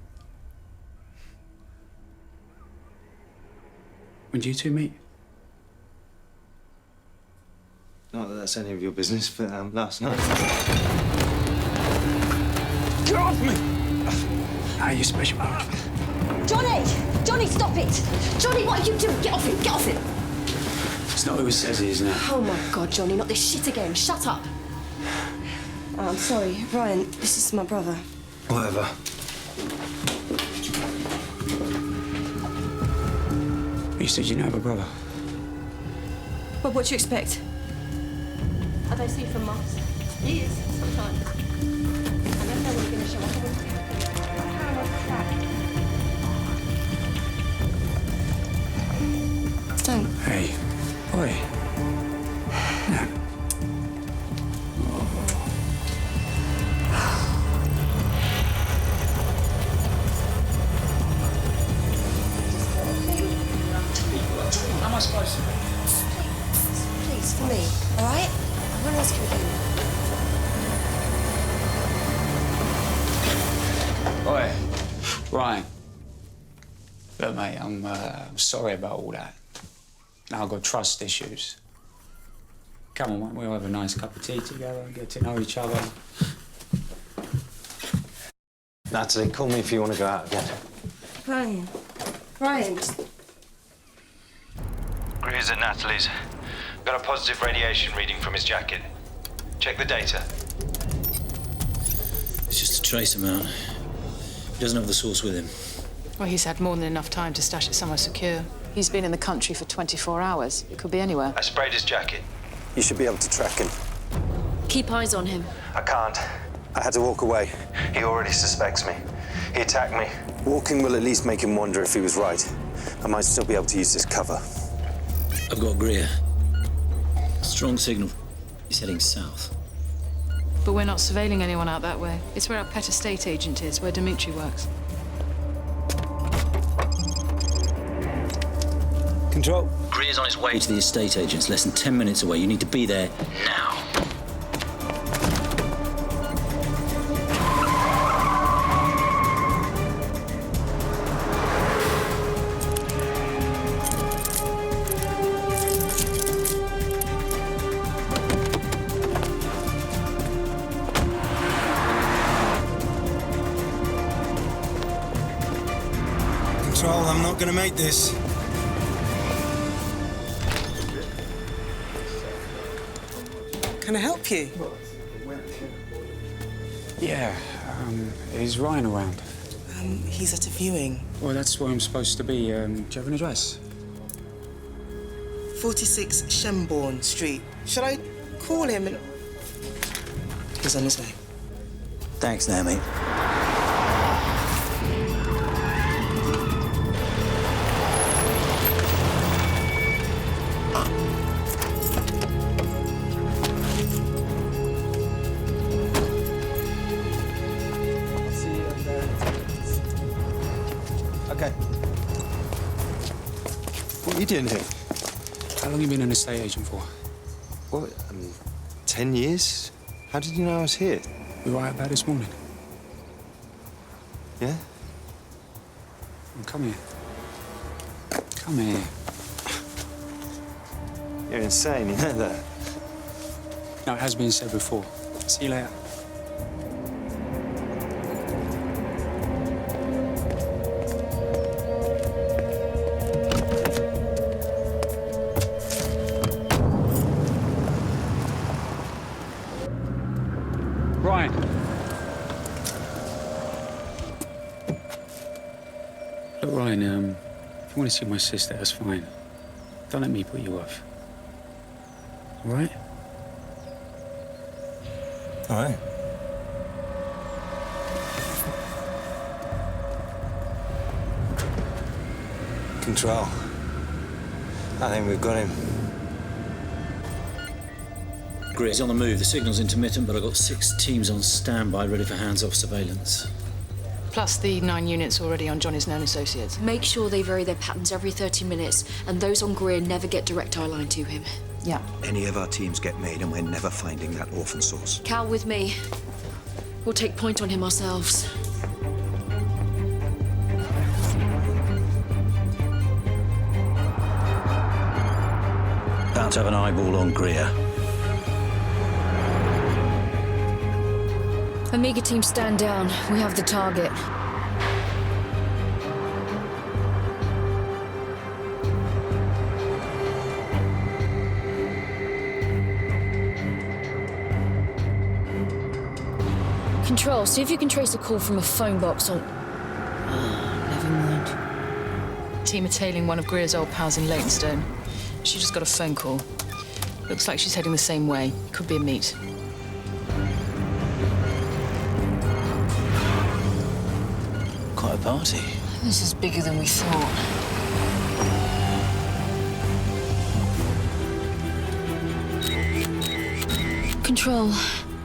When did you two meet? Not that that's any of your business, but last night. Get off me! Ah, you special moment. Johnny! Johnny, stop it! Johnny, what are you doing? Get off him! Get off him! It's not who it says he is now. Oh my God, Johnny, not this shit again. Shut up! I'm sorry, Ryan. This is my brother. Whatever. You said you know of a brother. Well, what do you expect? I don't see from Mars. He is, sometimes. I never know when you're going to show up. Don't. Hey, boy. No. How am I supposed to? Please, for me, all right? I won't ask you again. Boy, Ryan. Look, mate, I'm sorry about all that. Now I've got trust issues. Come on, we'll have a nice cup of tea together and get to know each other. Natalie, call me if you want to go out again. Ryan. Ryan. Greer's at Natalie's. Got a positive radiation reading from his jacket. Check the data. It's just a trace amount. He doesn't have the source with him. Well, he's had more than enough time to stash it somewhere secure. He's been in the country for 24 hours. It could be anywhere. I sprayed his jacket. You should be able to track him. Keep eyes on him. I can't. I had to walk away. He already suspects me. He attacked me. Walking will at least make him wonder if he was right. I might still be able to use this cover. I've got Greer. Strong signal. He's heading south. But we're not surveilling anyone out that way. It's where our pet estate agent is, where Dimitri works. Control. Greer's on his way to the estate agents, less than 10 minutes away. You need to be there now. Control, I'm not gonna make this. Can I help you? Yeah, is Ryan around? He's at a viewing. Well, that's where I'm supposed to be. Do you have an address? 46 Shenbourne Street. Shall I call him and... He's on his way. Thanks, Naomi. Okay. What are you doing here? How long have you been an estate agent for? What, 10 years? How did you know I was here? We were out about this morning. Yeah? Come here. Come here. You're insane, you know that? No, it has been said before. See you later. Ryan. Look, Ryan, if you want to see my sister, that's fine. Don't let me put you off. All right? All right. Control. I think we've got him. Greer's on the move. The signal's intermittent, but I've got 6 teams on standby, ready for hands-off surveillance. Plus the 9 units already on Johnny's known associates. Make sure they vary their patterns every 30 minutes, and those on Greer never get direct eye line to him. Yeah. Any of our teams get made, and we're never finding that orphan source. Cal with me. We'll take point on him ourselves. Bound to have an eyeball on Greer. Amiga team, stand down. We have the target. Control, see if you can trace a call from a phone box on... never mind. Team are tailing one of Greer's old pals in Leytonstone. She just got a phone call. Looks like she's heading the same way. Could be a meet. Quite a party. This is bigger than we thought. Control.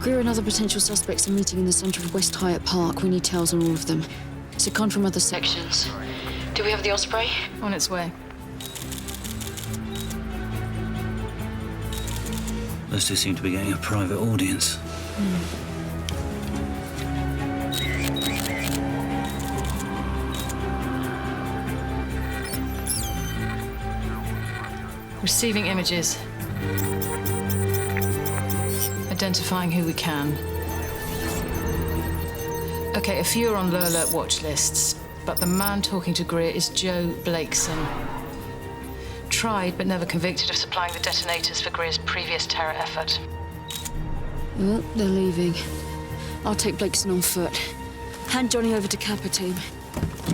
Greer and other potential suspects are meeting in the centre of West Hyatt Park. We need tails on all of them. Second from other sections. Do we have the Osprey? On its way. Those two seem to be getting a private audience. Receiving images. Identifying who we can. Okay, a few are on low alert watch lists, but the man talking to Greer is Joe Blakeson. Tried but never convicted of supplying the detonators for Greer's previous terror effort. Oh, they're leaving. I'll take Blakeson on foot. Hand Johnny over to Kappa team.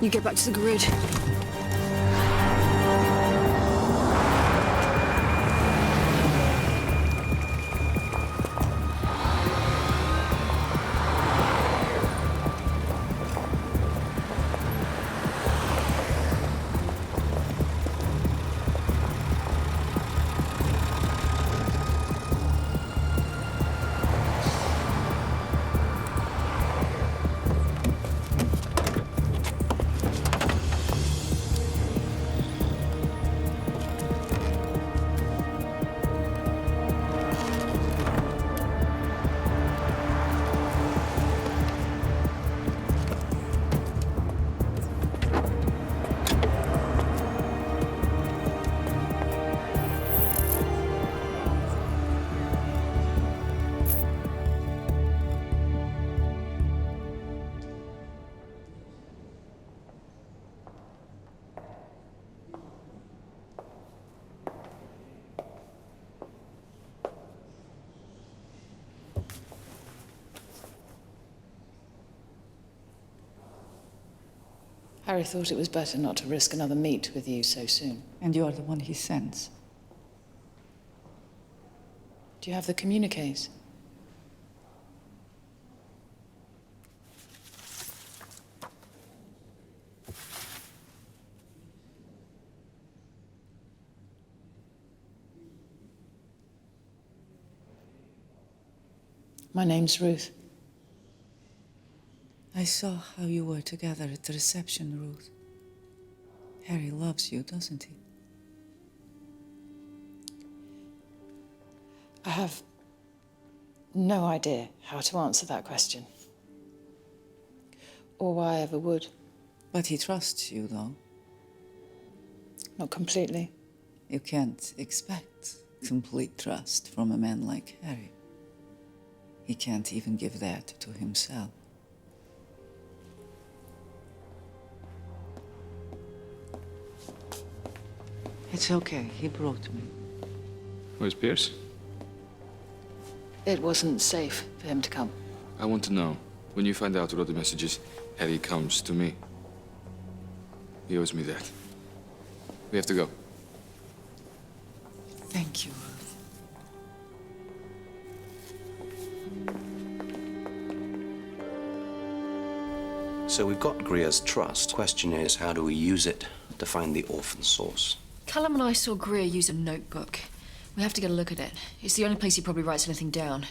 You get back to the grid. Harry thought it was better not to risk another meet with you so soon. And you're the one he sends. Do you have the communiques? My name's Ruth. I saw how you were together at the reception, Ruth. Harry loves you, doesn't he? I have no idea how to answer that question. Or why I ever would. But he trusts you, though. Not completely. You can't expect complete trust from a man like Harry. He can't even give that to himself. It's okay. He brought me. Where's Pierce? It wasn't safe for him to come. I want to know, when you find out about the messages, Harry comes to me. He owes me that. We have to go. Thank you, Ruth. So we've got Greer's trust. Question is, how do we use it to find the orphan source? Callum and I saw Greer use a notebook. We have to get a look at it. It's the only place he probably writes anything down.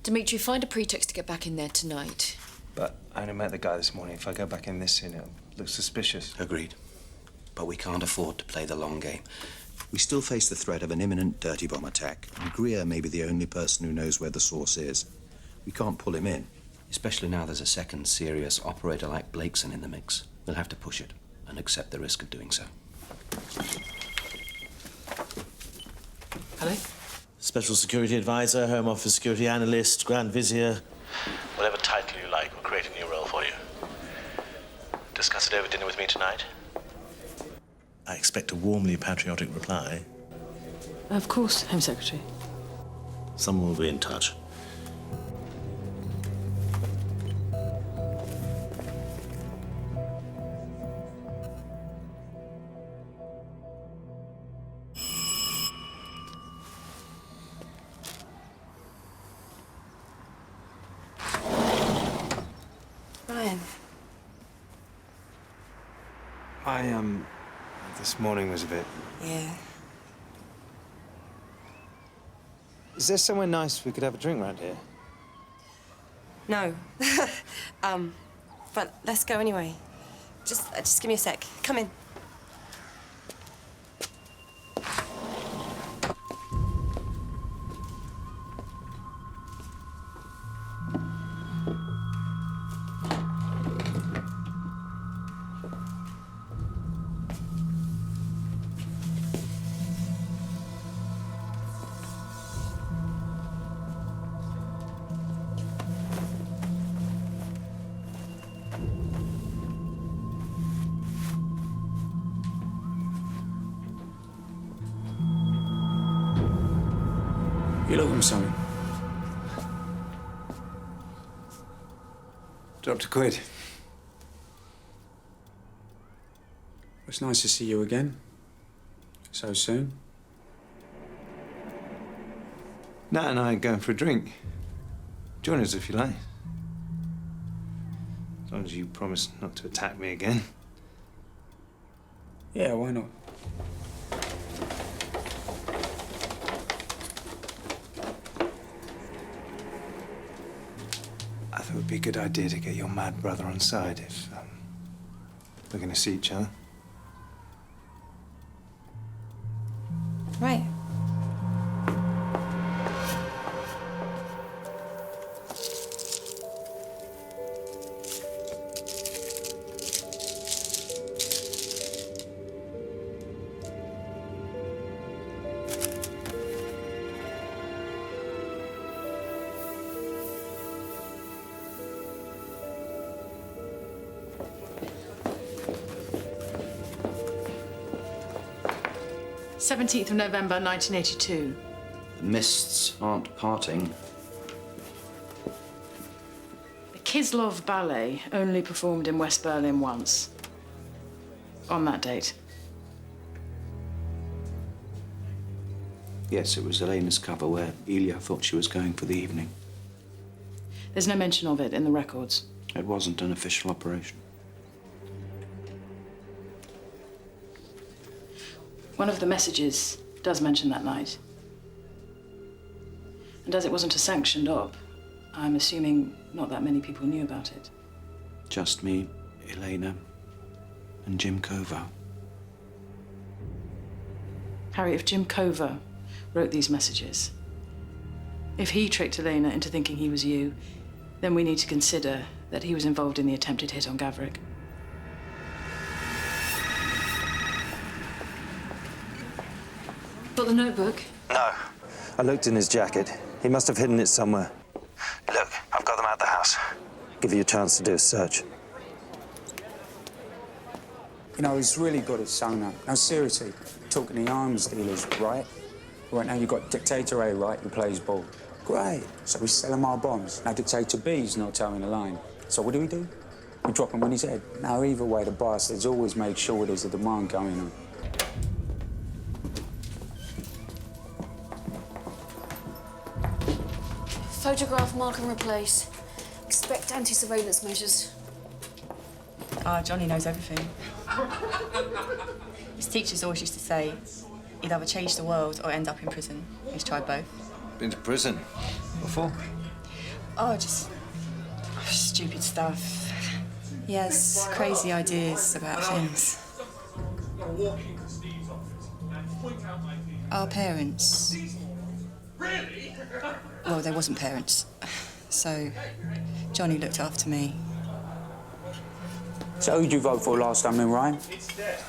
Dimitri, find a pretext to get back in there tonight. But I only met the guy this morning. If I go back in this soon, it'll look suspicious. Agreed. But we can't afford to play the long game. We still face the threat of an imminent dirty bomb attack, and Greer may be the only person who knows where the source is. We can't pull him in, especially now there's a second serious operator like Blakeson in the mix. We'll have to push it and accept the risk of doing so. Hello? Special Security Advisor, Home Office Security Analyst, Grand Vizier, whatever title you like, we'll create a new role for you. Discuss it over dinner with me tonight? I expect a warmly patriotic reply. Of course, Home Secretary. Someone will be in touch. Ryan. This morning was a bit... Yeah. Is there somewhere nice we could have a drink around here? No. But let's go anyway. Just give me a sec. Come in. You looking for something? Dropped a quid. It's nice to see you again. So soon. Nat and I are going for a drink. Join us if you like. As long as you promise not to attack me again. Yeah, why not? I thought it would be a good idea to get your mad brother on side if we're going to see each other. Right. "17th of November, 1982. The mists aren't parting. The Kislov Ballet only performed in West Berlin once. On that date. Yes, it was Elena's cover where Ilya thought she was going for the evening. There's no mention of it in the records. It wasn't an official operation. One of the messages does mention that night. And as it wasn't a sanctioned op, I'm assuming not that many people knew about it. Just me, Elena, and Jim Cover. Harry, if Jim Cover wrote these messages, if he tricked Elena into thinking he was you, then we need to consider that he was involved in the attempted hit on Gavrik. Got the notebook? No. I looked in his jacket. He must have hidden it somewhere. Look, I've got them out the house. Give you a chance to do a search. You know, he's really good at sonar. Now, seriously, talking to the arms dealers, right? Right now, you've got Dictator A, right, who plays ball. Great. So we sell him our bombs. Now, Dictator B's not towing the line. So what do? We drop him on his head. Now, either way, the bastards always make sure there's a demand going on. Photograph, mark and replace. Expect anti-surveillance measures. Ah, Johnny knows everything. His teachers always used to say he'd either change the world or end up in prison. He's tried both. Been to prison? Before? Oh, just stupid stuff. He has crazy ideas about things. Our parents... Well, there wasn't parents. So, Johnny looked after me. So who'd you vote for last time then, Ryan?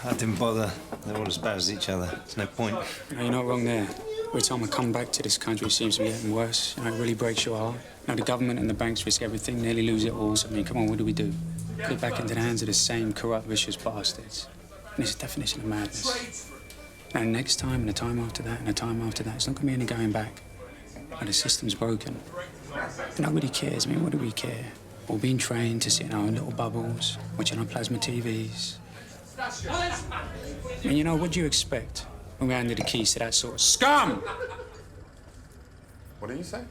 I didn't bother. They're all as bad as each other. There's no point. No, you're not wrong there. Every time I come back to this country, it seems to be getting worse. You know, it really breaks your heart. You know, the government and the banks risk everything, nearly lose it all. So, I mean, come on, what do we do? Put it back into the hands of the same corrupt, vicious bastards. And it's a definition of madness. And next time, and the time after that, and the time after that, it's not going to be any going back. And the system's broken. And nobody cares. I mean, what do we care? We're being trained to sit in our own little bubbles, watching our plasma TVs. I mean, you know, what do you expect when we handed the keys to that sort of scum? What did you say?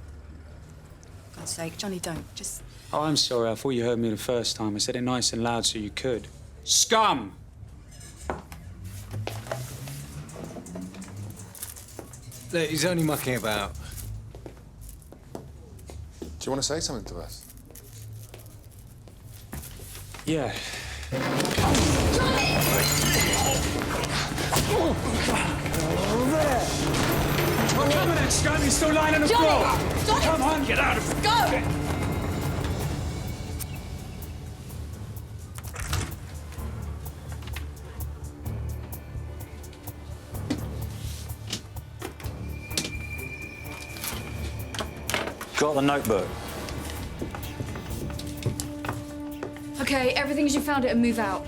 For God's sake, Johnny, don't. Just... Oh, I'm sorry. I thought you heard me the first time. I said it nice and loud so you could. Scum! Look, he's only mucking about. Do you want to say something to us? Yeah. Johnny! Come on, scum! He's still lying on the floor! Johnny! Come on, get out of it! Go! Got the notebook. Okay, everything as you found it and move out.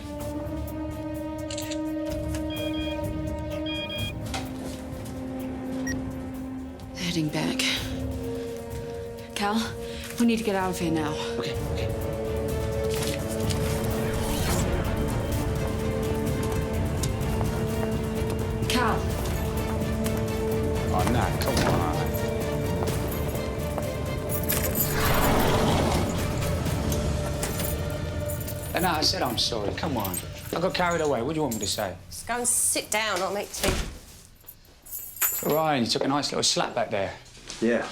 Heading back. Cal, we need to get out of here now. Okay. Cal. Oh, nah, come on. And I said I'm sorry. Come on. I got carried away. What do you want me to say? Just go and sit down, I'll make tea. Ryan, you took a nice little slap back there. Yeah.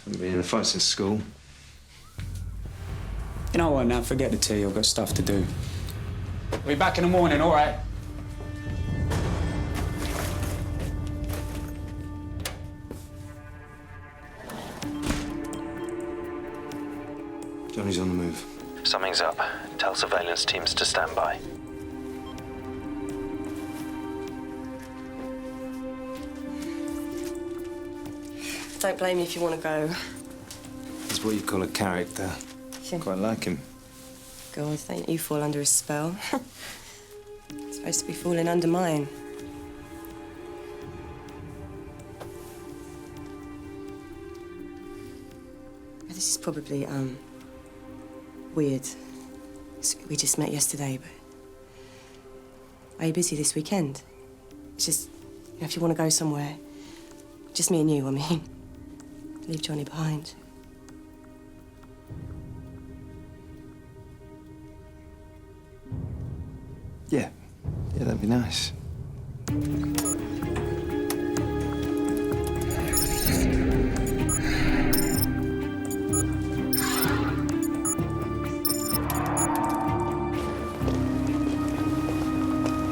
Haven't been in a fight since school. You know what, now, forget the tea. I've got stuff to do. We'll be back in the morning, all right? Johnny's on the move. Something's up. Tell surveillance teams to stand by. Don't blame me if you want to go. He's what you call a character. Quite like him. God, don't you fall under his spell. Supposed to be falling under mine. This is probably, weird. We just met yesterday, but... Are you busy this weekend? It's just, you know, if you want to go somewhere, just me and you, I mean. Leave Johnny behind. Yeah. Yeah, that'd be nice.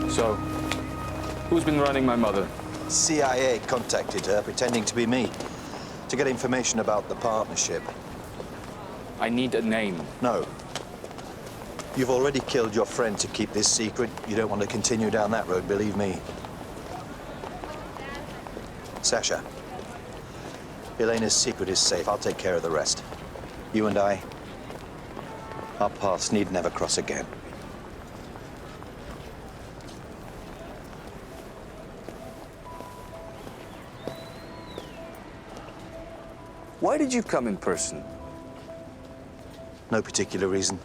So, who's been running my mother? CIA contacted her, pretending to be me, to get information about the partnership. I need a name. No. You've already killed your friend to keep this secret. You don't want to continue down that road, believe me. Sasha, Elena's secret is safe. I'll take care of the rest. You and I, our paths need never cross again. Why did you come in person? No particular reason.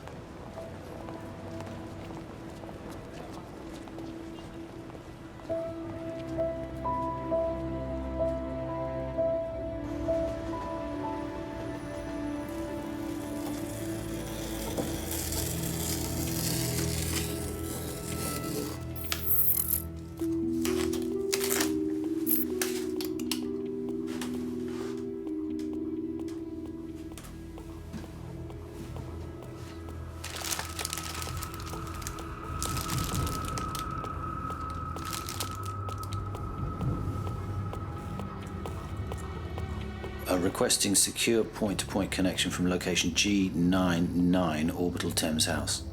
Requesting secure point-to-point connection from location G99 orbital Thames House.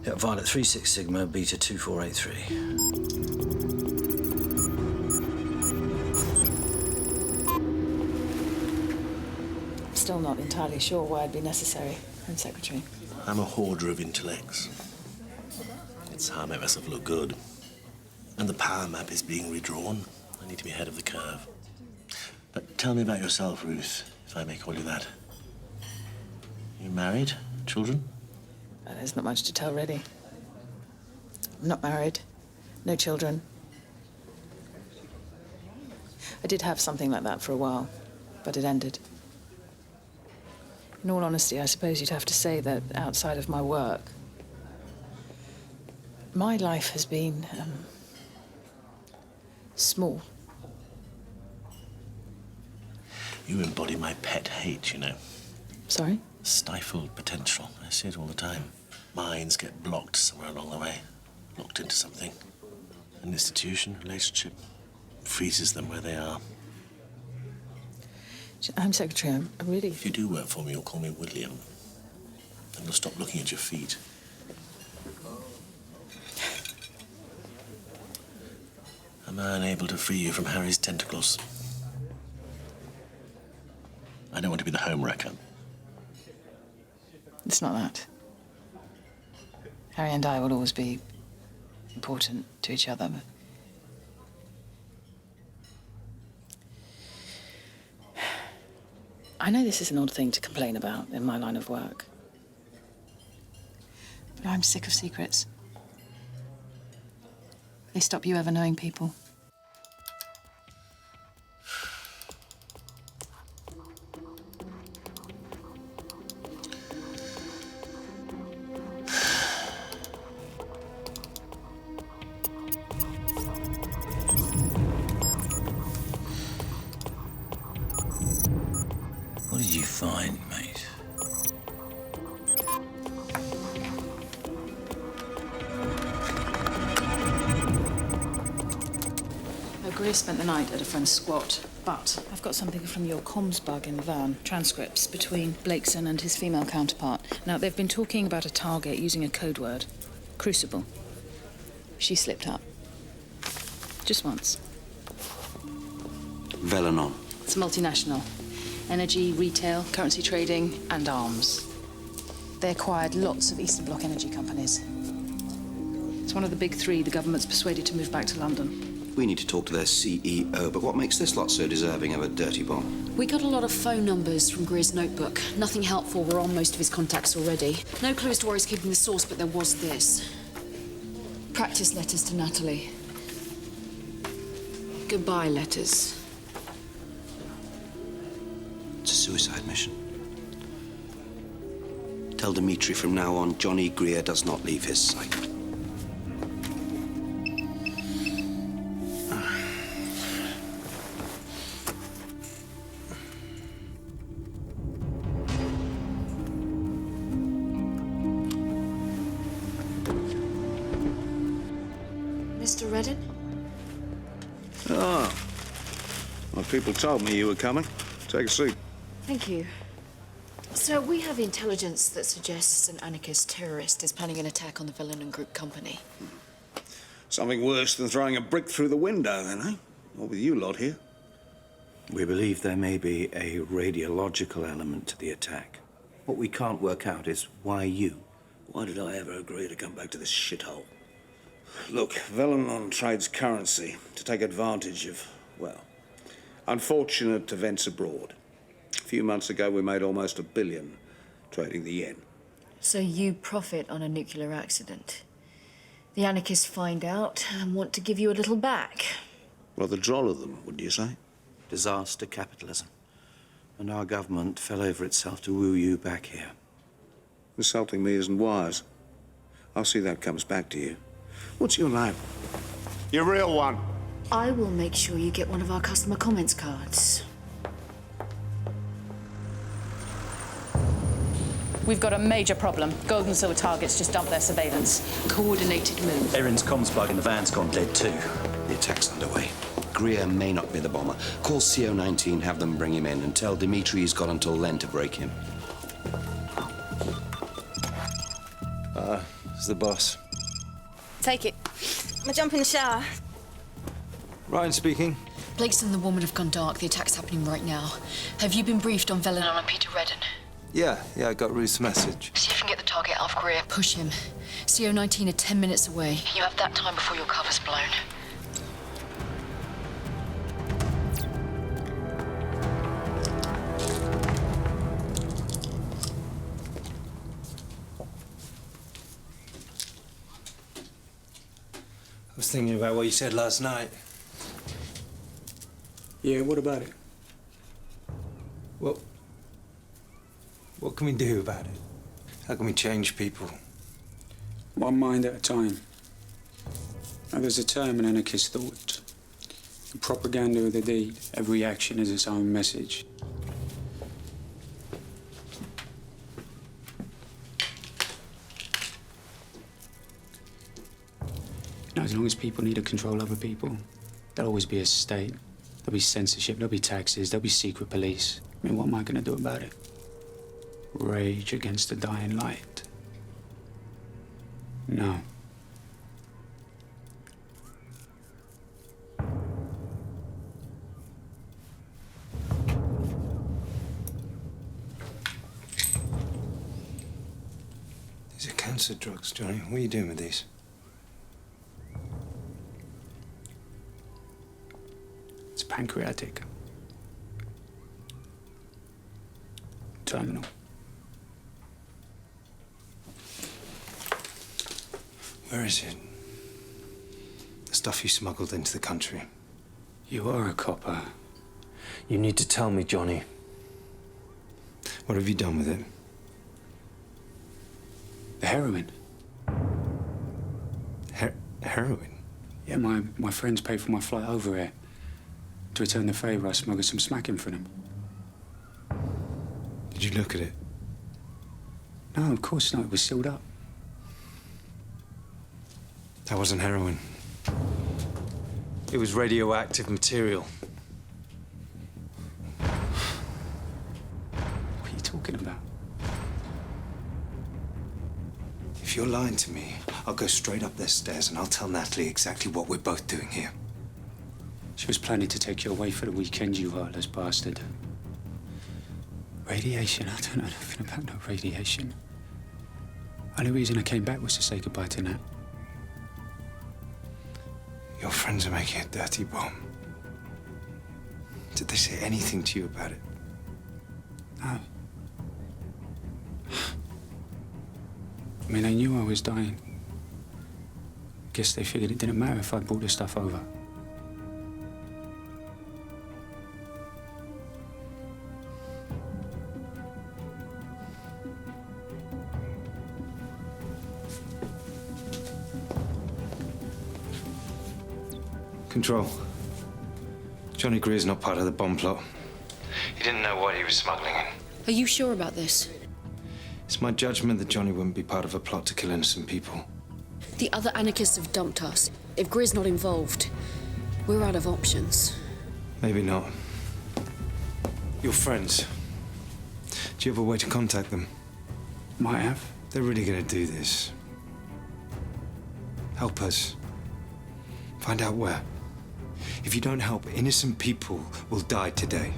Yeah, Violet 36 Sigma, Beta 2483. still not entirely sure why it'd be necessary, Home Secretary. I'm a hoarder of intellects. It's how I make myself look good. And the power map is being redrawn. I need to be ahead of the curve. But tell me about yourself, Ruth, if I may call you that. You married? Children? There's not much to tell, really. I'm not married. No children. I did have something like that for a while, but it ended. In all honesty, I suppose you'd have to say that outside of my work, my life has been small. You embody my pet hate, you know. Sorry? Stifled potential. I see it all the time. Minds get blocked somewhere along the way, locked into something. An institution, relationship, freezes them where they are. Home Secretary, I really... If you do work for me, you'll call me William. And you'll stop looking at your feet. Am I unable to free you from Harry's tentacles? I don't want to be the home wrecker. It's not that. Harry and I will always be important to each other, but... I know this is an odd thing to complain about in my line of work. But I'm sick of secrets. They stop you ever knowing people. What did you find, mate? Greer spent the night at a friend's squat, but I've got something from your comms bug in the van, transcripts between Blakeson and his female counterpart. Now, they've been talking about a target using a code word, Crucible. She slipped up. Just once. Velenon. It's multinational. Energy, retail, currency trading, and arms. They acquired lots of Eastern Bloc energy companies. It's one of the big three the government's persuaded to move back to London. We need to talk to their CEO, but what makes this lot so deserving of a dirty bomb? We got a lot of phone numbers from Greer's notebook. Nothing helpful. We're on most of his contacts already. No clue as to where he's keeping the source, but there was this. Practice letters to Natalie. Goodbye letters. It's a suicide mission. Tell Dimitri from now on, Johnny Greer does not leave his sight. Mr. Redden? Ah. My people told me you were coming. Take a seat. Thank you. So we have intelligence that suggests an anarchist terrorist is planning an attack on the Velenon Group company. Something worse than throwing a brick through the window, then, eh? Not with you lot here. We believe there may be a radiological element to the attack. What we can't work out is why you? Why did I ever agree to come back to this shithole? Look, Velenon trades currency to take advantage of, well, unfortunate events abroad. A few months ago, we made almost $1 billion trading the yen. So you profit on a nuclear accident. The anarchists find out and want to give you a little back. Rather droll of them, wouldn't you say? Disaster capitalism. And our government fell over itself to woo you back here. Insulting me isn't wise. I'll see that comes back to you. What's your name? Your real one. I will make sure you get one of our customer comments cards. We've got a major problem. Gold and silver targets just dumped their surveillance. Coordinated move. Erin's comms bug in the van's gone dead too. The attack's underway. Greer may not be the bomber. Call CO-19, have them bring him in, and tell Dimitri he's got until then to break him. It's the boss. Take it. I'm gonna jump in the shower. Ryan speaking. Blake's and the woman have gone dark. The attack's happening right now. Have you been briefed on Elena and Peter Redden? Yeah, I got Ruth's message. See if you can get the target out of Korea. Push him. CO-19 are 10 minutes away. You have that time before your cover's blown. I was thinking about what you said last night. Yeah, what about it? What can we do about it? How can we change people? One mind at a time. Now, there's a term in anarchist thought. The propaganda of the deed. Every action is its own message. You know, as long as people need to control other people, there'll always be a state. There'll be censorship, there'll be taxes, there'll be secret police. I mean, what am I going to do about it? Rage against the dying light? No. These are cancer drugs, Johnny. What are you doing with these? It's pancreatic. Terminal. Where is it? The stuff you smuggled into the country. You are a copper. You need to tell me, Johnny. What have you done with it? The heroin. Heroin? Yeah, my friends paid for my flight over here. To return the favour, I smuggled some smacking for them. Did you look at it? No, of course not. It was sealed up. That wasn't heroin. It was radioactive material. What are you talking about? If you're lying to me, I'll go straight up their stairs and I'll tell Natalie exactly what we're both doing here. She was planning to take you away for the weekend, you heartless bastard. Radiation? I don't know nothing about no radiation. Only reason I came back was to say goodbye to Nat. Your friends are making a dirty bomb. Did they say anything to you about it? No. I mean, they knew I was dying. Guess they figured it didn't matter if I brought the stuff over. Control. Johnny Greer's not part of the bomb plot. He didn't know what he was smuggling in. Are you sure about this? It's my judgment that Johnny wouldn't be part of a plot to kill innocent people. The other anarchists have dumped us. If Greer's not involved, we're out of options. Maybe not. Your friends. Do you have a way to contact them? Might have. They're really gonna do this. Help us. Find out where. If you don't help, innocent people will die today.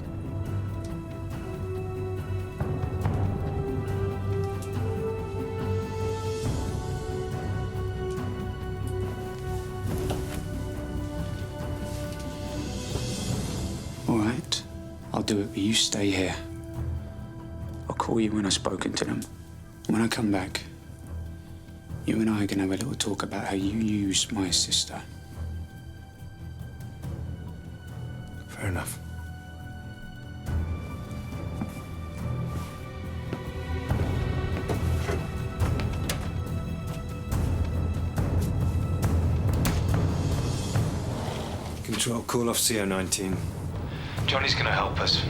All right, I'll do it, but you stay here. I'll call you when I've spoken to them. When I come back, you and I are gonna have a little talk about how you used my sister. Fair enough. Control, call off CO-19. Johnny's gonna help us.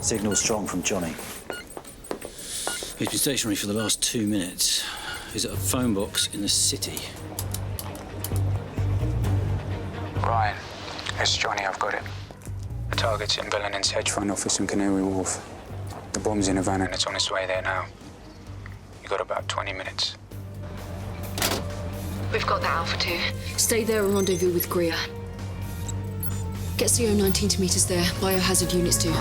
Signal strong from Johnny. He's been stationary for the last 2 minutes. He's at a phone box in the city. Ryan, it's Johnny, I've got it. The target's in Bellinen's hedge fund office in Canary Wharf. The bomb's in a van and it's on its way there now. You got about 20 minutes. We've got that, Alpha 2. Stay there and rendezvous with Greer. Get CO-19 to meet us there. Biohazard units too.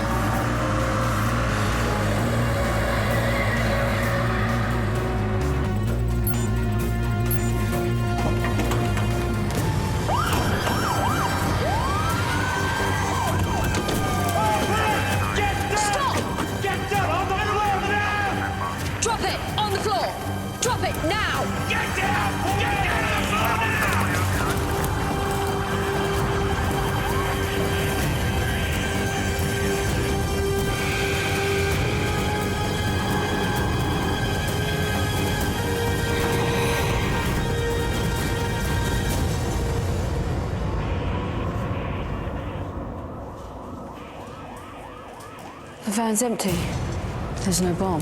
The van's empty. There's no bomb.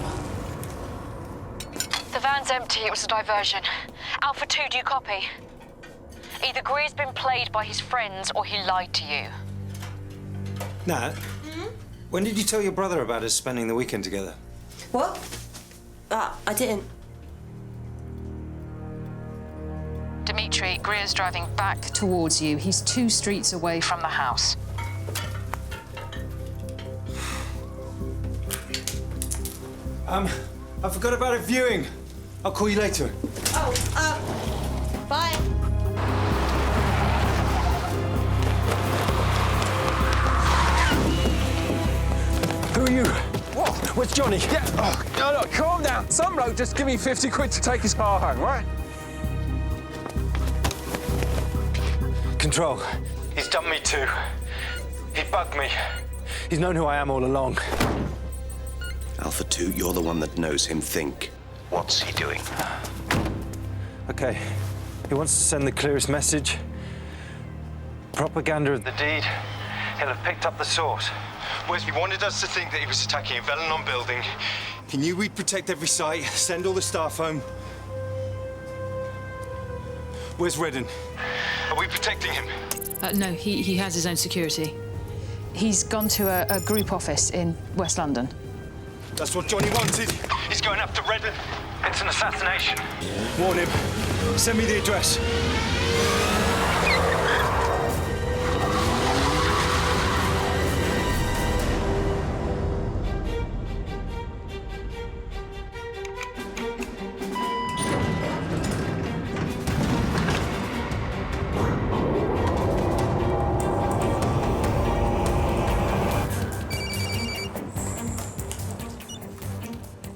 The van's empty. It was a diversion. Alpha 2, do you copy? Either Greer's been played by his friends or he lied to you. Nat, when did you tell your brother about us spending the weekend together? What? I didn't. Dimitri, Greer's driving back towards you. He's 2 streets away from the house. I forgot about a viewing. I'll call you later. Bye. Who are you? What? Where's Johnny? Yeah. Oh, look, calm down. Some bloke just give me 50 quid to take his car home, right? Control. He's done me too. He bugged me. He's known who I am all along. Alpha 2, you're the one that knows him. Think. What's he doing? Okay. He wants to send the clearest message. Propaganda of the deed. He'll have picked up the source. He wanted us to think that he was attacking a Velenon building. He knew we'd protect every site, send all the staff home. Where's Redden? Are we protecting him? No, he has his own security. He's gone to a group office in West London. That's what Johnny wanted. He's going after Redden. It's an assassination. Warn him. Send me the address.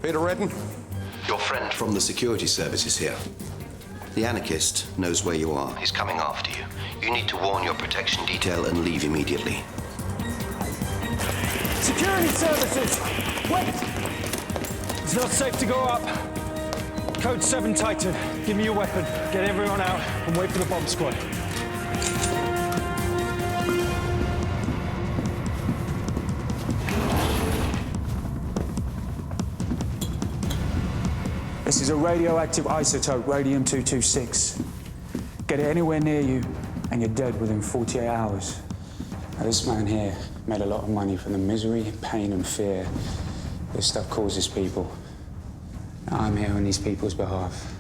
Peter Redden? Your friend from the security service is here. The anarchist knows where you are. He's coming after you. You need to warn your protection detail and leave immediately. Security services! Wait! It's not safe to go up. Code 7 Titan. Give me your weapon. Get everyone out and wait for the bomb squad. This is a radioactive isotope, radium-226. Get it anywhere near you, and you're dead within 48 hours. Now, this man here made a lot of money from the misery, pain, and fear this stuff causes people. Now, I'm here on these people's behalf.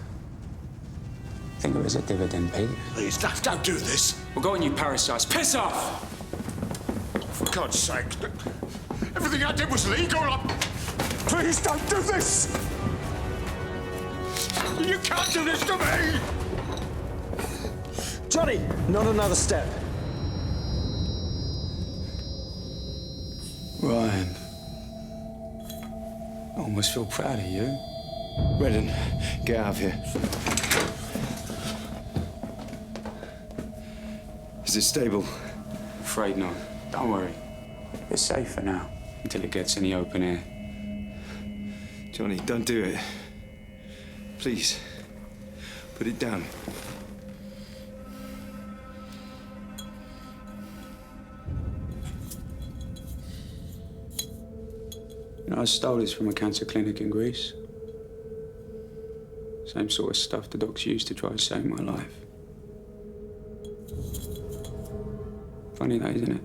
Think of it as a dividend, Pete. Please, don't do this. Well, go on, you parasites. Piss off! For God's sake. Everything I did was legal. Please don't do this! You can't do this to me! Johnny, not another step. Ryan. I almost feel proud of you. Redden, get out of here. Is it stable? Afraid not. Don't worry. It's safe for now, until it gets in the open air. Johnny, don't do it. Please, put it down. You know, I stole this from a cancer clinic in Greece. Same sort of stuff the docs used to try to save my life. Funny that, isn't it?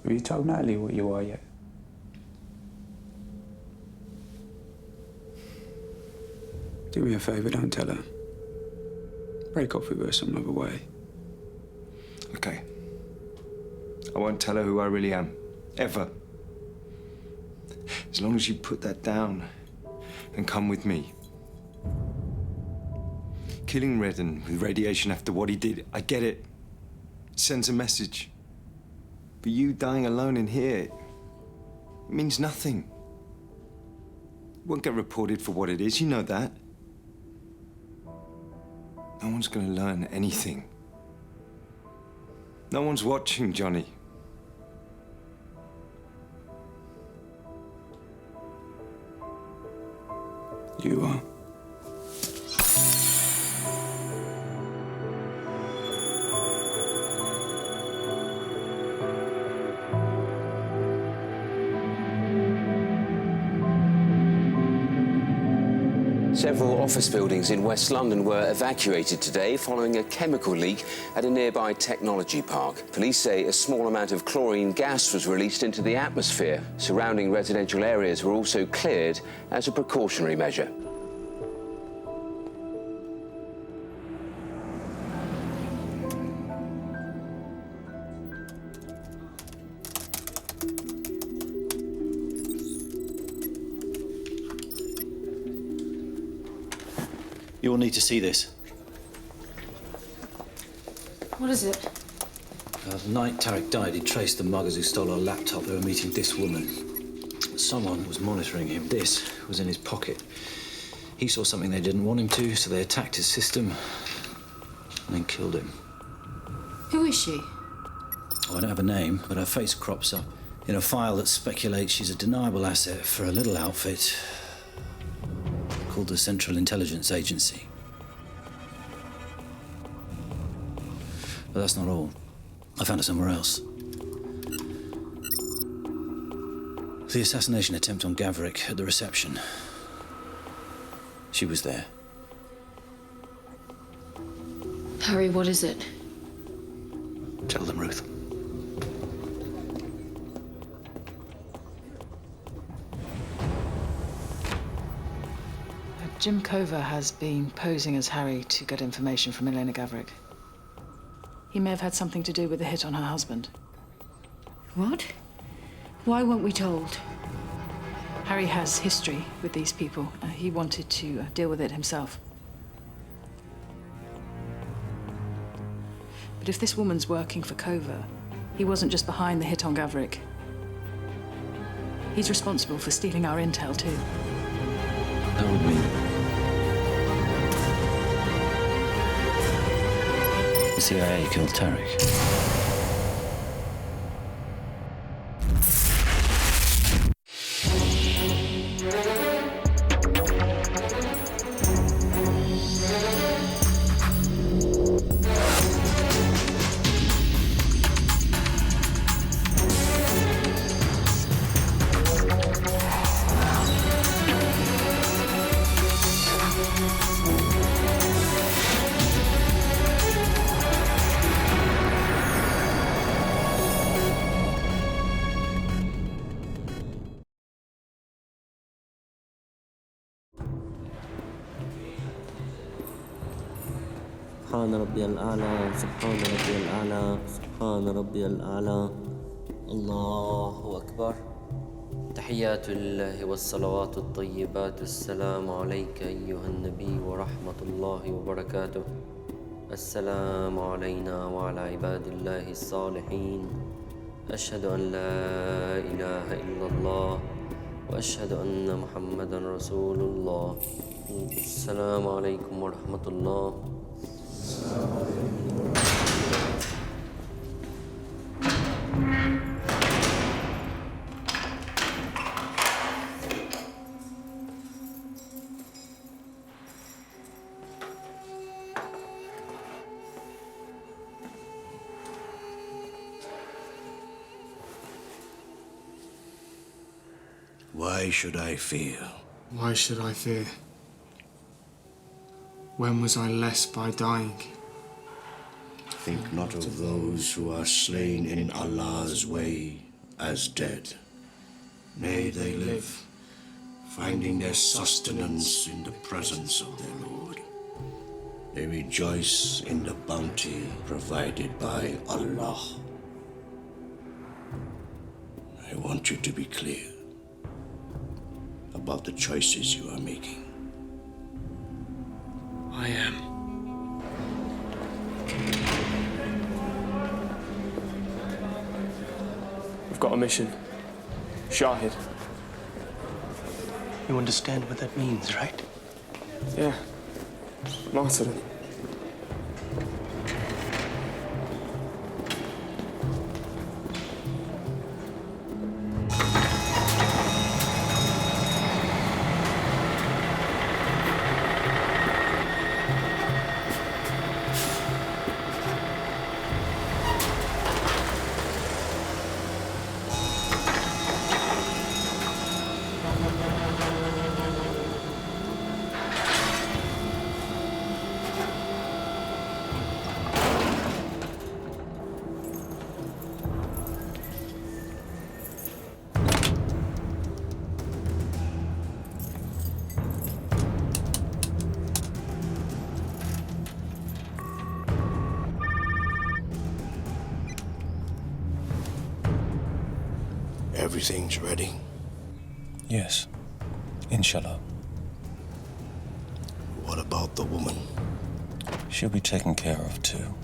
Have you told Natalie what you are yet? Do me a favour, don't tell her. Break off with her some other way. Okay. I won't tell her who I really am. Ever. As long as you put that down and come with me. Killing Redden with radiation after what he did, I get it. It sends a message. But you dying alone in here, it means nothing. It won't get reported for what it is, you know that. No one's gonna learn anything. No one's watching, Johnny. You are. Several office buildings in West London were evacuated today following a chemical leak at a nearby technology park. Police say a small amount of chlorine gas was released into the atmosphere. Surrounding residential areas were also cleared as a precautionary measure. You will need to see this. What is it? The night Tarek died, he traced the muggers who stole our laptop. They were meeting this woman. Someone was monitoring him. This was in his pocket. He saw something they didn't want him to, so they attacked his system and then killed him. Who is she? Oh, I don't have a name, but her face crops up in a file that speculates she's a deniable asset for a little outfit called the Central Intelligence Agency. But that's not all. I found her somewhere else. The assassination attempt on Gavrik at the reception. She was there. Harry, what is it? Tell them, Ruth. Jim Cover has been posing as Harry to get information from Elena Gavrik. He may have had something to do with the hit on her husband. What? Why weren't we told? Harry has history with these people. He wanted to deal with it himself. But if this woman's working for Cover, he wasn't just behind the hit on Gavrik. He's responsible for stealing our intel, too. That would mean the CIA killed Tarek. سبحان ربي الأعلى سبحان ربي الأعلى سبحان ربي الأعلى الله أكبر تحيات الله والصلوات الطيبات السلام عليك أيها النبي ورحمة الله وبركاته السلام علينا وعلى عباد الله الصالحين أشهد أن لا إله إلا الله وأشهد أن محمدا رسول الله السلام عليكم ورحمة الله. Why should I fear? Why should I fear? When was I less by dying? Think not of those who are slain in Allah's way as dead. Nay, they live, finding their sustenance in the presence of their Lord. They rejoice in the bounty provided by Allah. I want you to be clear about the choices you are making. I am. We've got a mission. Shahid. You understand what that means, right? Yeah. Martyrdom. Everything's ready? Yes. Inshallah. What about the woman? She'll be taken care of too.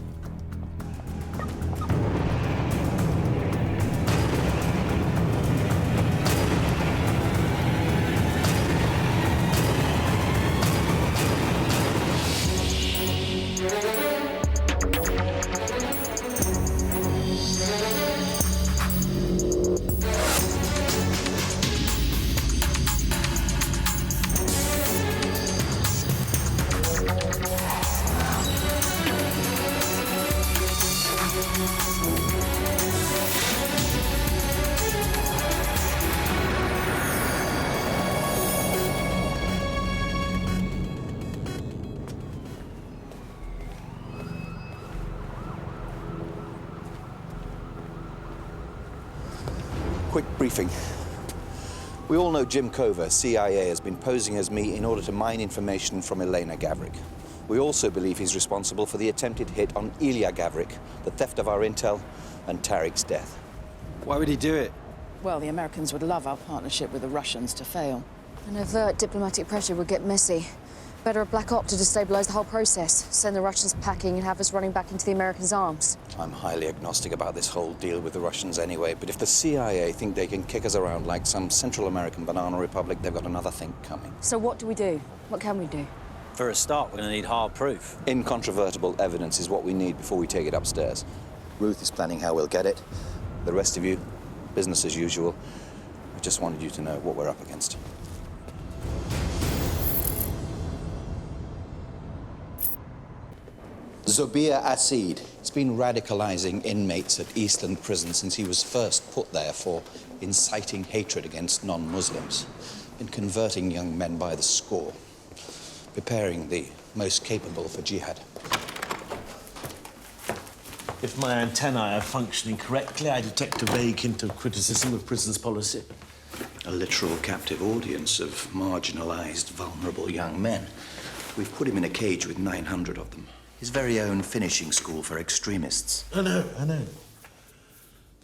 Quick briefing. We all know Jim Cover, CIA, has been posing as me in order to mine information from Elena Gavrik. We also believe he's responsible for the attempted hit on Ilya Gavrik, the theft of our intel, and Tarek's death. Why would he do it? Well, the Americans would love our partnership with the Russians to fail. An overt diplomatic pressure would get messy. Better a black op to destabilize the whole process, send the Russians packing and have us running back into the Americans' arms. I'm highly agnostic about this whole deal with the Russians anyway, but if the CIA think they can kick us around like some Central American banana republic, they've got another thing coming. So what do we do? What can we do? For a start, we're going to need hard proof. Incontrovertible evidence is what we need before we take it upstairs. Ruth is planning how we'll get it. The rest of you, business as usual. I just wanted you to know what we're up against. Zobir Asid. He's been radicalizing inmates at Eastland Prison since he was first put there for inciting hatred against non-Muslims, and converting young men by the score, preparing the most capable for jihad. If my antennae are functioning correctly, I detect a vague hint of criticism of prison's policy. A literal captive audience of marginalized, vulnerable young men. We've put him in a cage with 900 of them. His very own finishing school for extremists. I know.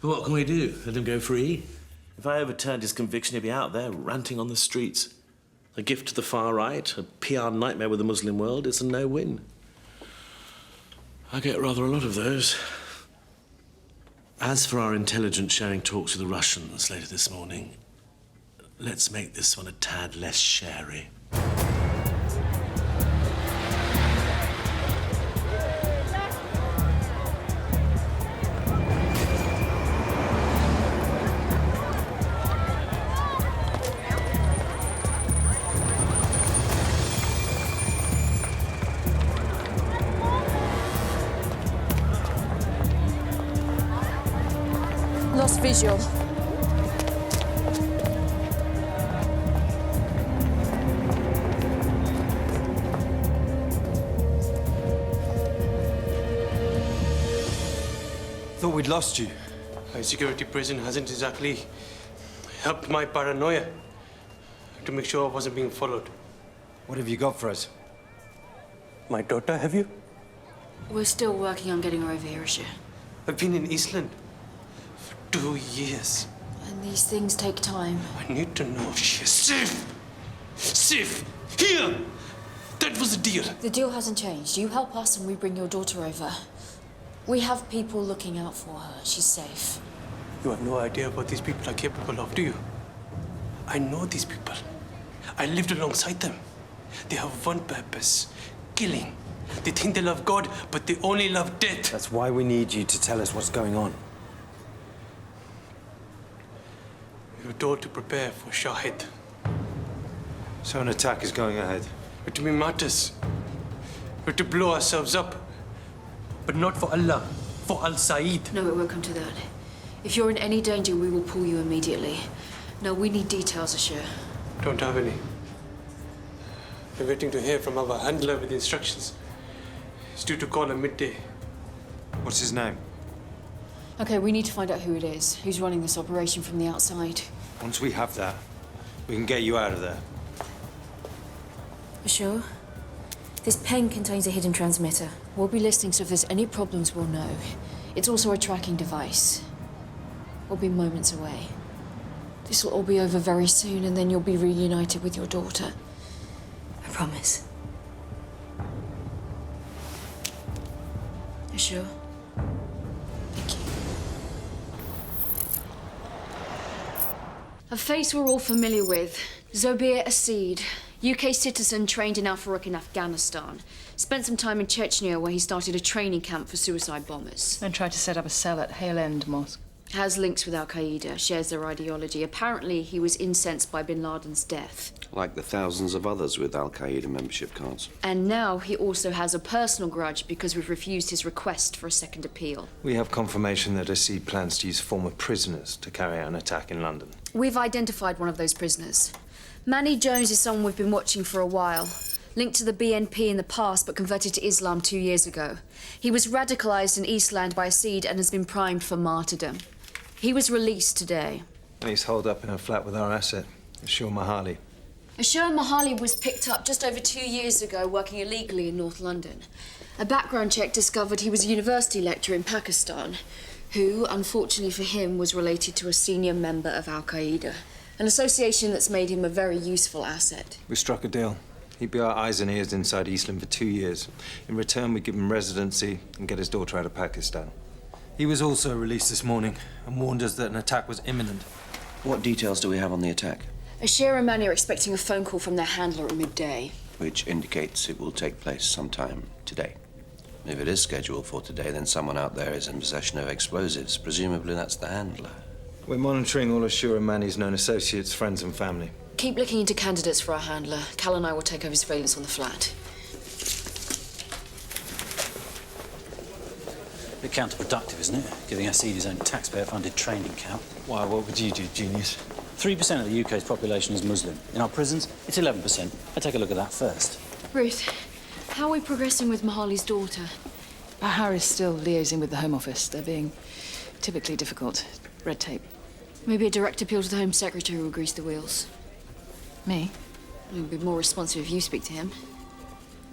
But what can we do? Let him go free? If I overturned his conviction, he'd be out there ranting on the streets. A gift to the far right, a PR nightmare with the Muslim world, it's a no-win. I get rather a lot of those. As for our intelligence sharing talks with the Russians later this morning, let's make this one a tad less shary. Lost visual. Thought we'd lost you. High security prison hasn't exactly helped my paranoia. to make sure I wasn't being followed. What have you got for us? My daughter, have you? We're still working on getting her over here, Asher. I've been in Eastland for 2 years. And these things take time. I need to know if she is safe. Safe! Here! That was the deal. The deal hasn't changed. You help us and we bring your daughter over. We have people looking out for her. She's safe. You have no idea what these people are capable of, do you? I know these people. I lived alongside them. They have one purpose: killing. They think they love God, but they only love death. That's why we need you to tell us what's going on. We were told to prepare for Shahid. So an attack is going ahead. We're to be martyrs. We're to blow ourselves up. But not for Allah, for Al-Said. No, it won't come to that. If you're in any danger, we will pull you immediately. No, we need details, Asher. Don't have any. We're waiting to hear from our handler with instructions. He's due to call at midday. What's his name? Okay, we need to find out who it is, who's running this operation from the outside. Once we have that, we can get you out of there. Asher, this pen contains a hidden transmitter. We'll be listening, so if there's any problems, we'll know. It's also a tracking device. We'll be moments away. This will all be over very soon, and then you'll be reunited with your daughter. I promise. You sure? Thank you. A face we're all familiar with. Zobir Asid, UK citizen trained in Al-Faruq in Afghanistan. Spent some time in Chechnya where he started a training camp for suicide bombers. Then tried to set up a cell at Hale End Mosque. Has links with Al-Qaeda, shares their ideology. Apparently, he was incensed by bin Laden's death. Like the thousands of others with Al-Qaeda membership cards. And now he also has a personal grudge because we've refused his request for a second appeal. We have confirmation that Asid plans to use former prisoners to carry out an attack in London. We've identified one of those prisoners. Manny Jones is someone we've been watching for a while. Linked to the BNP in the past, but converted to Islam 2 years ago. He was radicalized in Eastland by Asid and has been primed for martyrdom. He was released today. And he's holed up in a flat with our asset, Asher Mahali. Asher Mahali was picked up just over 2 years ago working illegally in North London. A background check discovered he was a university lecturer in Pakistan, who, unfortunately for him, was related to a senior member of Al-Qaeda. An association that's made him a very useful asset. We struck a deal. He'd be our eyes and ears inside Eastland for 2 years. In return, we give him residency and get his daughter out of Pakistan. He was also released this morning and warned us that an attack was imminent. What details do we have on the attack? Asher and Manny are expecting a phone call from their handler at midday. Which indicates it will take place sometime today. If it is scheduled for today, then someone out there is in possession of explosives. Presumably that's the handler. We're monitoring all Asher and Manny's known associates, friends and family. Keep looking into candidates for our handler. Cal and I will take over surveillance on the flat. A bit counterproductive, isn't it? Giving Asid his own taxpayer-funded training camp. Why, what would you do, genius? 3% of the UK's population is Muslim. In our prisons, it's 11%. I'd take a look at that first. Ruth, how are we progressing with Mahali's daughter? Bahar is still liaising with the Home Office. They're being typically difficult. Red tape. Maybe a direct appeal to the Home Secretary will grease the wheels. Me? It would be more responsive if you speak to him.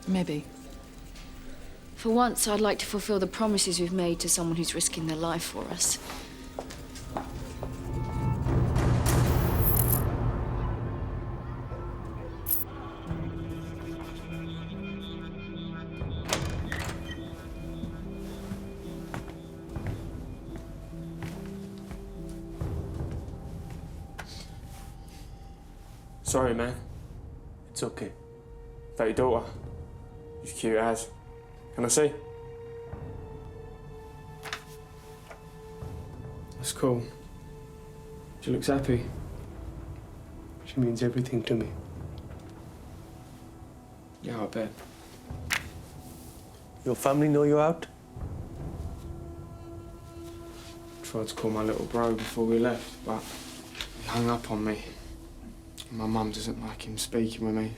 Maybe. For once, I'd like to fulfill the promises we've made to someone who's risking their life for us. Sorry, man. It's okay. That your daughter? She's cute as. Can I see? That's cool. She looks happy. She means everything to me. Yeah, I bet. Your family know you're out? Tried to call my little bro before we left, but he hung up on me. My mum doesn't like him speaking with me.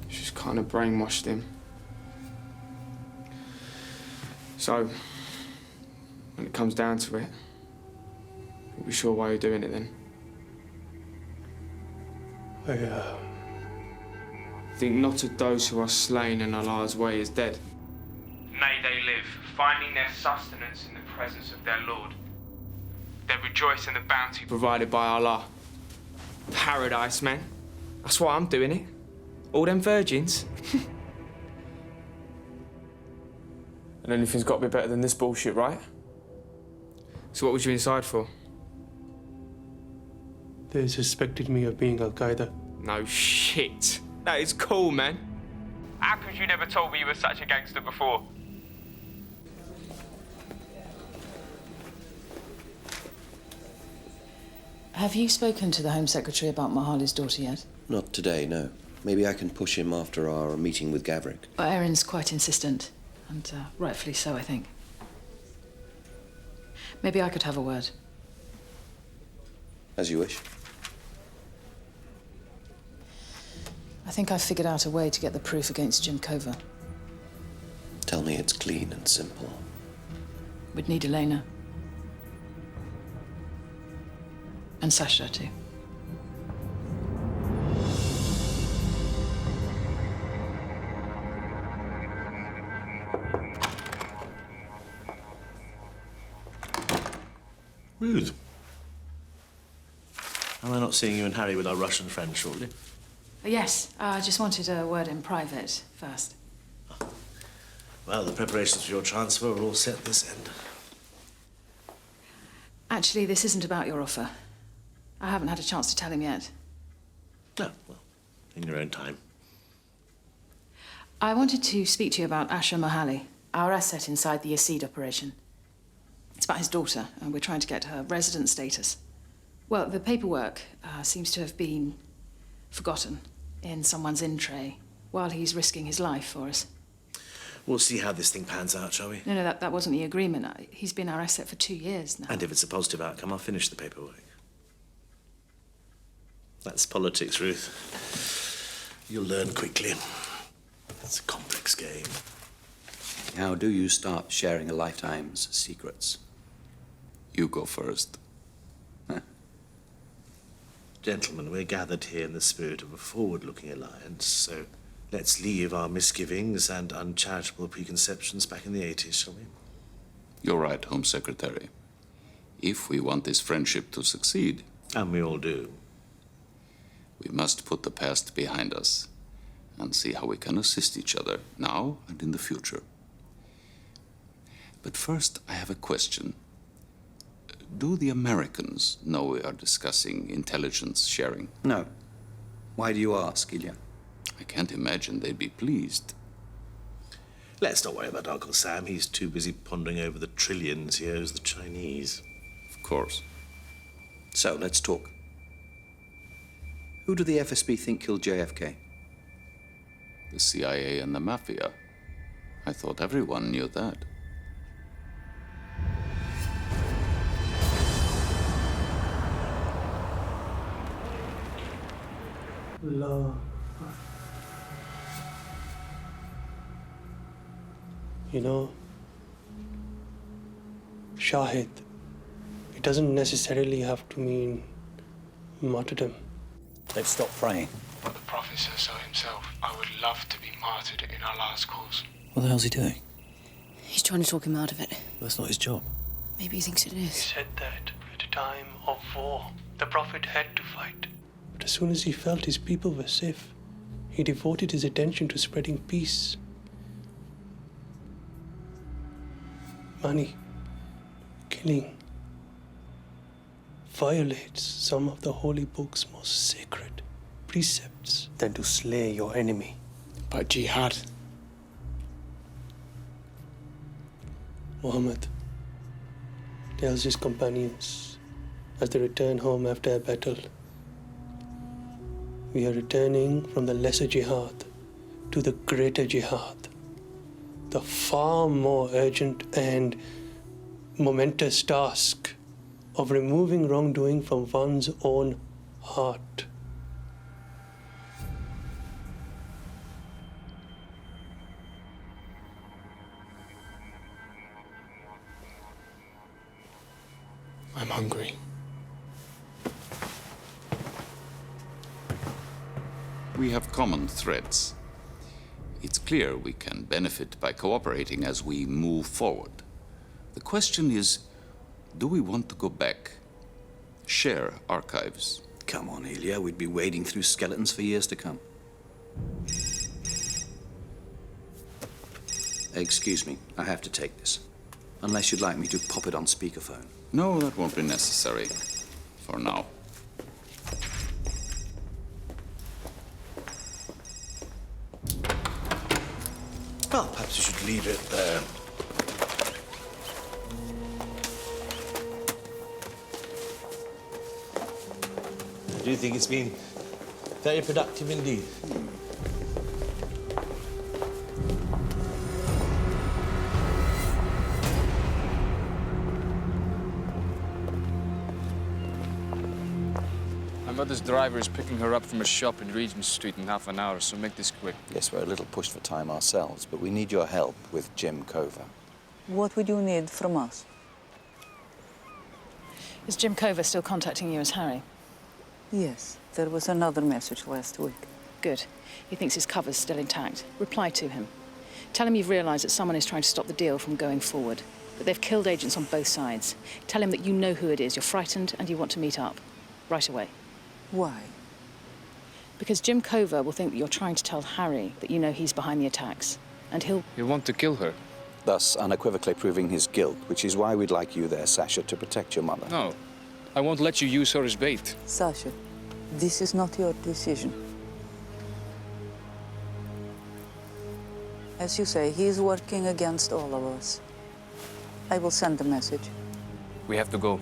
She's kind of brainwashed him. So, when it comes down to it, you'll be sure why you're doing it then. Think not of those who are slain and Allah's way is dead. May they live, finding their sustenance in the presence of their Lord. They rejoice in the bounty provided by Allah. Paradise, man. That's why I'm doing it. All them virgins. And anything's got to be better than this bullshit, right? So what was you inside for? They suspected me of being Al-Qaeda. No shit. That is cool, man. How could you never told me you were such a gangster before? Have you spoken to the Home Secretary about Mahali's daughter yet? Not today, no. Maybe I can push him after our meeting with Gavrik. Well, Erin's quite insistent, and rightfully so, I think. Maybe I could have a word. As you wish. I think I've figured out a way to get the proof against Jim Cover. Tell me it's clean and simple. We'd need Elena. And Sasha, too. Ruth. Am I not seeing you and Harry with our Russian friend shortly? Yes, I just wanted a word in private first. Well, the preparations for your transfer are all set this end. Actually, this isn't about your offer. I haven't had a chance to tell him yet. No, well, in your own time. I wanted to speak to you about Asha Mahali, our asset inside the Yasid operation. It's about his daughter, and we're trying to get her resident status. Well, the paperwork seems to have been forgotten in someone's in-tray while he's risking his life for us. We'll see how this thing pans out, shall we? No, that wasn't the agreement. He's been our asset for 2 years now. And if it's a positive outcome, I'll finish the paperwork. That's politics, Ruth. You'll learn quickly. It's a complex game. How do you start sharing a lifetime's secrets? You go first. Gentlemen, we're gathered here in the spirit of a forward-looking alliance, so let's leave our misgivings and uncharitable preconceptions back in the 80s, shall we? You're right, Home Secretary. If we want this friendship to succeed... And we all do. We must put the past behind us and see how we can assist each other now and in the future. But first, I have a question. Do the Americans know we are discussing intelligence sharing? No. Why do you ask, Ilya? I can't imagine they'd be pleased. Let's not worry about Uncle Sam. He's too busy pondering over the trillions he owes the Chinese. Of course. So, let's talk. Who do the FSB think killed JFK? The CIA and the Mafia. I thought everyone knew that. Allah. You know, Shahid, it doesn't necessarily have to mean martyrdom. Let's stop praying. The Prophet says so himself. I would love to be martyred in Allah's cause. What the hell's he doing? He's trying to talk him out of it. That's not his job. Maybe he thinks it He is. said that at a time of war, the Prophet had to fight. But as soon as he felt his people were safe, he devoted his attention to spreading peace. Money, killing, violates some of the holy book's most sacred precepts than to slay your enemy. But jihad. Muhammad tells his companions as they return home after a battle, we are returning from the lesser jihad to the greater jihad, the far more urgent and momentous task of removing wrongdoing from one's own heart. I'm hungry. We have common threads. It's clear we can benefit by cooperating as we move forward. The question is, do we want to go back? Share archives? Come on, Ilya. We'd be wading through skeletons for years to come. Excuse me. I have to take this. Unless you'd like me to pop it on speakerphone. No, that won't be necessary. For now. Well, perhaps you should leave it there. I do think it's been very productive indeed. My mother's driver is picking her up from a shop in Regent Street in half an hour, so make this quick. Yes, we're a little pushed for time ourselves, but we need your help with Jim Cover. What would you need from us? Is Jim Cover still contacting you as Harry? Yes, there was another message last week. Good. He thinks his cover's still intact. Reply to him. Tell him you've realized that someone is trying to stop the deal from going forward, that they've killed agents on both sides. Tell him that you know who it is, you're frightened, and you want to meet up. Right away. Why? Because Jim Cover will think that you're trying to tell Harry that you know he's behind the attacks, and he'll want to kill her. Thus unequivocally proving his guilt, which is why we'd like you there, Sasha, to protect your mother. No, I won't let you use her as bait. Sasha, this is not your decision. As you say, he is working against all of us. I will send a message. We have to go.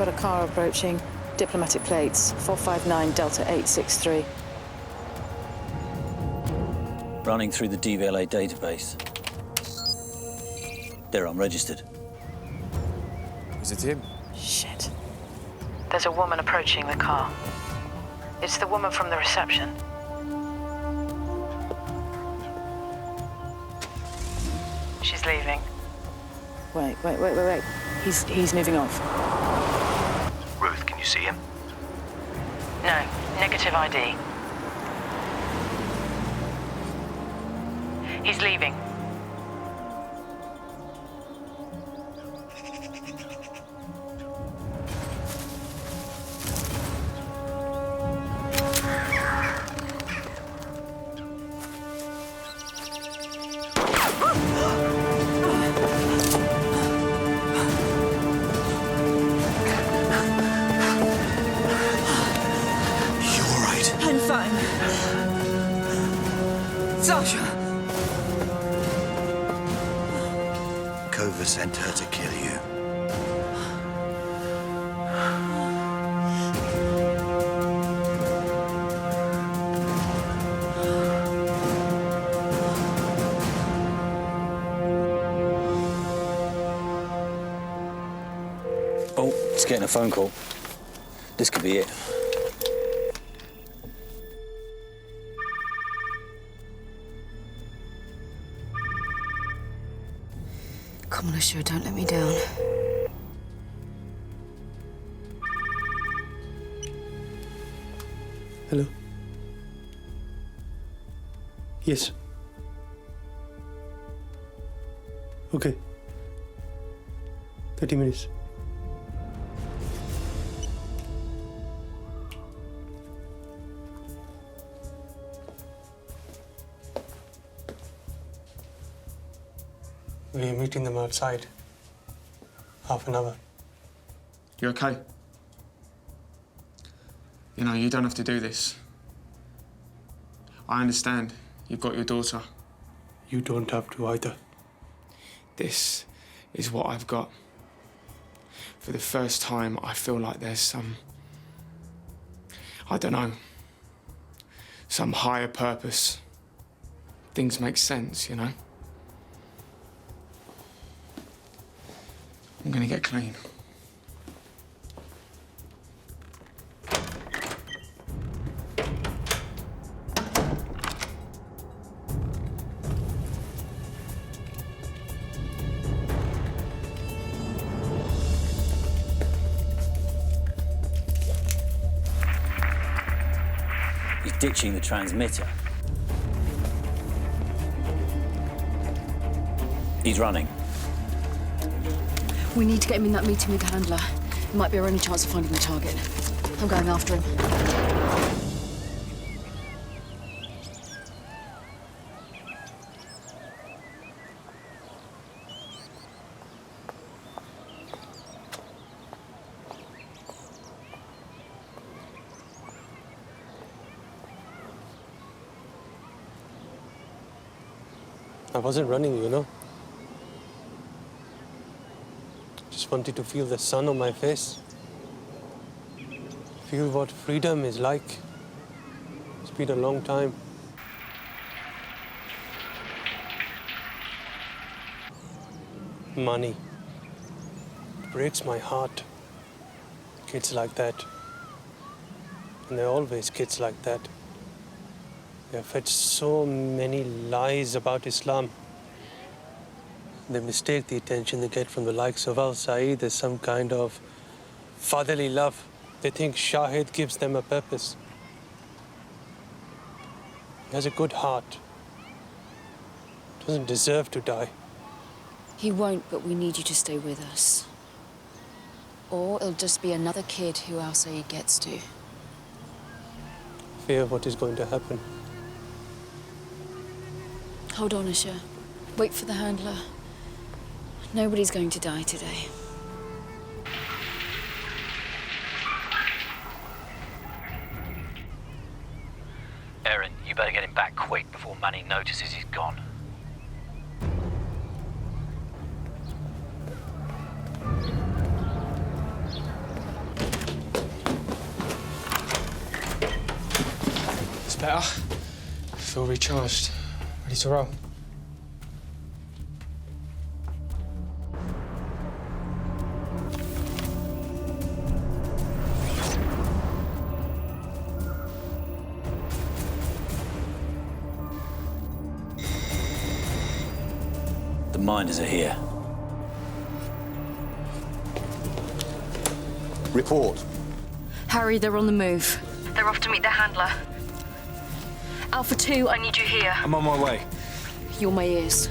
got a car approaching. Diplomatic plates, 459 Delta 863. Running through the DVLA database. They're unregistered. Is it him? Shit. There's a woman approaching the car. It's the woman from the reception. She's leaving. Wait. He's moving off. Ruth, can you see him? No, negative ID. He's leaving. Sasha! Cover sent her to kill you. Oh, it's getting a phone call. This could be it. Come on, Asher, don't let me down. Hello? Yes. Okay. 30 minutes. We're meeting them outside. Half an hour. You okay? You know, you don't have to do this. I understand. You've got your daughter. You don't have to either. This is what I've got. For the first time, I feel like there's some... I don't know. Some higher purpose. Things make sense, you know? I'm gonna get clean. He's ditching the transmitter. He's running. We need to get him in that meeting with the handler. It might be our only chance of finding the target. I'm going after him. I wasn't running, you know. Just wanted to feel the sun on my face. Feel what freedom is like. It's been a long time. Money. It breaks my heart. Kids like that. And they're always kids like that. They're fed so many lies about Islam. They mistake the attention they get from the likes of Al-Saeed as some kind of fatherly love. They think Shahid gives them a purpose. He has a good heart. Doesn't deserve to die. He won't, but we need you to stay with us. Or it'll just be another kid who Al-Saeed gets to. Fear what is going to happen. Hold on, Asha. Wait for the handler. Nobody's going to die today. Erin, you better get him back quick before Manning notices he's gone. It's better. I feel recharged. Ready to roll. The miners are here. Report. Harry, they're on the move. They're off to meet their handler. Alpha 2, I need you here. I'm on my way. You're my ears.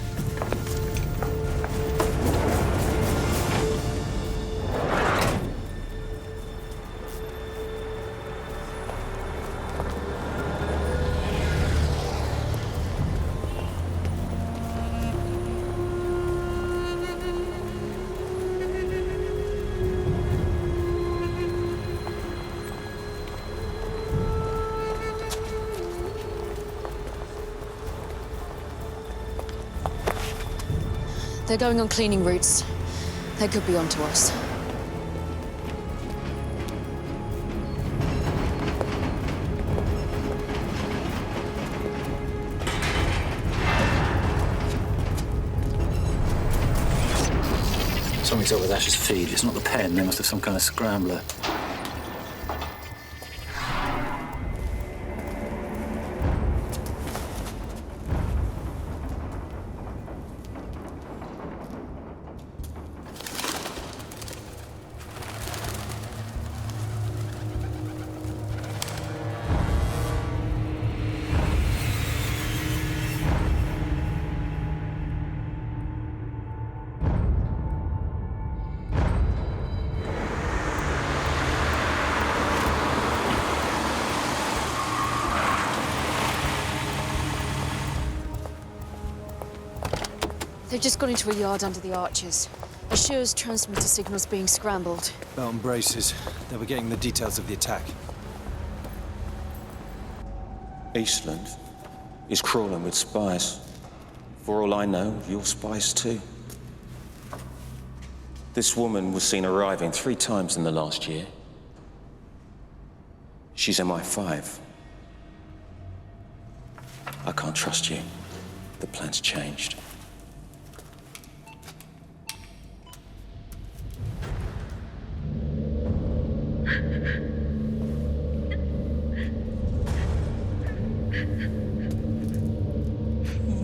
They're going on cleaning routes. They could be onto us. Something's up with Ash's feed. It's not the pen. They must have some kind of scrambler. They've just gone into a yard under the arches. Assure's transmitter signal's being scrambled. Belt and braces. They were getting the details of the attack. Eastland is crawling with spies. For all I know, you're spies too. This woman was seen arriving 3 times in the last year. She's MI5. I can't trust you. The plan's changed.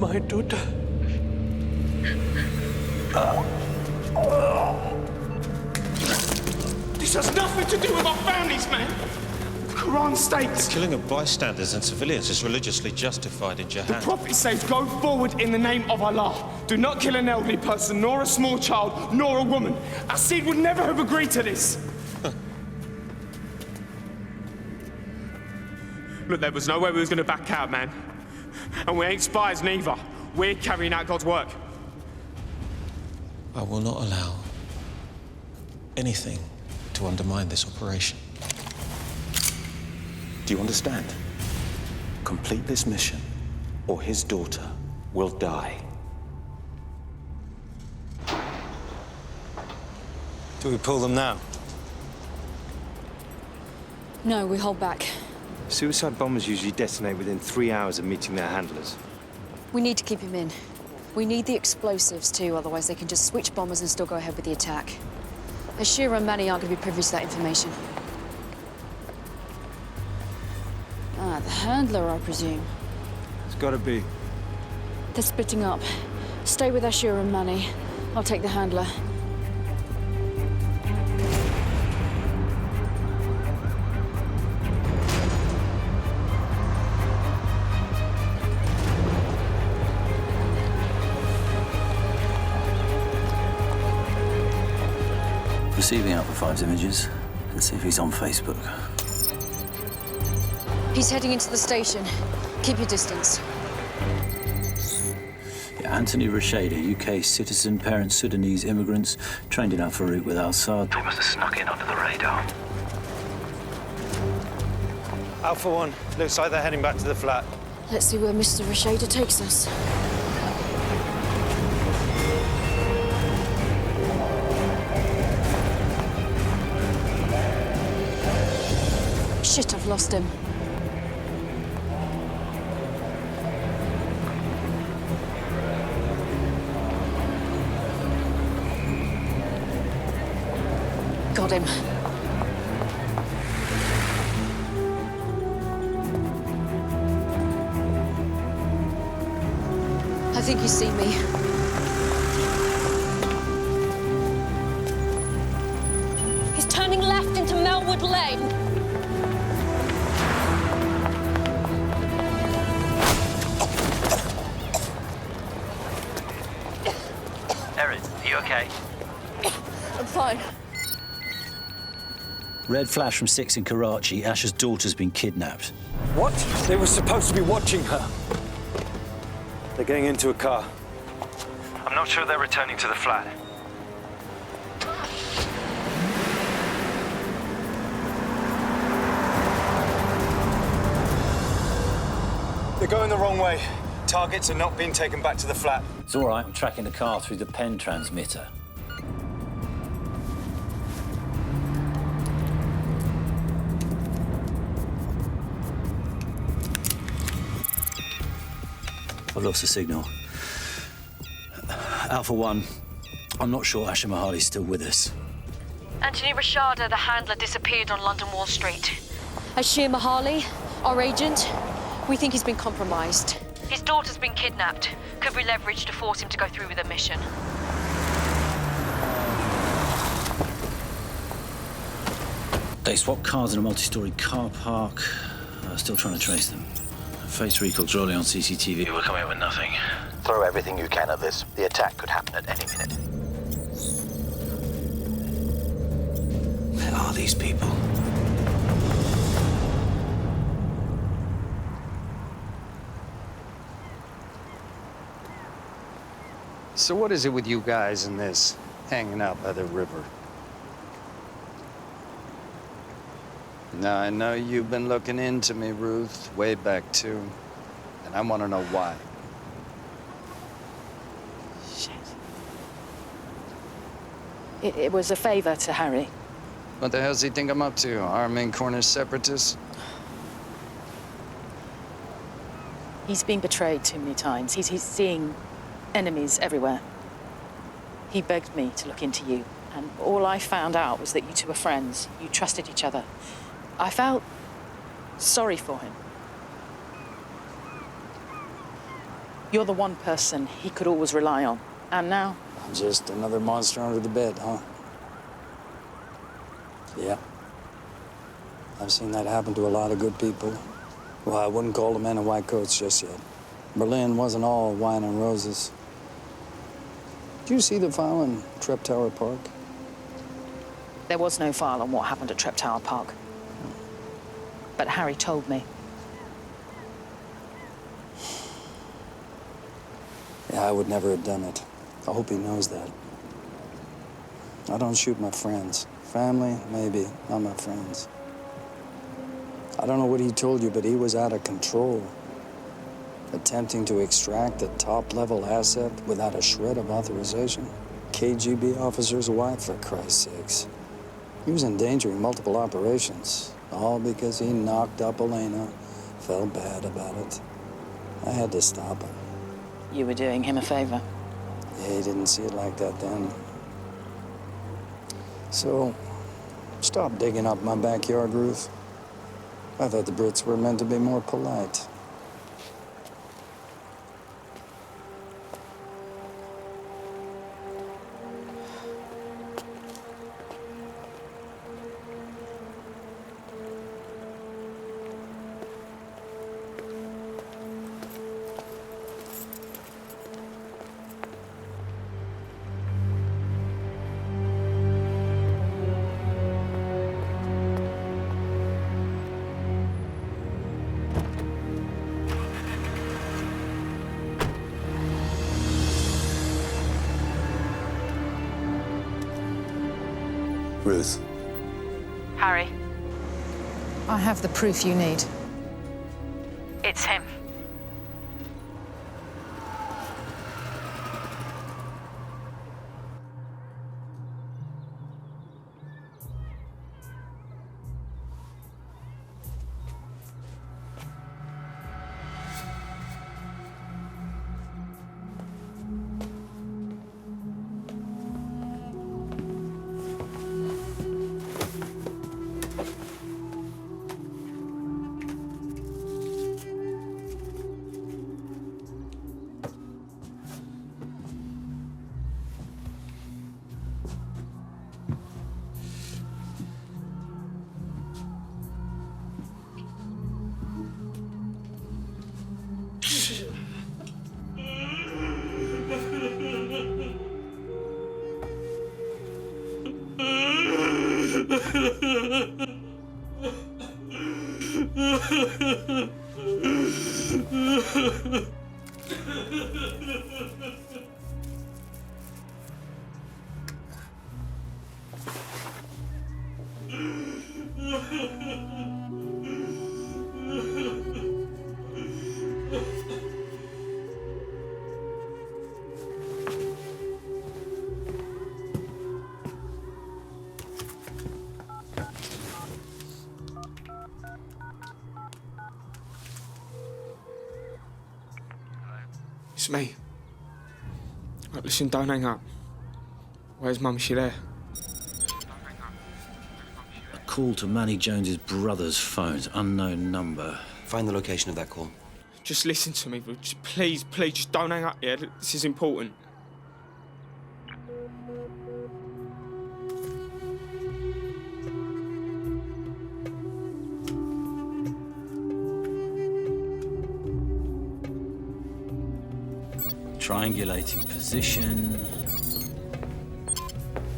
my daughter. This has nothing to do with our families, man. The Quran states. The killing of bystanders and civilians is religiously justified in The jihad. Prophet says, go forward in the name of Allah. Do not kill an elderly person, nor a small child, nor a woman. Asid would never have agreed to this. Look, there was no way we was going to back out, man. And we ain't spies neither. We're carrying out God's work. I will not allow anything to undermine this operation. Do you understand? Complete this mission, or his daughter will die. Do we pull them now? No, we hold back. Suicide bombers usually detonate within 3 hours of meeting their handlers. We need to keep him in. We need the explosives too, otherwise they can just switch bombers and still go ahead with the attack. Ashira and Manny aren't going to be privy to that information. Ah, the handler, I presume. It's gotta be. They're splitting up. Stay with Ashira and Manny. I'll take the handler. Receiving Alpha 5's images. Let's see if he's on Facebook. He's heading into the station. Keep your distance. Yeah, Anthony Rashada, UK citizen, parents Sudanese immigrants, trained in Alpha Route with Al-Assad. They must have snuck in under the radar. Alpha 1, looks like they're heading back to the flat. Let's see where Mr. Rashada takes us. Shit, I've lost him. Got him. I think he's seen me. He's turning left into Melwood Lane. Erin, are you okay? I'm fine. Red flash from 6 in Karachi. Asher's daughter's been kidnapped. What? They were supposed to be watching her. They're getting into a car. I'm not sure they're returning to the flat. They're going the wrong way. Targets are not being taken back to the flat. It's all right. I'm tracking the car through the pen transmitter. I've lost the signal. Alpha 1, I'm not sure Asher Mahali's still with us. Anthony Rashada, the handler, disappeared on London Wall Street. Ashir Mahali, our agent, we think he's been compromised. His daughter's been kidnapped. Could be leveraged to force him to go through with the mission. They swapped cars in a multi-story car park. Still trying to trace them. Face recall's rolling on CCTV. We're coming up with nothing. Throw everything you can at this. The attack could happen at any minute. Where are these people? So what is it with you guys and this hanging out by the river? Now, I know you've been looking into me, Ruth, way back too. And I want to know why. Shit. It was a favor to Harry. What the hell does he think I'm up to? Arming Cornish separatists? He's been betrayed too many times. He's seeing enemies everywhere. He begged me to look into you, and all I found out was that you two were friends. You trusted each other. I felt sorry for him. You're the one person he could always rely on. And now? Just another monster under the bed, huh? Yeah. I've seen that happen to a lot of good people. Well, I wouldn't call the men in white coats just yet. Berlin wasn't all wine and roses. Did you see the file in Trep Tower Park? There was no file on what happened at Trep Tower Park. But Harry told me. Yeah, I would never have done it. I hope he knows that. I don't shoot my friends. Family, maybe, not my friends. I don't know what he told you, but he was out of control. Attempting to extract a top-level asset without a shred of authorization. KGB officer's wife, for Christ's sakes. He was endangering multiple operations, all because he knocked up Elena. Felt bad about it. I had to stop him. You were doing him a favor. Yeah, he didn't see it like that then. So, stop digging up my backyard, Ruth. I thought the Brits were meant to be more polite. Ruth. Harry. I have the proof you need. It's him. It's me. Right, listen, don't hang up. Where's Mum? Is she there? A call to Manny Jones's brother's phone, unknown number. Find the location of that call. Just listen to me, but just please, just don't hang up, yeah? This is important. Triangulating position.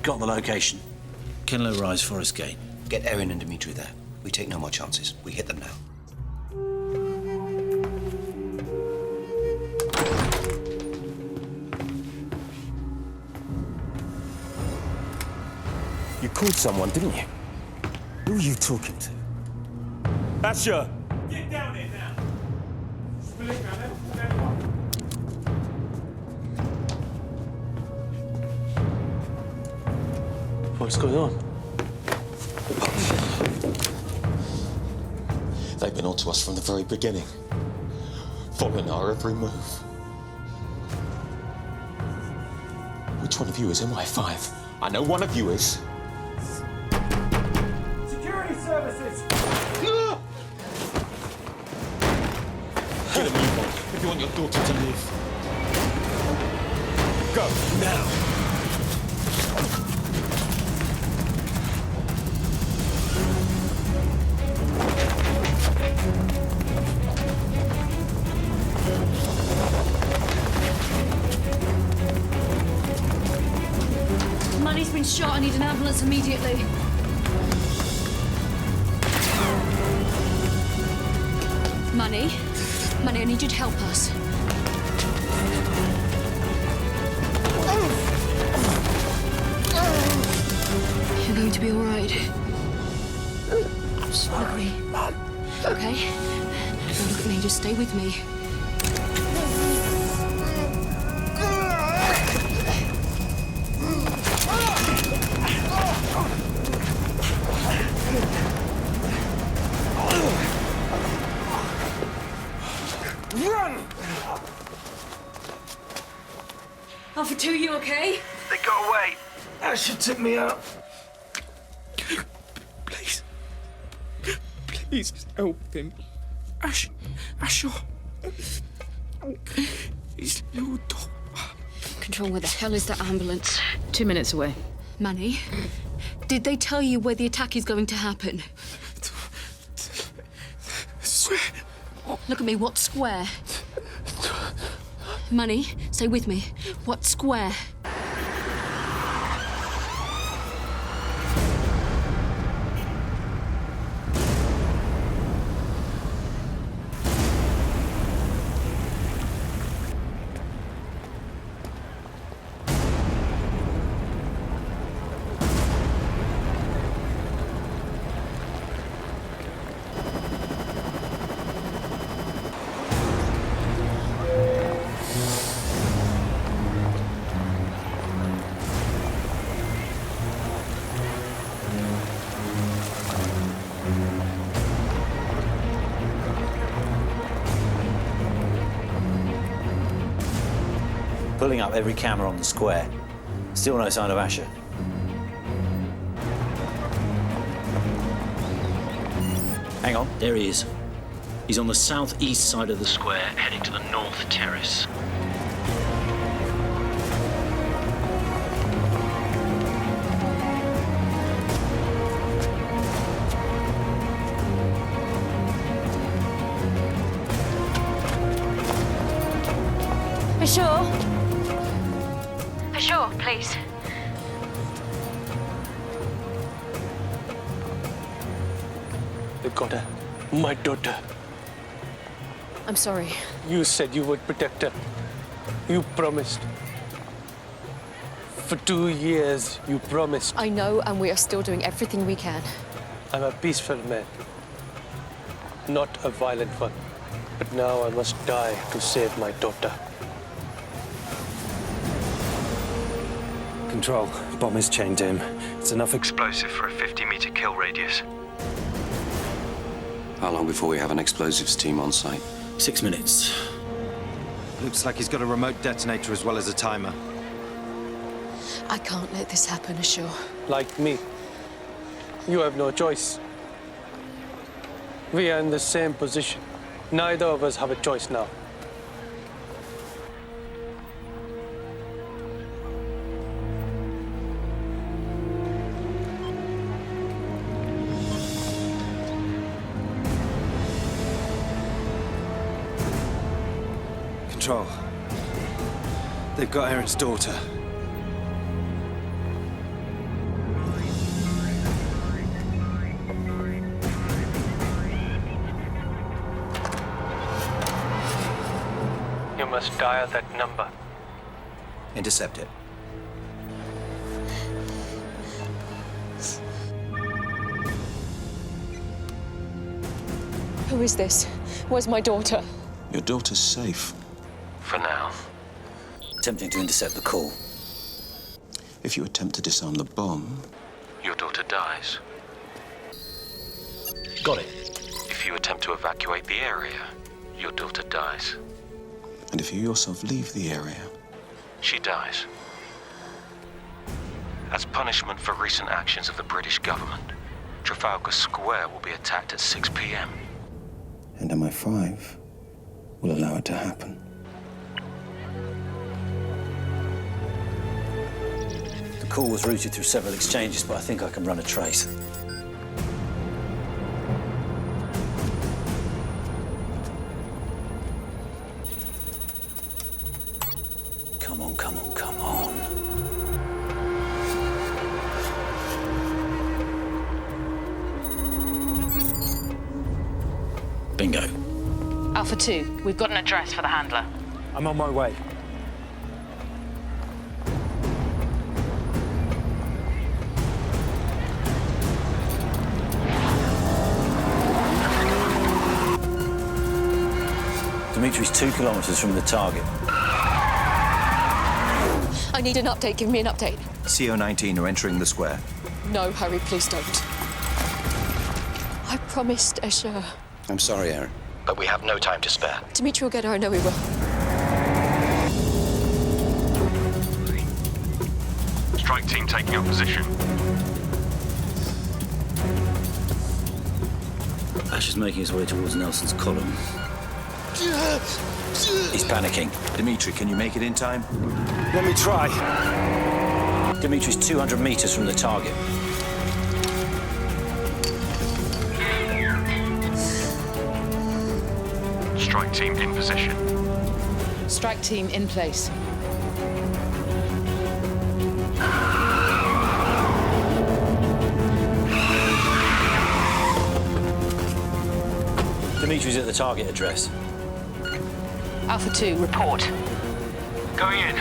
Got the location. Kenlow Rise, Forest Gate. Get Erin and Dimitri there. We take no more chances. We hit them now. You called someone, didn't you? Who are you talking to? Sasha! Get down there now! What's going on? They've been onto us from the very beginning, following our every move. Which one of you is MI5? I know one of you is. Security services! Get a move on. if you want your daughter to live. Go, now! Manny's been shot. I need an ambulance immediately. Manny? Manny, I need you to help us. You're going to be all right. Look at me. Okay? Don't look at me. Just stay with me. Run! Alpha 2, you okay? They got away. Asher took me out. Please. Please help him. Asher. His little dog. Control, where the hell is that ambulance? 2 minutes away. Manny, did they tell you where the attack is going to happen? Swear. Look at me, what square? Manny, stay with me. What square? Pulling up every camera on the square. Still no sign of Asher. Hang on, there he is. He's on the southeast side of the square, heading to the north terrace. Sure? Sure, please. They got her. My daughter. I'm sorry. You said you would protect her. You promised. For 2 years, you promised. I know, and we are still doing everything we can. I'm a peaceful man, not a violent one. But now I must die to save my daughter. Control. Bomb is chained to him. It's enough explosive for a 50-meter kill radius. How long before we have an explosives team on site? 6 minutes. Looks like he's got a remote detonator as well as a timer. I can't let this happen, Ashur. Like me, you have no choice. We are in the same position. Neither of us have a choice now. Control. They've got Aaron's daughter. You must dial that number. Intercept it. Who is this? Where's my daughter? Your daughter's safe. For now. Attempting to intercept the call. If you attempt to disarm the bomb, Your daughter dies. got it. If you attempt to evacuate the area, your daughter dies. And if you yourself leave the area, She dies. As punishment for recent actions of the British government, Trafalgar Square will be attacked at 6 p.m. And MI5 will allow it to happen. The call was routed through several exchanges, but I think I can run a trace. Come on, come on, come on. Bingo. Alpha 2, we've got an address for the handler. I'm on my way. Dimitri's 2 kilometers from the target. I need an update. Give me an update. CO-19 are entering the square. No, Harry, please don't. I promised Escher. I'm sorry, Aaron. But we have no time to spare. Dimitri will get her, I know he will. Strike team taking up position. Ash is making his way towards Nelson's column. He's panicking. Dimitri, can you make it in time? Let me try. Dimitri's 200 meters from the target. Strike team in position. Strike team in place. Dimitri's at the target address. Alpha 2, report. Going in.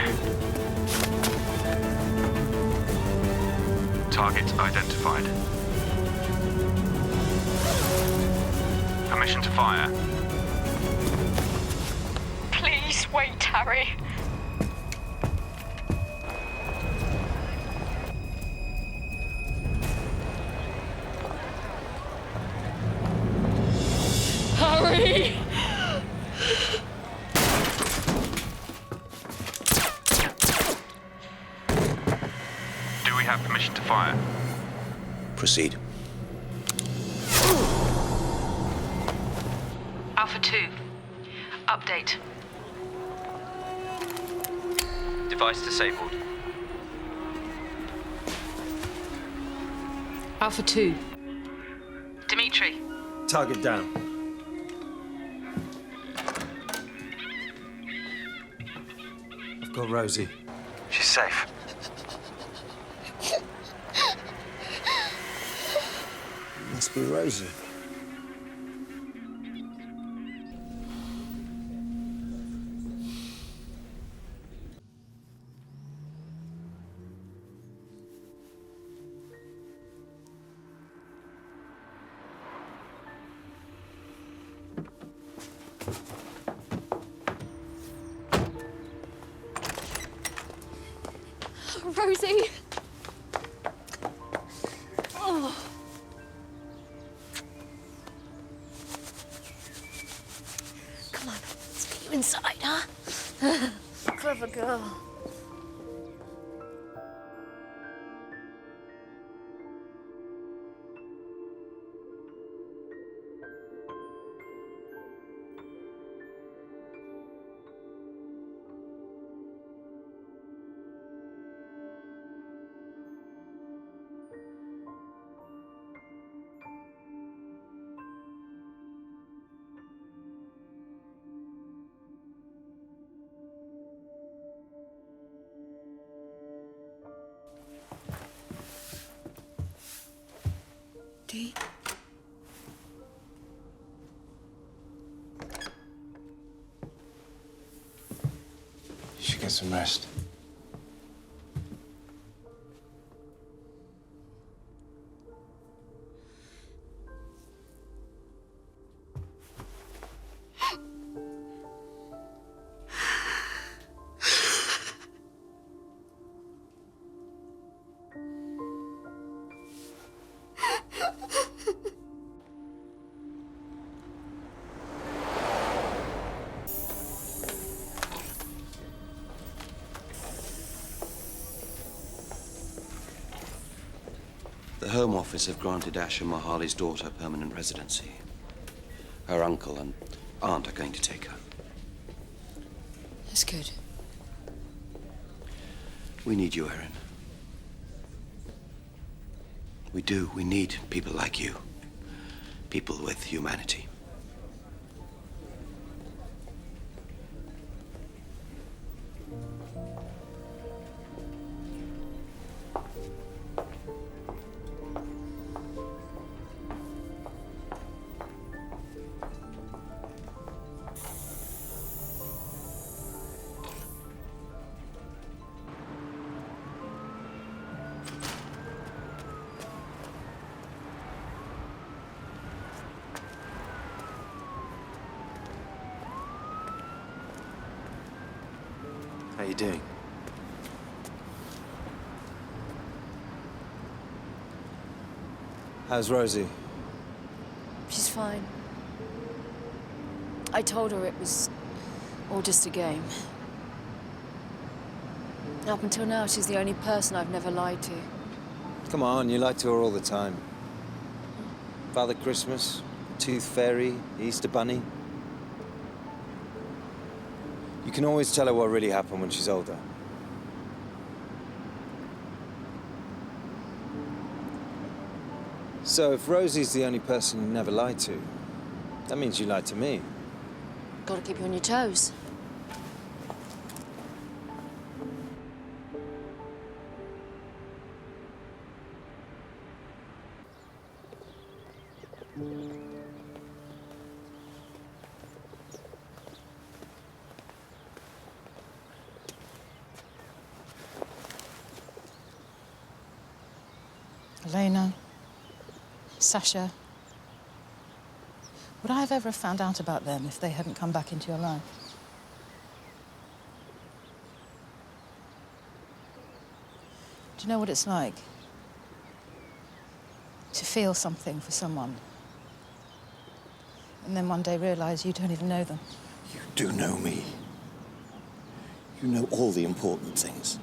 Target identified. Permission to fire. Please wait, Harry. Harry! Do we have permission to fire? Proceed. Alpha 2, update. Device disabled. Alpha 2. Dimitri. Target down. I've got Rosie. She's safe. Must be Rosie. Rosie! Oh. Come on, let's get you inside, huh? Clever girl. D. You should get some rest. The Home Office have granted Asha Mahali's daughter permanent residency. Her uncle and aunt are going to take her. good. We need you, Erin. We do. We need people like you. People with humanity. How you doing? How's Rosie? She's fine. I told her it was all just a game. Up until now, she's the only person I've never lied to. Come on, you lie to her all the time. Father Christmas, Tooth Fairy, Easter Bunny. You can always tell her what really happened when she's older. So if Rosie's the only person you never lied to, that means you lied to me. Gotta keep you on your toes. Elena, Sasha. Would I have ever found out about them if they hadn't come back into your life? Do you know what it's like? To feel something for someone, and then one day realize you don't even know them. You do know me. You know all the important things.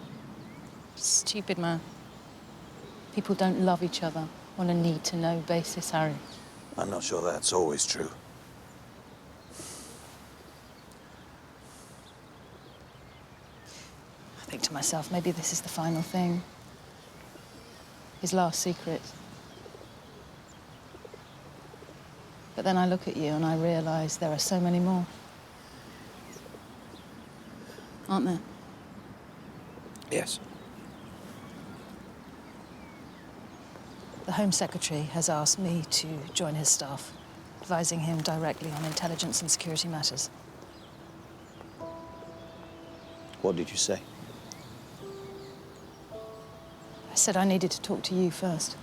Stupid man. People don't love each other on a need-to-know basis, Harry. I'm not sure that's always true. I think to myself, maybe this is the final thing. His last secret. But then I look at you and I realize there are so many more. Aren't there? Yes. The Home Secretary has asked me to join his staff, advising him directly on intelligence and security matters. What did you say? I said I needed to talk to you first.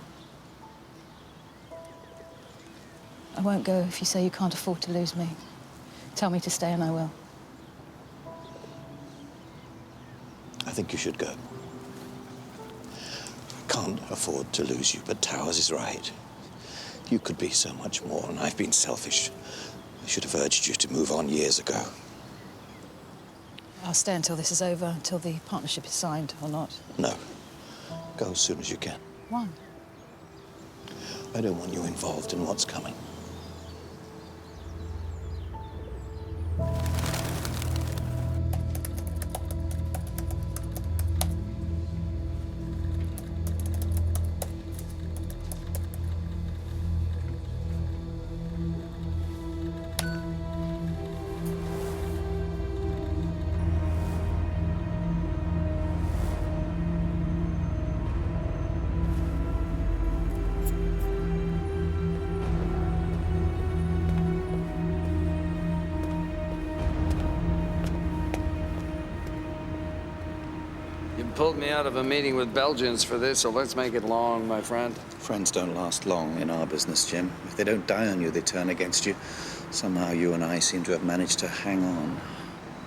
I won't go if you say you can't afford to lose me. Tell me to stay and I will. I think you should go. I can't afford to lose you, but Towers is right. You could be so much more, and I've been selfish. I should have urged you to move on years ago. I'll stay until this is over, until the partnership is signed or not. No. Go as soon as you can. Why? I don't want you involved in what's coming. You pulled me out of a meeting with Belgians for this, so let's make it long, my friend. Friends don't last long in our business, Jim. If they don't die on you, they turn against you. Somehow you and I seem to have managed to hang on.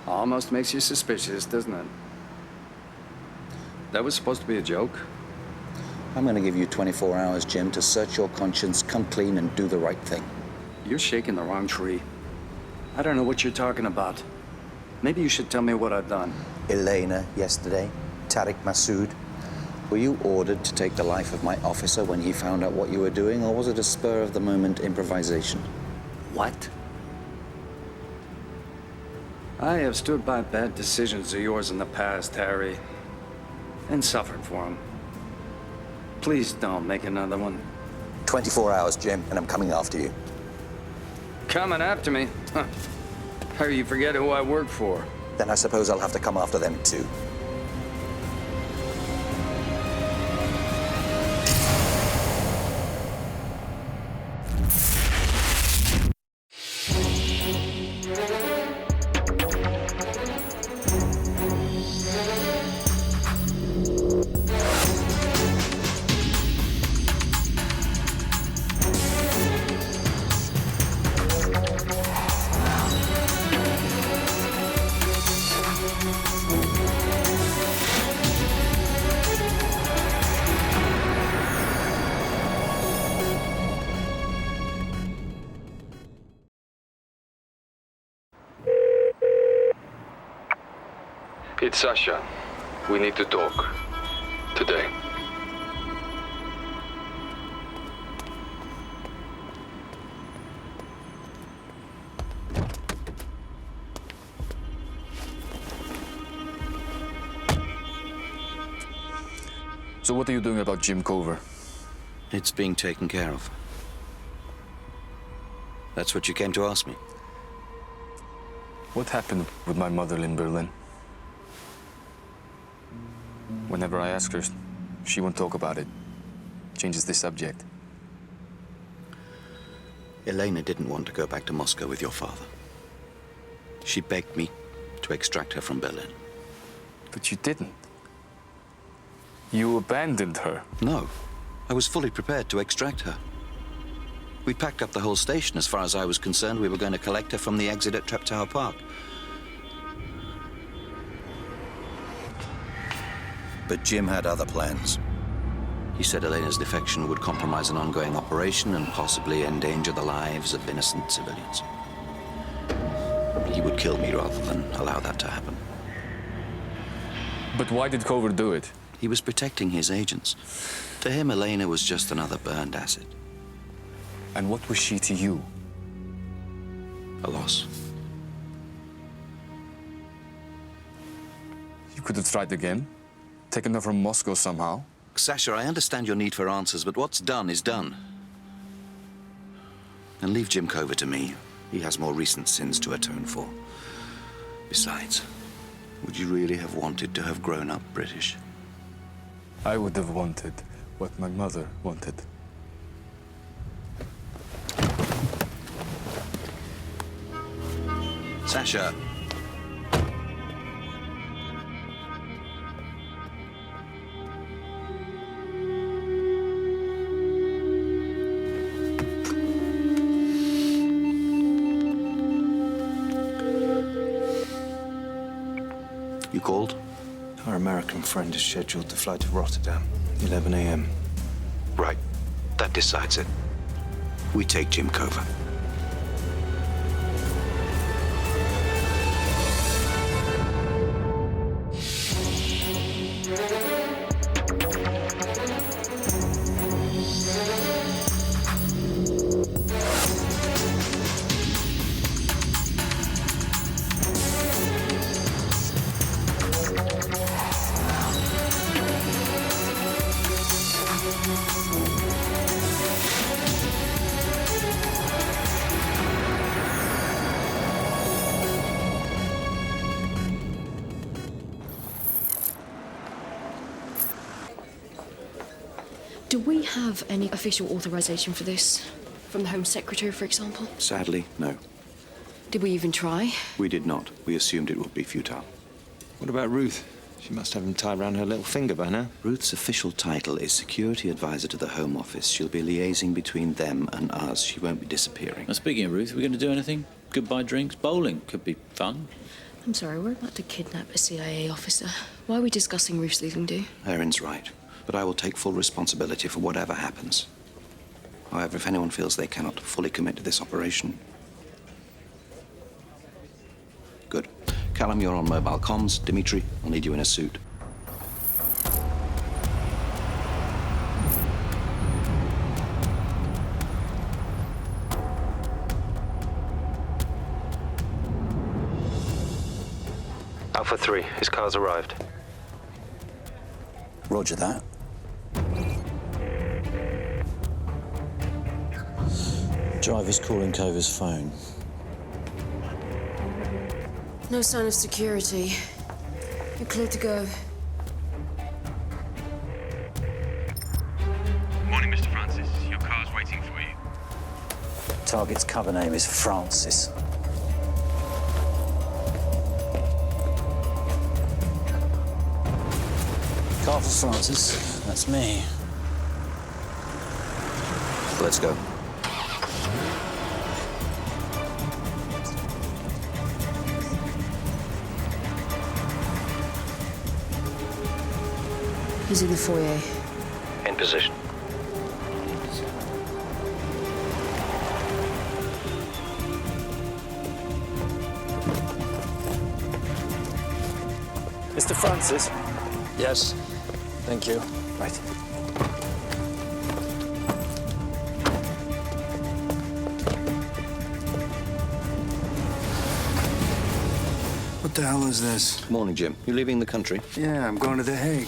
Almost makes you suspicious, doesn't it? That was supposed to be a joke. I'm going to give you 24 hours, Jim, to search your conscience, come clean, and do the right thing. You're shaking the wrong tree. I don't know what you're talking about. Maybe you should tell me what I've done. Elena, yesterday. Tariq Massoud. Were you ordered to take the life of my officer when he found out what you were doing, or was it a spur-of-the-moment improvisation? What? I have stood by bad decisions of yours in the past, Harry, and suffered for them. Please don't make another one. 24 hours, Jim, and I'm coming after you. Coming after me? Huh. Harry, you forget who I work for. Then I suppose I'll have to come after them too. It's Sasha. We need to talk. Today. So what are you doing about Jim Cover? It's being taken care of. That's what you came to ask me. What happened with my mother in Berlin? Whenever I ask her, she won't talk about it. Changes the subject. Elena didn't want to go back to Moscow with your father. She begged me to extract her from Berlin. But you didn't. You abandoned her. No. I was fully prepared to extract her. We packed up the whole station. As far as I was concerned, we were going to collect her from the exit at Treptower Park. But Jim had other plans. He said Elena's defection would compromise an ongoing operation and possibly endanger the lives of innocent civilians. He would kill me rather than allow that to happen. But why did Cover do it? He was protecting his agents. To him, Elena was just another burned asset. And what was she to you? A loss. You could have tried again. Taken her from Moscow somehow. Sasha, I understand your need for answers, but what's done is done. And leave Jim Cover to me. He has more recent sins to atone for. Besides, would you really have wanted to have grown up British? I would have wanted what my mother wanted. Sasha. You called? Our American friend is scheduled to fly to Rotterdam, 11 a.m. Right. That decides it. We take Jim Cover. Do we have any official authorization for this? From the Home Secretary, for example? Sadly, no. Did we even try? We did not. We assumed it would be futile. What about Ruth? She must have him tied around her little finger by now. Ruth's official title is Security Advisor to the Home Office. She'll be liaising between them and us. She won't be disappearing. Now, speaking of Ruth, are we going to do anything? Goodbye drinks? Bowling could be fun. I'm sorry, we're about to kidnap a CIA officer. Why are we discussing Ruth's leaving do? Erin's right. But I will take full responsibility for whatever happens. However, if anyone feels they cannot fully commit to this operation... Good. Callum, you're on mobile comms. Dimitri, I'll need you in a suit. 3, his car's arrived. Roger that. Driver's calling Cover's phone. No sign of security. You're clear to go. Morning, Mr. Francis. Your car's waiting for you. Target's cover name is Francis. Car for Francis. That's me. Let's go. He's in the foyer. In position. Mr. Francis? Yes. Thank you. Right. What the hell is this? Morning, Jim. You leaving the country? Yeah, I'm going to The Hague.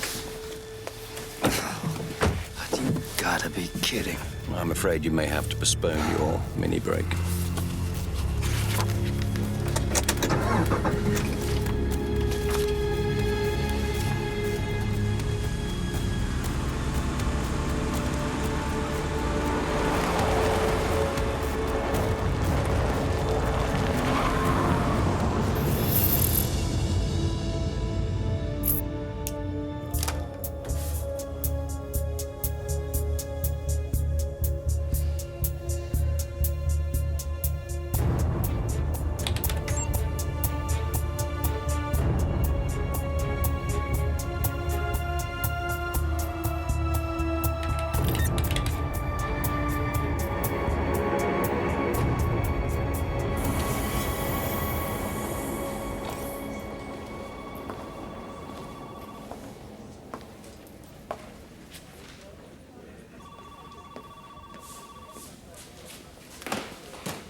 You gotta be kidding. I'm afraid you may have to postpone your mini break.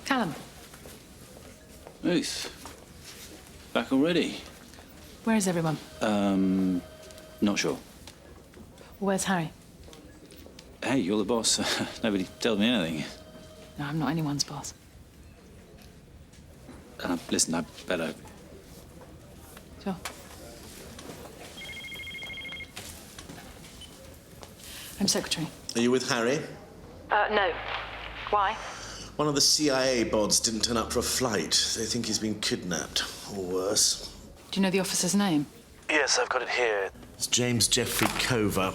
Callum, Ruth, back already? where is everyone? Not sure. Where's Harry? Hey, you're the boss. Nobody told me anything. No, I'm not anyone's boss. Listen, I better... Sure. I'm secretary. Are you with Harry? No. Why? One of the CIA bods didn't turn up for a flight. They think he's been kidnapped, or worse. Do you know the officer's name? Yes, I've got it here. It's James Jeffrey Cover.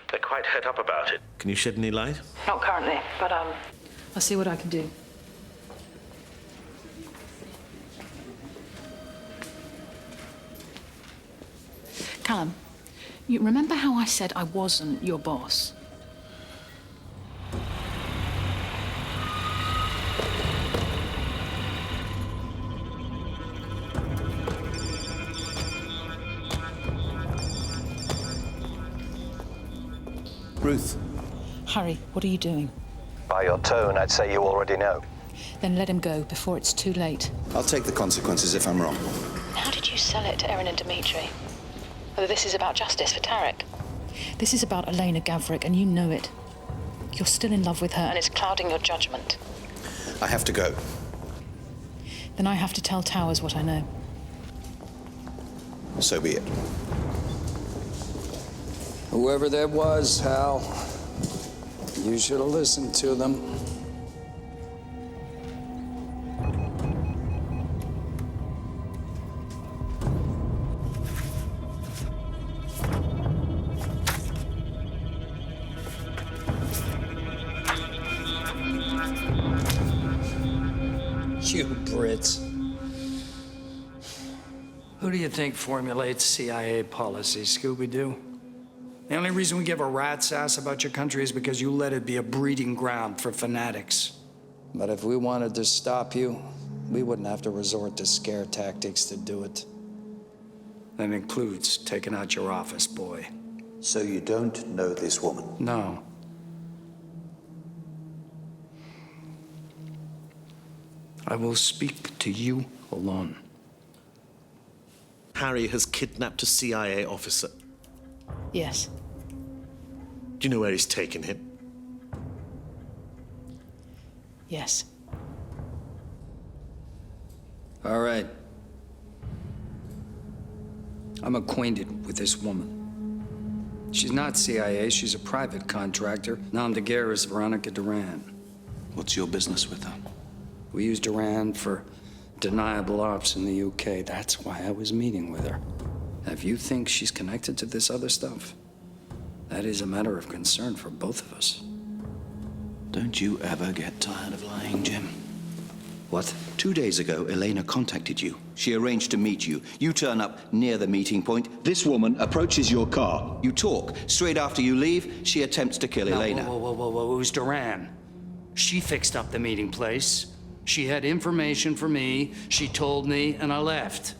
They're quite het up about it. Can you shed any light? Not currently, but I'll see what I can do. Callum, you remember how I said I wasn't your boss? Ruth. Harry, what are you doing? By your tone, I'd say you already know. Then let him go before it's too late. I'll take the consequences if I'm wrong. How did you sell it to Erin and Dimitri? Whether this is about justice for Tarek. This is about Elena Gavrik, and you know it. You're still in love with her, and it's clouding your judgment. I have to go. Then I have to tell Towers what I know. So be it. Whoever that was, Hal, you should have listened to them. You Brits. Who do you think formulates CIA policy, Scooby-Doo? The only reason we give a rat's ass about your country is because you let it be a breeding ground for fanatics. But if we wanted to stop you, we wouldn't have to resort to scare tactics to do it. That includes taking out your office boy. So you don't know this woman? No. I will speak to you alone. Harry has kidnapped a CIA officer? Yes. Do you know where he's taken him? Yes. All right. I'm acquainted with this woman. She's not CIA, she's a private contractor. Nom de guerre is Veronica Duran. What's your business with her? We use Duran for deniable ops in the UK. That's why I was meeting with her. Now, if you think she's connected to this other stuff, that is a matter of concern for both of us. Don't you ever get tired of lying, Jim? What? 2 days ago, Elena contacted you. She arranged to meet you. You turn up near the meeting point. This woman approaches your car. You talk. Straight after you leave, she attempts to kill Elena. Whoa. It was Duran. She fixed up the meeting place. She had information for me. She told me, and I left.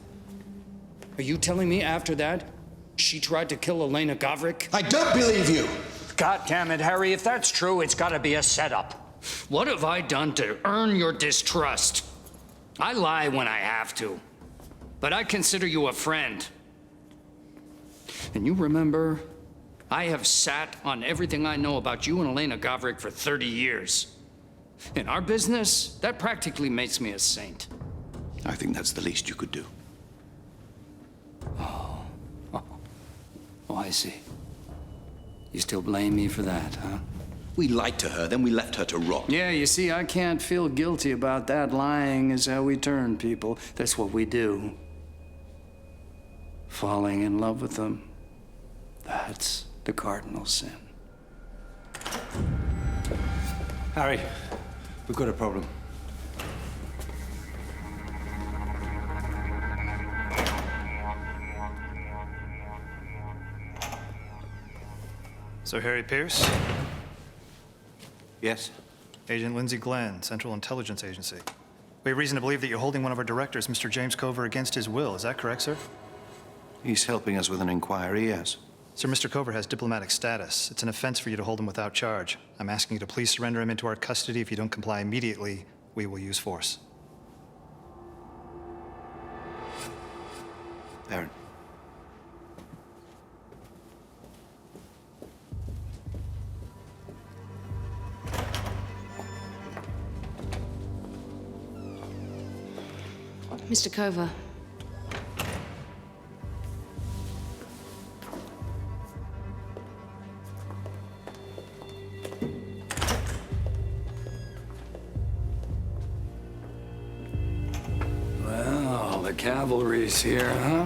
Are you telling me after that, she tried to kill Elena Gavrik? I don't believe you! God damn it, Harry. If that's true, it's gotta be a setup. What have I done to earn your distrust? I lie when I have to, but I consider you a friend. And you remember, I have sat on everything I know about you and Elena Gavrik for 30 years. In our business, that practically makes me a saint. I think that's the least you could do. Oh, I see. You still blame me for that, huh? We lied to her, then we left her to rot. Yeah, you see, I can't feel guilty about that. Lying is how we turn people. That's what we do. Falling in love with them, that's the cardinal sin. Harry, we've got a problem. So, Harry Pierce? Yes? Agent Lindsay Glenn, Central Intelligence Agency. We have reason to believe that you're holding one of our directors, Mr. James Cover, against his will. Is that correct, sir? He's helping us with an inquiry, yes. Sir, Mr. Cover has diplomatic status. It's an offense for you to hold him without charge. I'm asking you to please surrender him into our custody. If you don't comply immediately, we will use force. Aaron. Mr. Cover. Well, the cavalry's here, huh?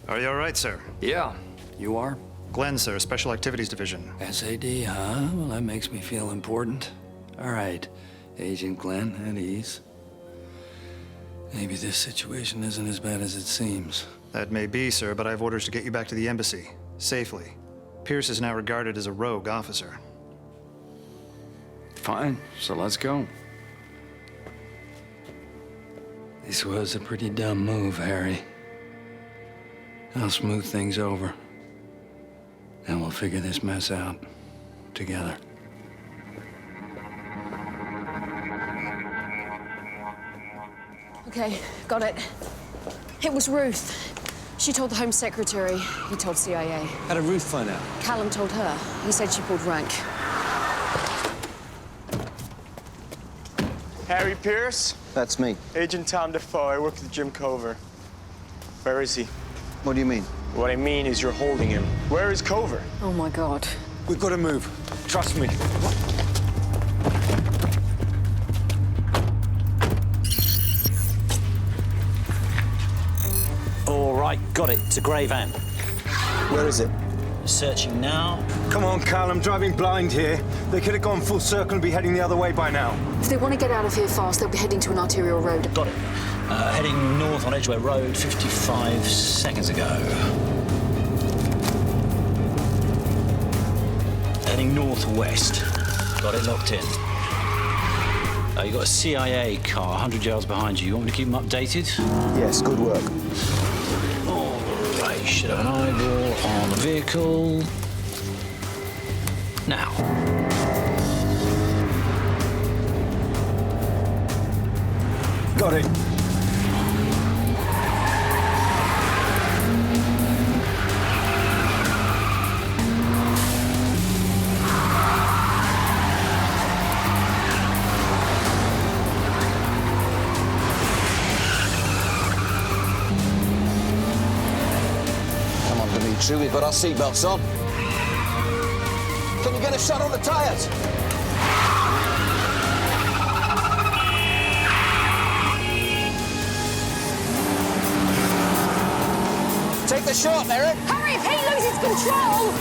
Are you all right, sir? Yeah. You are? Glenn, sir, Special Activities Division. SAD, huh? Well, that makes me feel important. All right, Agent Glenn, at ease. Maybe this situation isn't as bad as it seems. That may be, sir, but I have orders to get you back to the embassy, safely. Pierce is now regarded as a rogue officer. Fine, so let's go. This was a pretty dumb move, Harry. I'll smooth things over. And we'll figure this mess out together. Okay, got it. It was Ruth. She told the Home Secretary. He told CIA. How did Ruth find out? Callum told her. He said she pulled rank. Harry Pierce? That's me. Agent Tom Defoe. I work with Jim Cover. Where is he? What do you mean? What I mean is you're holding him. Where is Cover? Oh, my God. We've got to move. Trust me. All right, got it. It's a grey van. Where is it? Searching now. Come on, Cal, I'm driving blind here. They could have gone full circle and be heading the other way by now. If they want to get out of here fast, they'll be heading to an arterial road. Got it. Heading north on Edgware Road 55 seconds ago. Heading northwest. Got it locked in. You got a CIA car 100 yards behind you. You want me to keep them updated? Yes, good work. All right, should have an eyeball on the vehicle. Now. Got it. on, Dimitri. We've got our seatbelts on. Can you get a shot on the tires? Take the shot, Eric. Harry, if he loses control!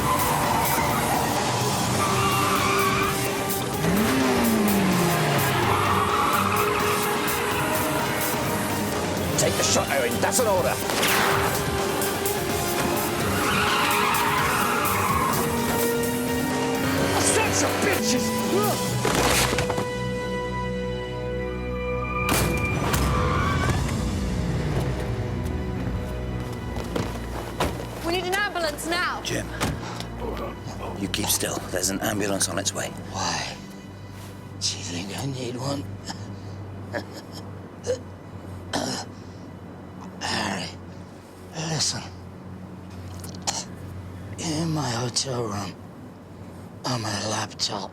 Take the shot, Eric. That's an order. Sons of bitches! We need an ambulance now. Jim, you keep still. There's an ambulance on its way. Why? Do you think I need one? Harry, listen. In my hotel room, on my laptop,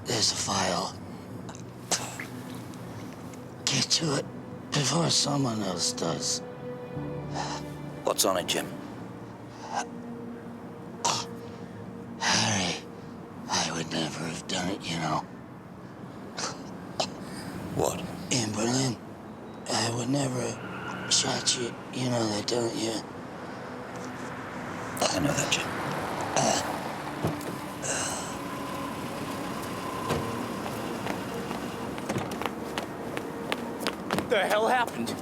there's a file. Get to it before someone else does. What's on it, Jim? Harry, I would never have done it, you know. What? In Berlin, I would never have shot you. You know that, don't you? I know that, Jim. What the hell happened?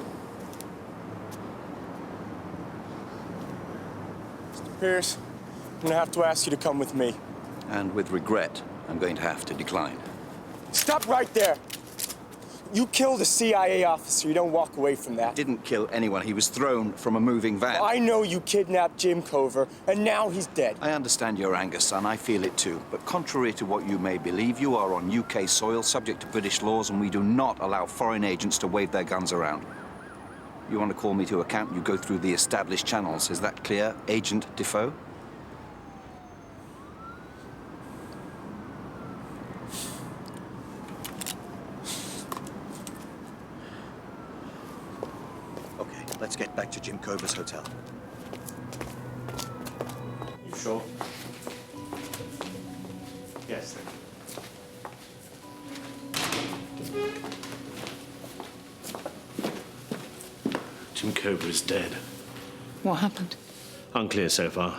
Mr. Pierce, I'm gonna have to ask you to come with me. And with regret, I'm going to have to decline. Stop right there! You killed a CIA officer. You don't walk away from that. Didn't kill anyone. He was thrown from a moving van. I know you kidnapped Jim Cover, and now he's dead. I understand your anger, son. I feel it too. But contrary to what you may believe, you are on UK soil, subject to British laws, and we do not allow foreign agents to wave their guns around. You want to call me to account, you go through the established channels. Is that clear, Agent Defoe? Let's get back to Jim Cover's hotel. You sure? Yes, Jim Cover is dead. What happened? Unclear so far.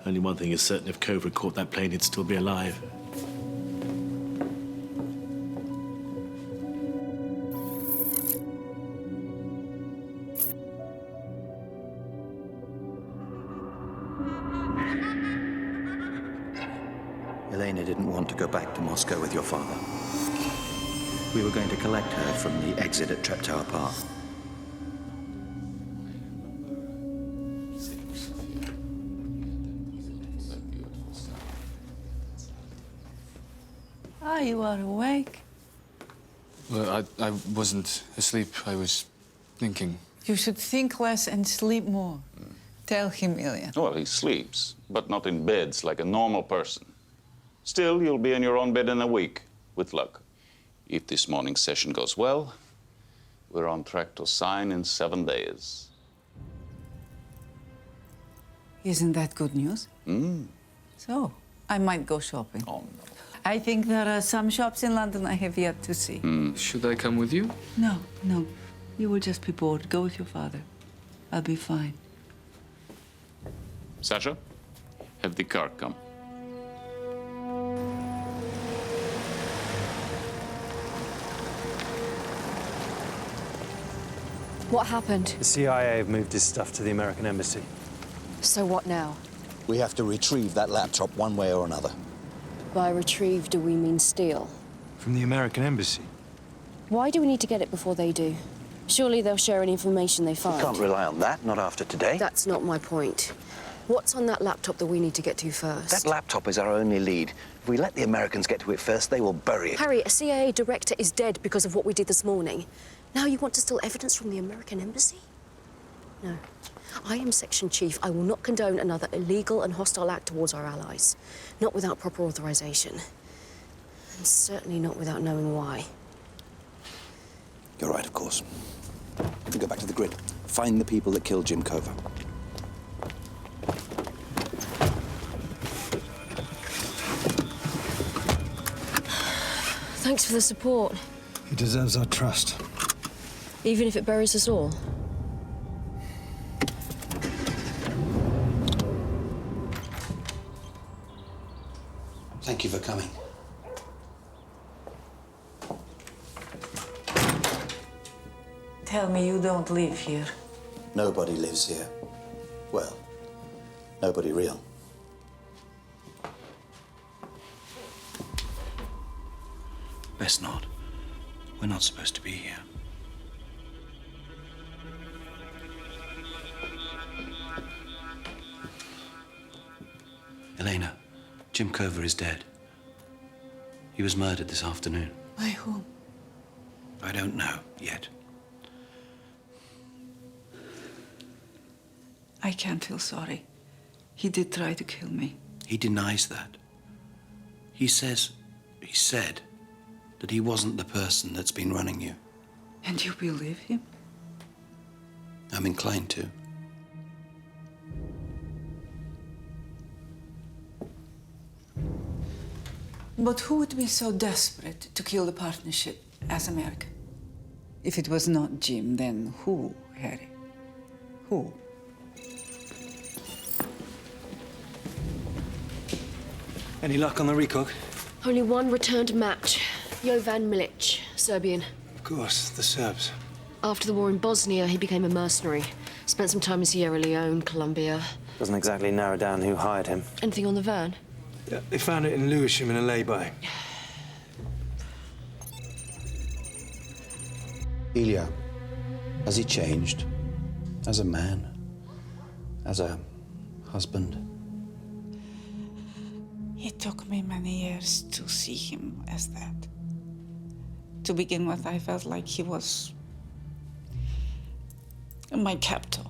Only one thing is certain: if Cover caught that plane, he'd still be alive. Elena didn't want to go back to Moscow with your father. We were going to collect her from the exit at Treptower Park. Ah, you are awake. Well, I wasn't asleep. I was thinking. You should think less and sleep more. Tell him, Ilya. Well, he sleeps, but not in beds like a normal person. Still, you'll be in your own bed in a week, with luck. If this morning's session goes well, we're on track to sign in 7 days. Isn't that good news? So, I might go shopping. Oh, no. I think there are some shops in London I have yet to see. Should I come with you? No, no. You will just be bored. Go with your father. I'll be fine. Sasha, have the car come. What happened? The CIA have moved his stuff to the American embassy. So what now? We have to retrieve that laptop one way or another. By retrieve, do we mean steal? From the American embassy? Why do we need to get it before they do? Surely they'll share any information they find. We can't rely on that, not after today. That's not my point. What's on that laptop that we need to get to first? That laptop is our only lead. If we let the Americans get to it first, they will bury it. Harry, a CIA director is dead because of what we did this morning. Now you want to steal evidence from the American embassy? No. I am Section Chief. I will not condone another illegal and hostile act towards our allies. Not without proper authorization. And certainly not without knowing why. You're right, of course. We go back to the grid. Find the people that killed Jim Cover. Thanks for the support. He deserves our trust. Even if it buries us all. Thank you for coming. Tell me you don't live here. Nobody lives here. Well, nobody real. Best not. We're not supposed to be here. Elena, Jim Cover is dead. He was murdered this afternoon. By whom? I don't know yet. I can't feel sorry. He did try to kill me. He denies that. He said that he wasn't the person that's been running you. And you believe him? I'm inclined to. But who would be so desperate to kill the partnership as America? If it was not Jim, then who, Harry? Who? Any luck on the recook? Only one returned match. Jovan Milic, Serbian. Of course, the Serbs. After the war in Bosnia, he became a mercenary. Spent some time in Sierra Leone, Colombia. Doesn't exactly narrow down who hired him. Anything on the Verne? Yeah, they found it in Lewisham in a lay-by. Ilya, has he changed? As a man? As a husband? It took me many years to see him as that. To begin with, I felt like he was my captor.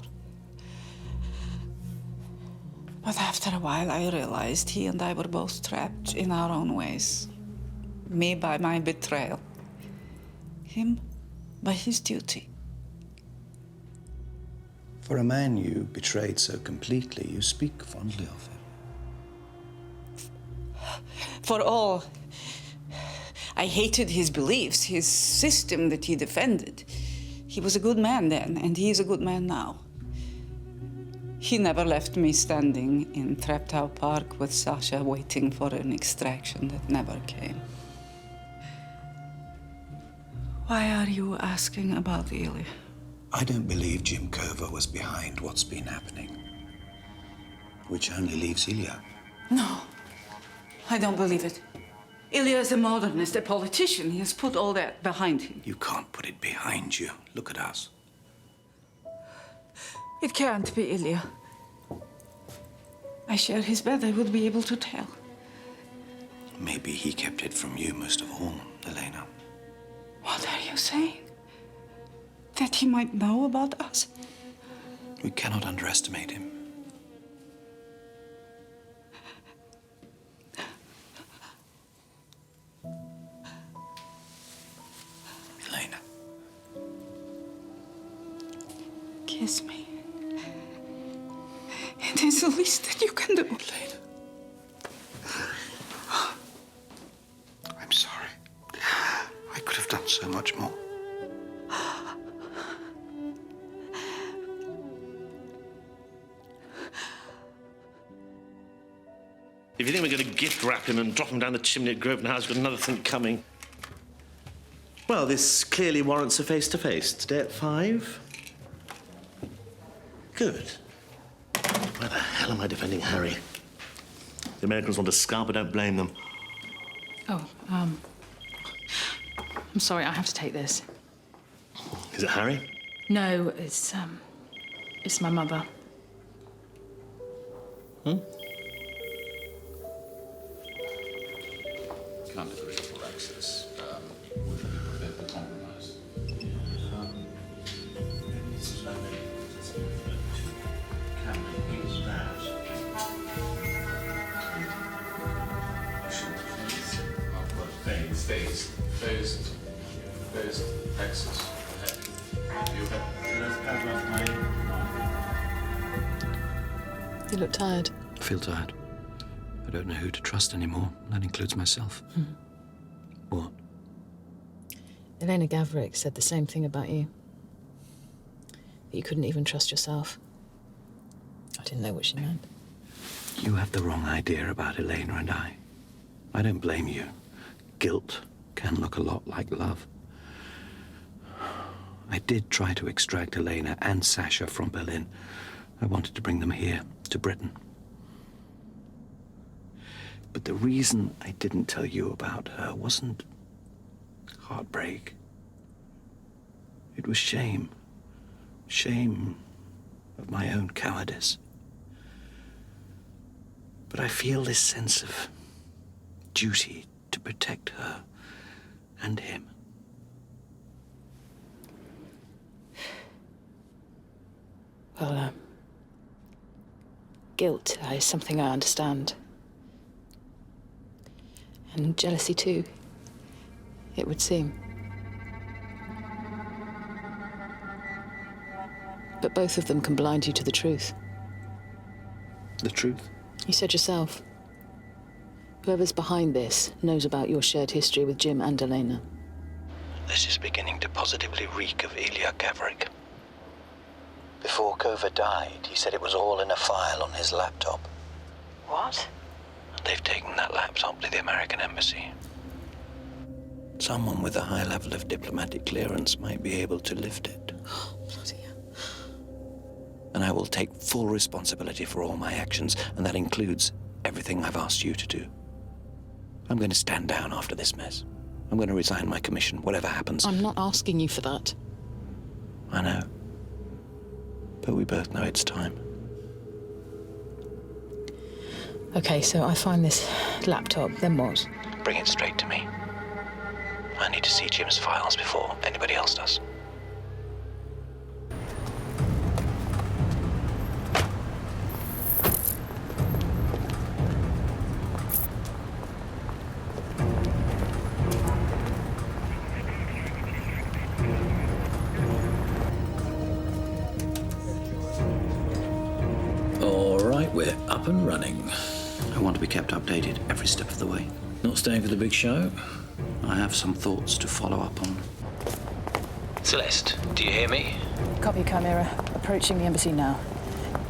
But after a while, I realized he and I were both trapped in our own ways. Me by my betrayal. Him by his duty. For a man you betrayed so completely, you speak fondly of him. For all, I hated his beliefs, his system that he defended. He was a good man then, and he is a good man now. He never left me standing in Treptow Park with Sasha waiting for an extraction that never came. Why are you asking about Ilya? I don't believe Jim Cover was behind what's been happening. Which only leaves Ilya. No, I don't believe it. Ilya is a modernist, a politician. He has put all that behind him. You can't put it behind you. Look at us. It can't be Ilya. I share his bed. I would be able to tell. Maybe he kept it from you most of all, Elena. What are you saying? That he might know about us? We cannot underestimate him. Elena. Kiss me. It is the least that you can do. Elena. I'm sorry. I could have done so much more. If you think we're going to gift wrap him and drop him down the chimney at Grosvenor House, we've got another thing coming. Well, this clearly warrants a face-to-face. Today at 5? Good. Why the hell am I defending Harry? The Americans want to scar, but don't blame them. Oh, I'm sorry, I have to take this. Is it Harry? No, it's my mother. Can't agree for access. Would be prepared for compromise. Phased access ahead. You have. You look tired. I feel tired. I don't know who to trust anymore. That includes myself. What? Elena Gavrik said the same thing about you. That you couldn't even trust yourself. I didn't know what she meant. You have the wrong idea about Elena and I. I don't blame you. Guilt can look a lot like love. I did try to extract Elena and Sasha from Berlin. I wanted to bring them here, to Britain. But the reason I didn't tell you about her wasn't heartbreak. It was shame. Shame of my own cowardice. But I feel this sense of duty to protect her and him. Well, guilt is something I understand. And jealousy too, it would seem. But both of them can blind you to the truth. The truth? You said yourself. Whoever's behind this knows about your shared history with Jim and Elena. This is beginning to positively reek of Ilya Gavrik. Before Kova died, he said it was all in a file on his laptop. What? They've taken that laptop to the American embassy. Someone with a high level of diplomatic clearance might be able to lift it. Oh, bloody hell. And I will take full responsibility for all my actions, and that includes everything I've asked you to do. I'm going to stand down after this mess. I'm going to resign my commission, whatever happens. I'm not asking you for that. I know. But we both know it's time. Okay, so I find this laptop, then what? Bring it straight to me. I need to see Jim's files before anybody else does. We're up and running. I want to be kept updated every step of the way. Not staying for the big show? I have some thoughts to follow up on. Celeste, do you hear me? Copy, Chimera. Approaching the embassy now.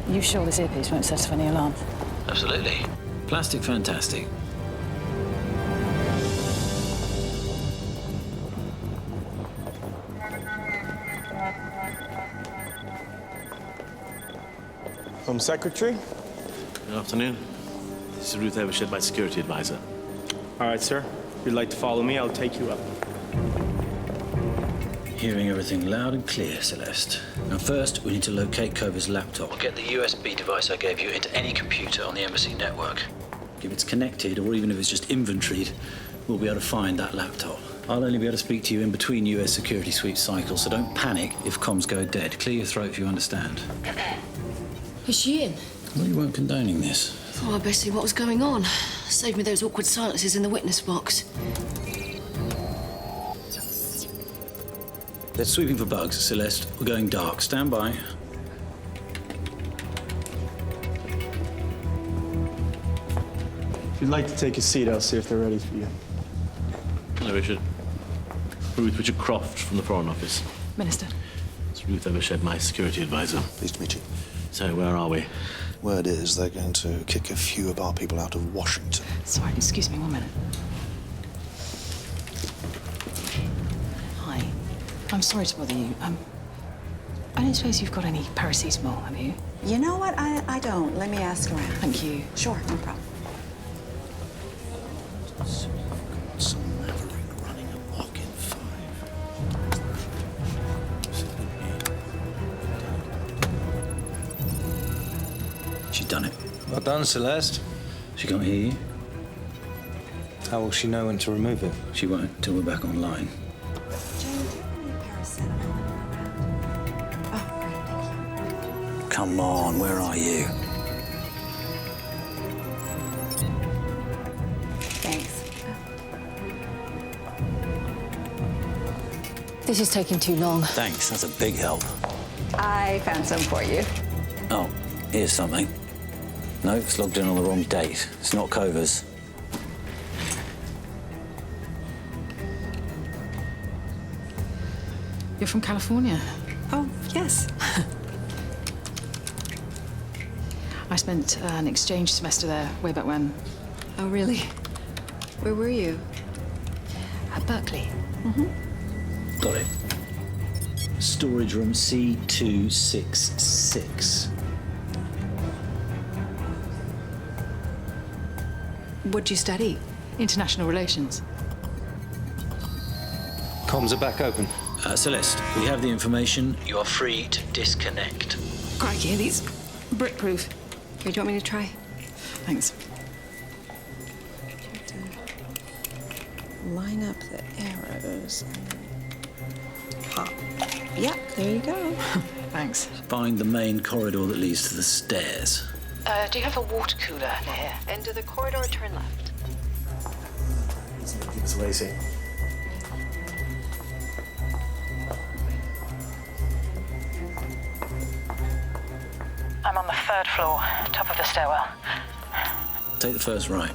You sure this earpiece won't set off any alarm? Absolutely. Plastic fantastic. Home Secretary? Good afternoon. This is Ruth Evershed, my security advisor. All right, sir. If you'd like to follow me, I'll take you up. Hearing everything loud and clear, Celeste. Now first, we need to locate Kova's laptop. We'll get the USB device I gave you into any computer on the embassy network. If it's connected, or even if it's just inventoried, we'll be able to find that laptop. I'll only be able to speak to you in between US security sweep cycles, so don't panic if comms go dead. Clear your throat if you understand. Is she in? Well, you weren't condoning this. Thought I'd best see what was going on. Save me those awkward silences in the witness box. They're sweeping for bugs, Celeste. We're going dark. Stand by. If you'd like to take a seat, I'll see if they're ready for you. Hello, Richard. Richard Croft from the Foreign Office. Minister. It's Ruth Evershed, my security advisor. Pleased to meet you. So, where are we? Word is they're going to kick a few of our people out of Washington. Sorry, excuse me 1 minute. Hi. I'm sorry to bother you. I don't suppose you've got any paracetamol, have you? You know what? I don't. Let me ask around. Thank you. Sure, no problem. Some maverick running amok in 5. She's done it. Well done, Celeste. She can't hear you. How will she know when to remove it? She won't until we're back online. Come on, where are you? Thanks. This is taking too long. Thanks, that's a big help. I found some for you. Oh, here's something. No, it's logged in on the wrong date. It's not Kova's. You're from California? Oh, yes. I spent an exchange semester there way back when. Oh, really? Where were you? At Berkeley. Got it. Storage room C266. What'd you study? International relations. Comms are back open. Celeste, we have the information. You are free to disconnect. Crikey, are these brick-proof. Here, do you want me to try? Thanks. Line up the arrows and pop. Yep, there you go. Thanks. Find the main corridor that leads to the stairs. Do you have a water cooler near here? End of the corridor, turn left. Keep us waiting. I'm on the 3rd floor, top of the stairwell. Take the first right.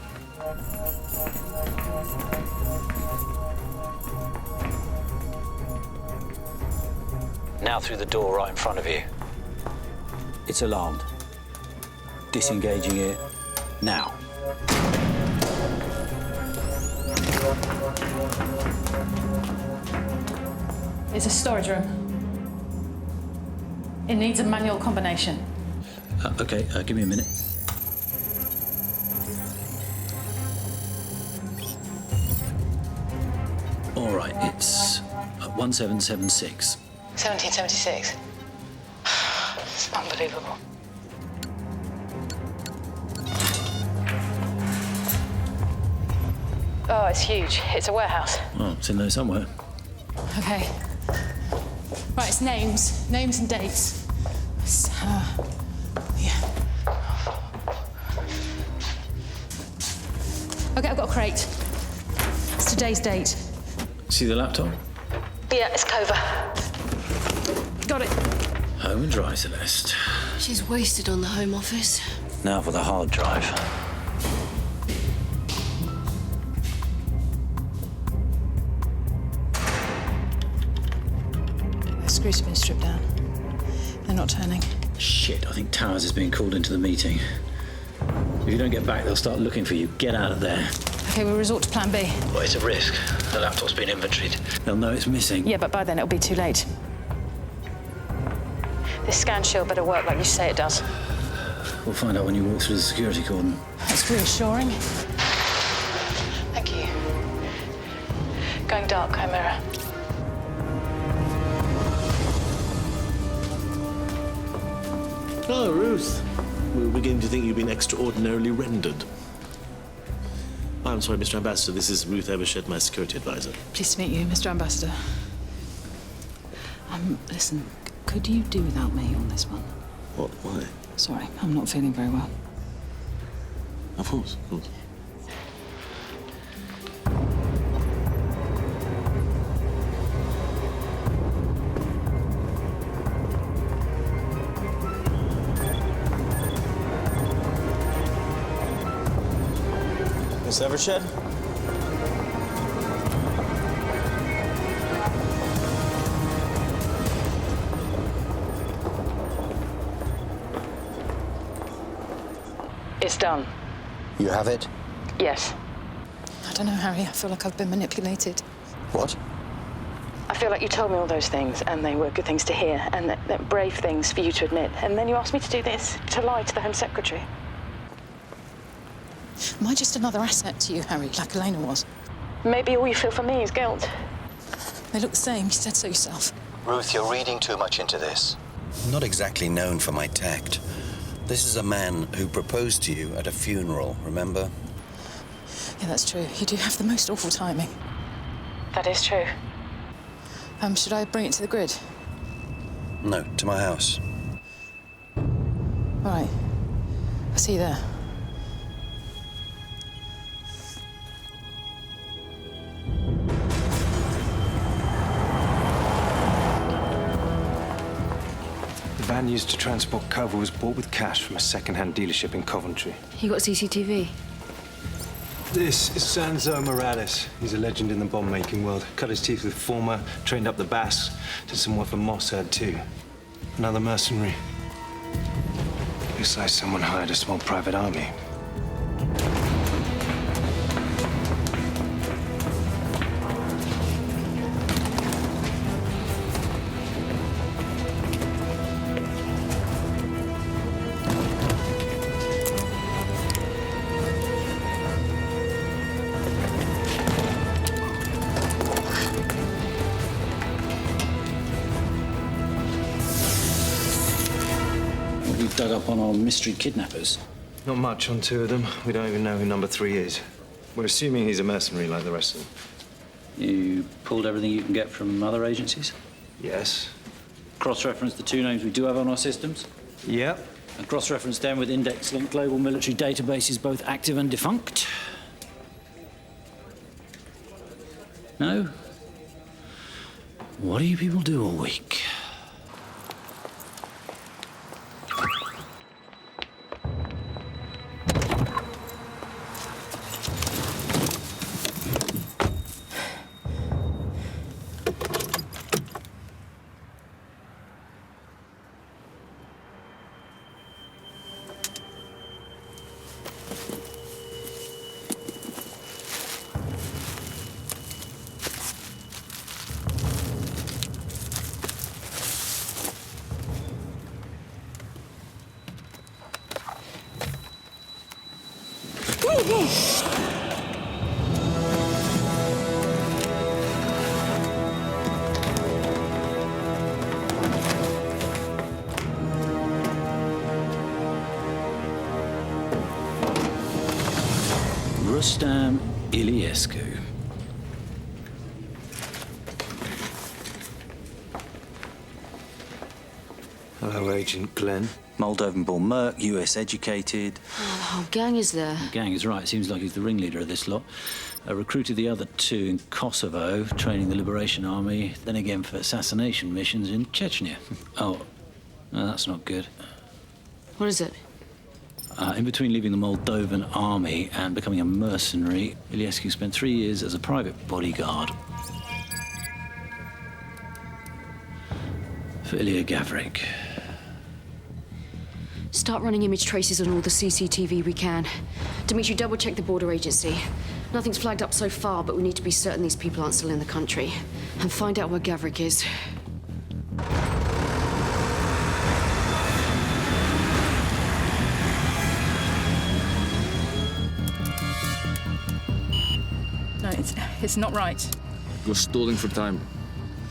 Now through the door right in front of you. It's alarmed. Disengaging it now. It's a storage room. It needs a manual combination. Okay, give me a minute. All right, it's 1776. 1776. It's unbelievable. Oh, it's huge. It's a warehouse. Oh, it's in there somewhere. Okay. Right, it's names. Names and dates. Yeah. Okay, I've got a crate. It's today's date. See the laptop? Yeah, it's Clover. Got it. Home and dry, Celeste. She's wasted on the Home Office. Now for the hard drive. The screws have been stripped down. They're not turning. Shit, I think Towers is being called into the meeting. If you don't get back, they'll start looking for you. Get out of there. Okay, we'll resort to plan B. Well, it's a risk. The laptop's been inventoried. They'll know it's missing. Yeah, but by then it'll be too late. This scan shield better work like you say it does. We'll find out when you walk through the security cordon. That's reassuring. Thank you. Going dark, Chimera. Oh, Ruth. We were beginning to think you've been extraordinarily rendered. I'm sorry, Mr. Ambassador. This is Ruth Evershed, my security advisor. Pleased to meet you, Mr. Ambassador. Listen, could you do without me on this one? What? Why? Sorry, I'm not feeling very well. Of course, of course. Miss Evershed? It's done. You have it? Yes. I don't know, Harry. I feel like I've been manipulated. What? I feel like you told me all those things, and they were good things to hear, and they're brave things for you to admit. And then you asked me to do this, to lie to the Home Secretary. Am I just another asset to you, Harry, like Elena was? Maybe all you feel for me is guilt. They look the same. You said so yourself. Ruth, you're reading too much into this. I'm not exactly known for my tact. This is a man who proposed to you at a funeral, remember? Yeah, that's true. You do have the most awful timing. That is true. Should I bring it to the grid? No, to my house. All right. I'll see you there. The van used to transport cover was bought with cash from a second-hand dealership in Coventry. You got CCTV? This is Sanzo Morales. He's a legend in the bomb-making world. Cut his teeth with former, trained up the Basques, did some work for Mossad too. Another mercenary. Looks like someone hired a small private army. Dug up on our mystery kidnappers. Not much on two of them. We don't even know who number 3 is. We're assuming he's a mercenary like the rest of them. You pulled everything you can get from other agencies? Yes. Cross-reference the 2 names we do have on our systems? Yep. And cross-reference them with index-linked global military databases, both active and defunct? No? What do you people do all week? Rustam Iliescu. Hello, Agent Glenn. Moldovan-born merc, US educated. Oh, the whole gang is there. The gang is right. Seems like he's the ringleader of this lot. Recruited the other 2 in Kosovo, training the Liberation Army, then again for assassination missions in Chechnya. Oh, no, that's not good. What is it? In between leaving the Moldovan army and becoming a mercenary, Iliescu spent 3 years as a private bodyguard for Ilya Gavrik. Start running image traces on all the CCTV we can. Dimitri, double-check the border agency. Nothing's flagged up so far, but we need to be certain these people aren't still in the country. And find out where Gavrik is. No, it's not right. You're stalling for time.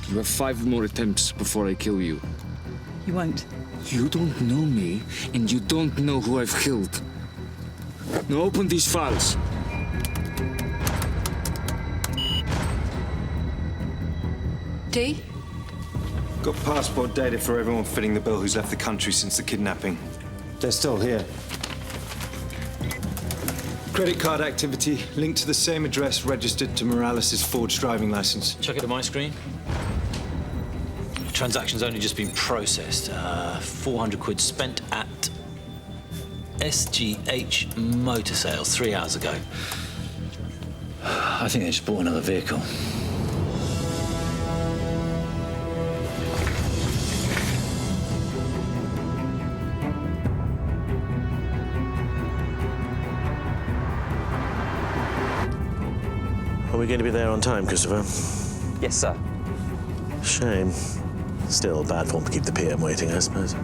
You have 5 more attempts before I kill you. You won't. You don't know me, and you don't know who I've killed. Now open these files. D? Got passport data for everyone fitting the bill who's left the country since the kidnapping. They're still here. Credit card activity linked to the same address registered to Morales' forged driving license. Check it on my screen. Transaction's only just been processed. 400 quid spent at SGH Motor Sales 3 hours ago. I think they just bought another vehicle. Are we going to be there on time, Christopher? Yes, sir. Shame. Still bad form to keep the PM waiting, I suppose.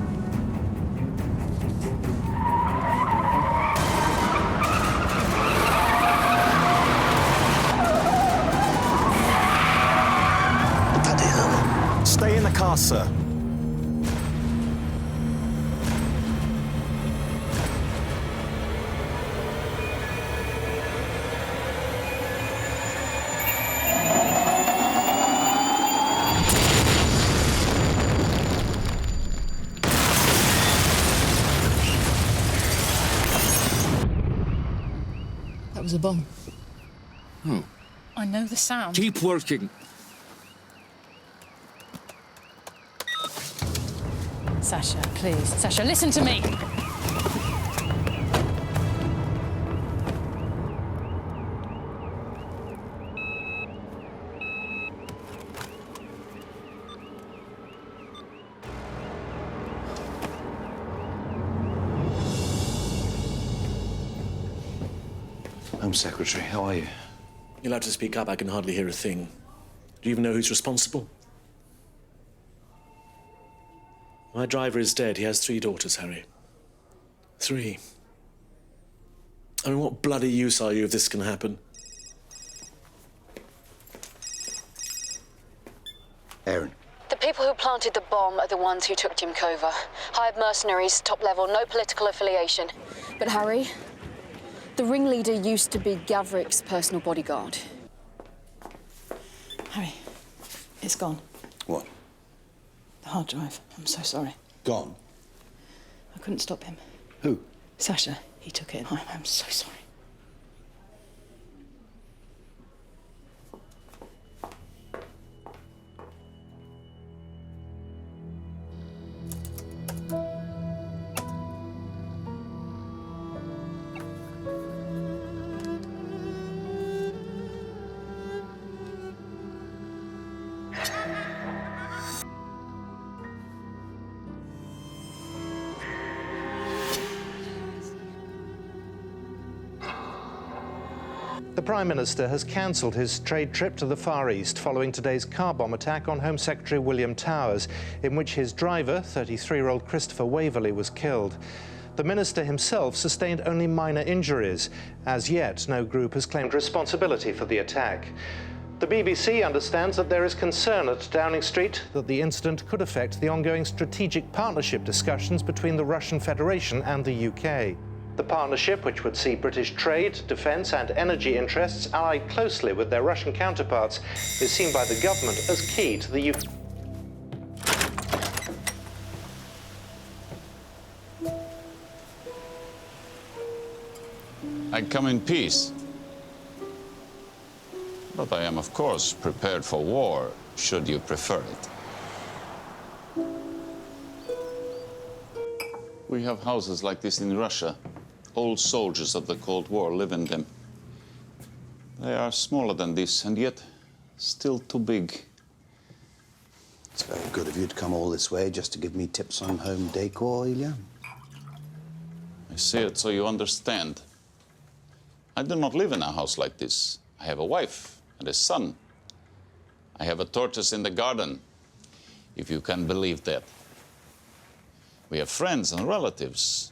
Bloody hell. Stay in the car, sir. That was a bomb. Oh. I know the sound. Keep working. Sasha, please. Sasha, listen to me. Home Secretary, how are you? You'll have to speak up. I can hardly hear a thing. Do you even know who's responsible? My driver is dead. He has 3 daughters, Harry. 3. I mean, what bloody use are you if this can happen? Aaron. The people who planted the bomb are the ones who took Jim Cover. Hired mercenaries, top level, no political affiliation. But Harry, the ringleader used to be Gavrick's personal bodyguard. Harry, it's gone. What? The hard drive. I'm so sorry. Gone? I couldn't stop him. Who? Sasha. He took it. I'm so sorry. The Prime Minister has cancelled his trade trip to the Far East following today's car bomb attack on Home Secretary William Towers, in which his driver, 33-year-old Christopher Waverley, was killed. The minister himself sustained only minor injuries. As yet, no group has claimed responsibility for the attack. The BBC understands that there is concern at Downing Street that the incident could affect the ongoing strategic partnership discussions between the Russian Federation and the UK. The partnership, which would see British trade, defence and energy interests allied closely with their Russian counterparts, is seen by the government as key to the UK. I come in peace. But I am, of course, prepared for war, should you prefer it. We have houses like this in Russia. Old soldiers of the Cold War live in them. They are smaller than this, and yet still too big. It's very good of you to come all this way just to give me tips on home decor, Ilya. I say it so you understand. I do not live in a house like this. I have a wife and a son. I have a tortoise in the garden, if you can believe that. We have friends and relatives.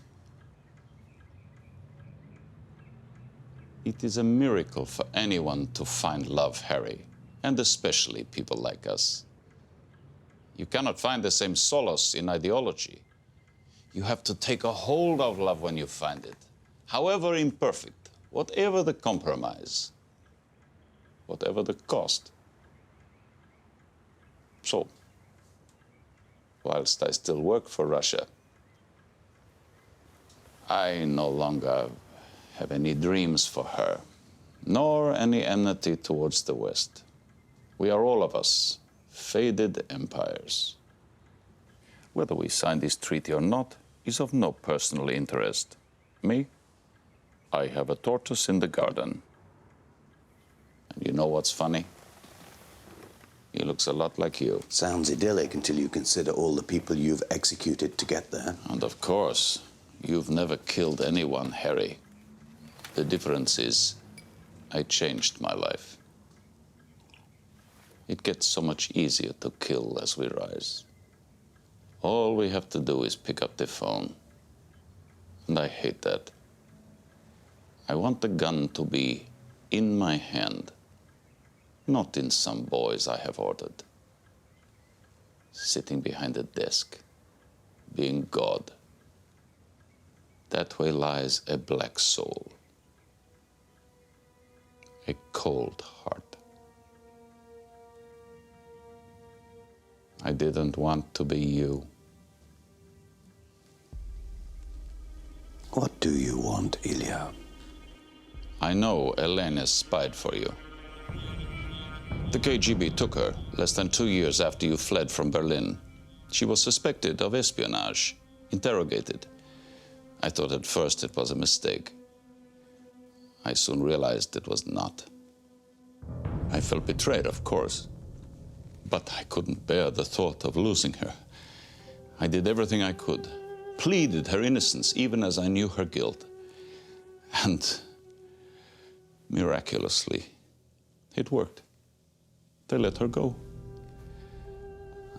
It is a miracle for anyone to find love, Harry, and especially people like us. You cannot find the same solace in ideology. You have to take a hold of love when you find it, however imperfect, whatever the compromise, whatever the cost. So, whilst I still work for Russia, I no longer have any dreams for her, nor any enmity towards the West. We are all of us faded empires. Whether we sign this treaty or not is of no personal interest. Me, I have a tortoise in the garden. And you know what's funny? He looks a lot like you. Sounds idyllic until you consider all the people you've executed to get there. And of course, you've never killed anyone, Harry. The difference is, I changed my life. It gets so much easier to kill as we rise. All we have to do is pick up the phone. And I hate that. I want the gun to be in my hand, not in some boys I have ordered. Sitting behind a desk, being God. That way lies a black soul. A cold heart. I didn't want to be you. What do you want, Ilya? I know Elena spied for you. The KGB took her less than 2 years after you fled from Berlin. She was suspected of espionage, interrogated. I thought at first it was a mistake. I soon realized it was not. I felt betrayed, of course, but I couldn't bear the thought of losing her. I did everything I could, pleaded her innocence even as I knew her guilt. And Miraculously, it worked. They let her go.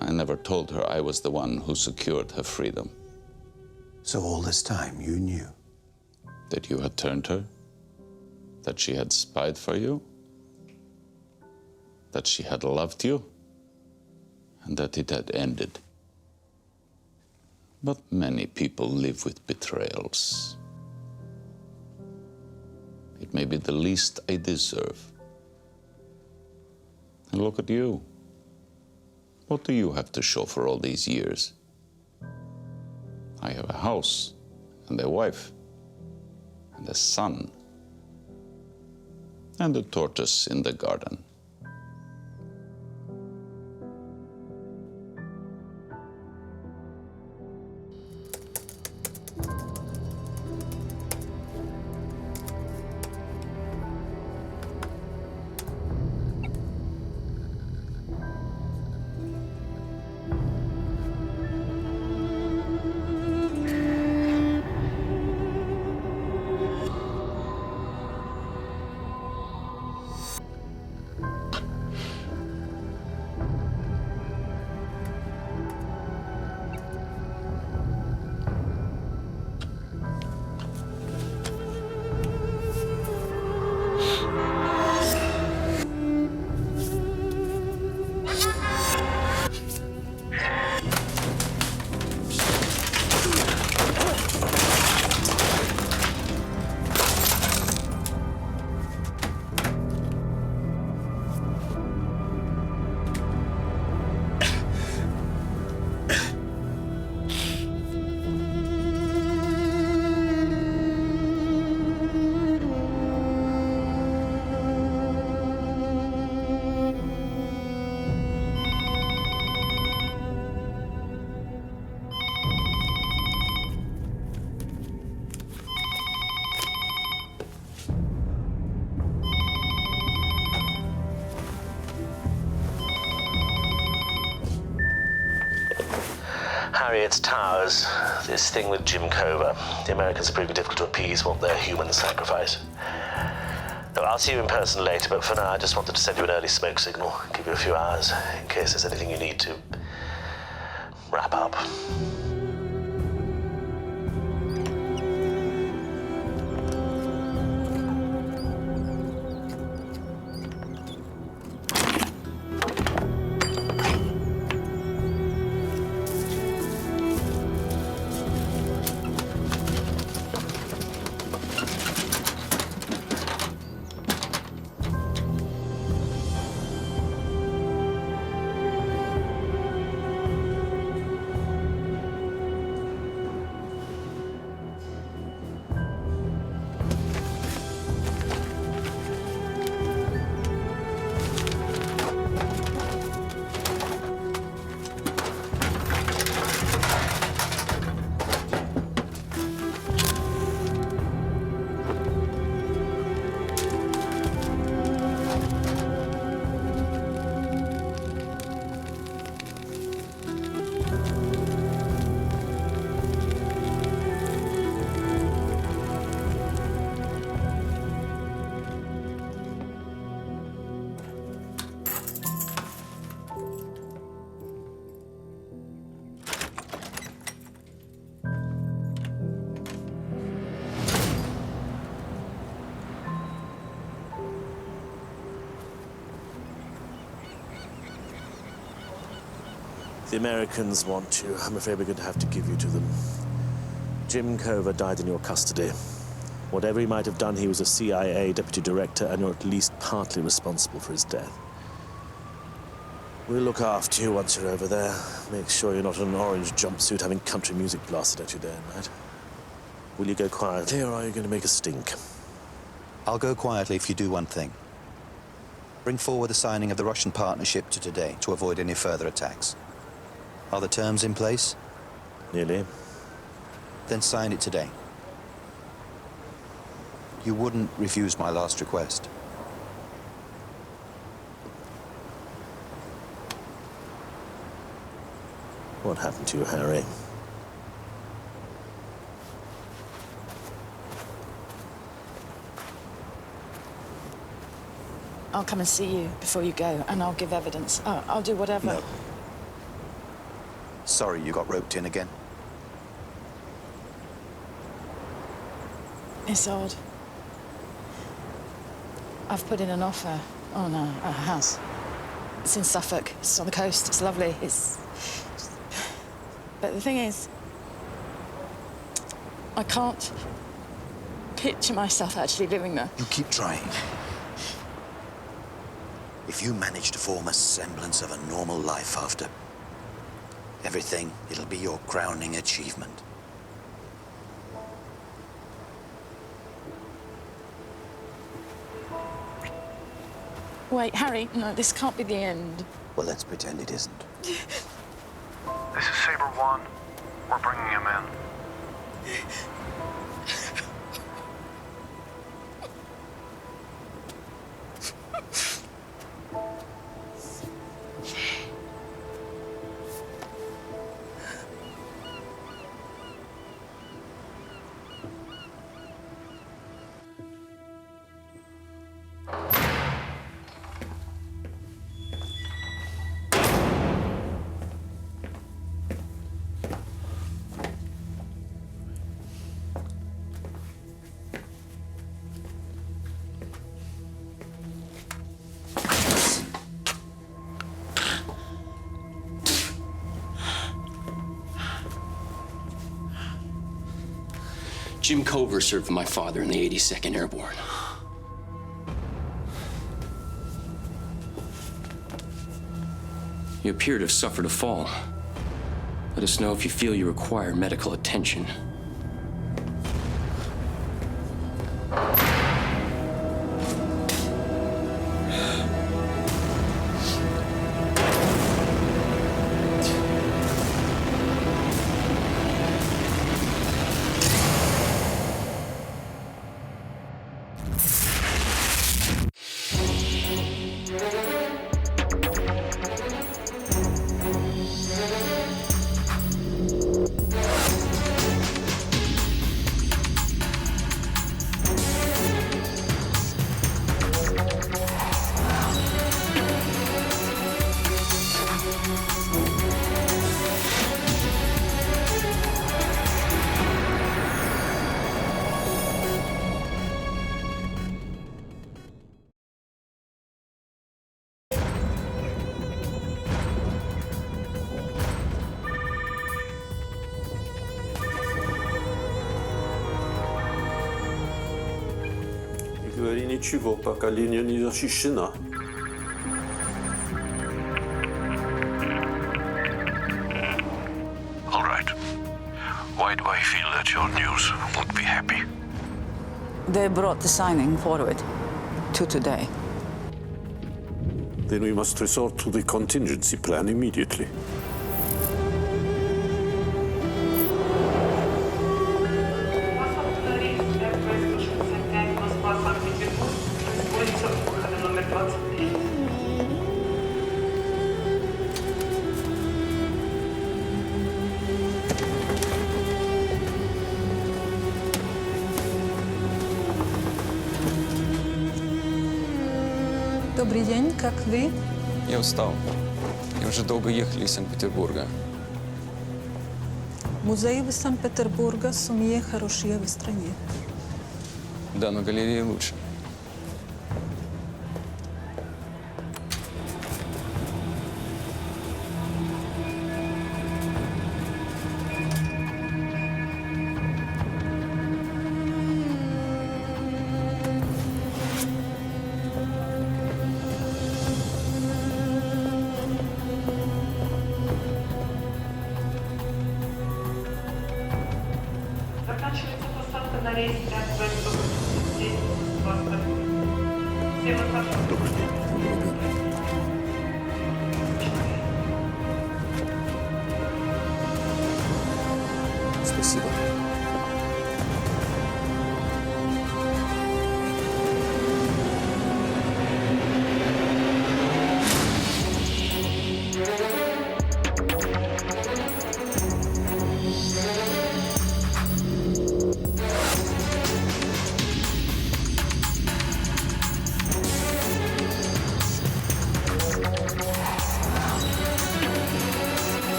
I never told her I was the one who secured her freedom. So all this time you knew? That you had turned her? That she had spied for you? That she had loved you? And that it had ended. But many people live with betrayals. It may be the least I deserve. And look at you. What do you have to show for all these years? I have a house, and a wife, and a son, and a tortoise in the garden. Harry, it's Towers. This thing with Jim Cover. The Americans are proving difficult to appease, want their human sacrifice. No, I'll see you in person later, but for now I just wanted to send you an early smoke signal. Give you a few hours, in case there's anything you need to wrap up. The Americans want you. I'm afraid we're going to have to give you to them. Jim Cover died in your custody. Whatever he might have done, he was a CIA deputy director, and you're at least partly responsible for his death. We'll look after you once you're over there. Make sure you're not in an orange jumpsuit having country music blasted at you day and night. Will you go quietly, or are you going to make a stink? I'll go quietly if you do one thing. Bring forward the signing of the Russian partnership to today to avoid any further attacks. Are the terms in place? Nearly. Then sign it today. You wouldn't refuse my last request. What happened to you, Harry? I'll come and see you before you go, and I'll give evidence. I'll do whatever. No. Sorry you got roped in again. It's odd. I've put in an offer on a house. It's in Suffolk. It's on the coast. It's lovely. But the thing is, I can't picture myself actually living there. You keep trying. If you manage to form a semblance of a normal life after everything, it'll be your crowning achievement. Wait, Harry, no, this can't be the end. Well, let's pretend it isn't. This is Saber 1. We're bringing him in. Jim Cover served for my father in the 82nd Airborne. You appear to have suffered a fall. Let us know if you feel you require medical attention. Говори ничего, пока линия не защищена. All right. Why do I feel that your news won't be happy? They brought the signing forward to today. Then we must resort to the contingency plan immediately. Добрый день, как вы? Я устал. И уже долго ехали из Санкт-Петербурга. Музеи в Санкт-Петербурге самые хорошие в стране. Да, но галереи лучше. Заканчивается посадка на рейс 5 Добрый день. Спасибо.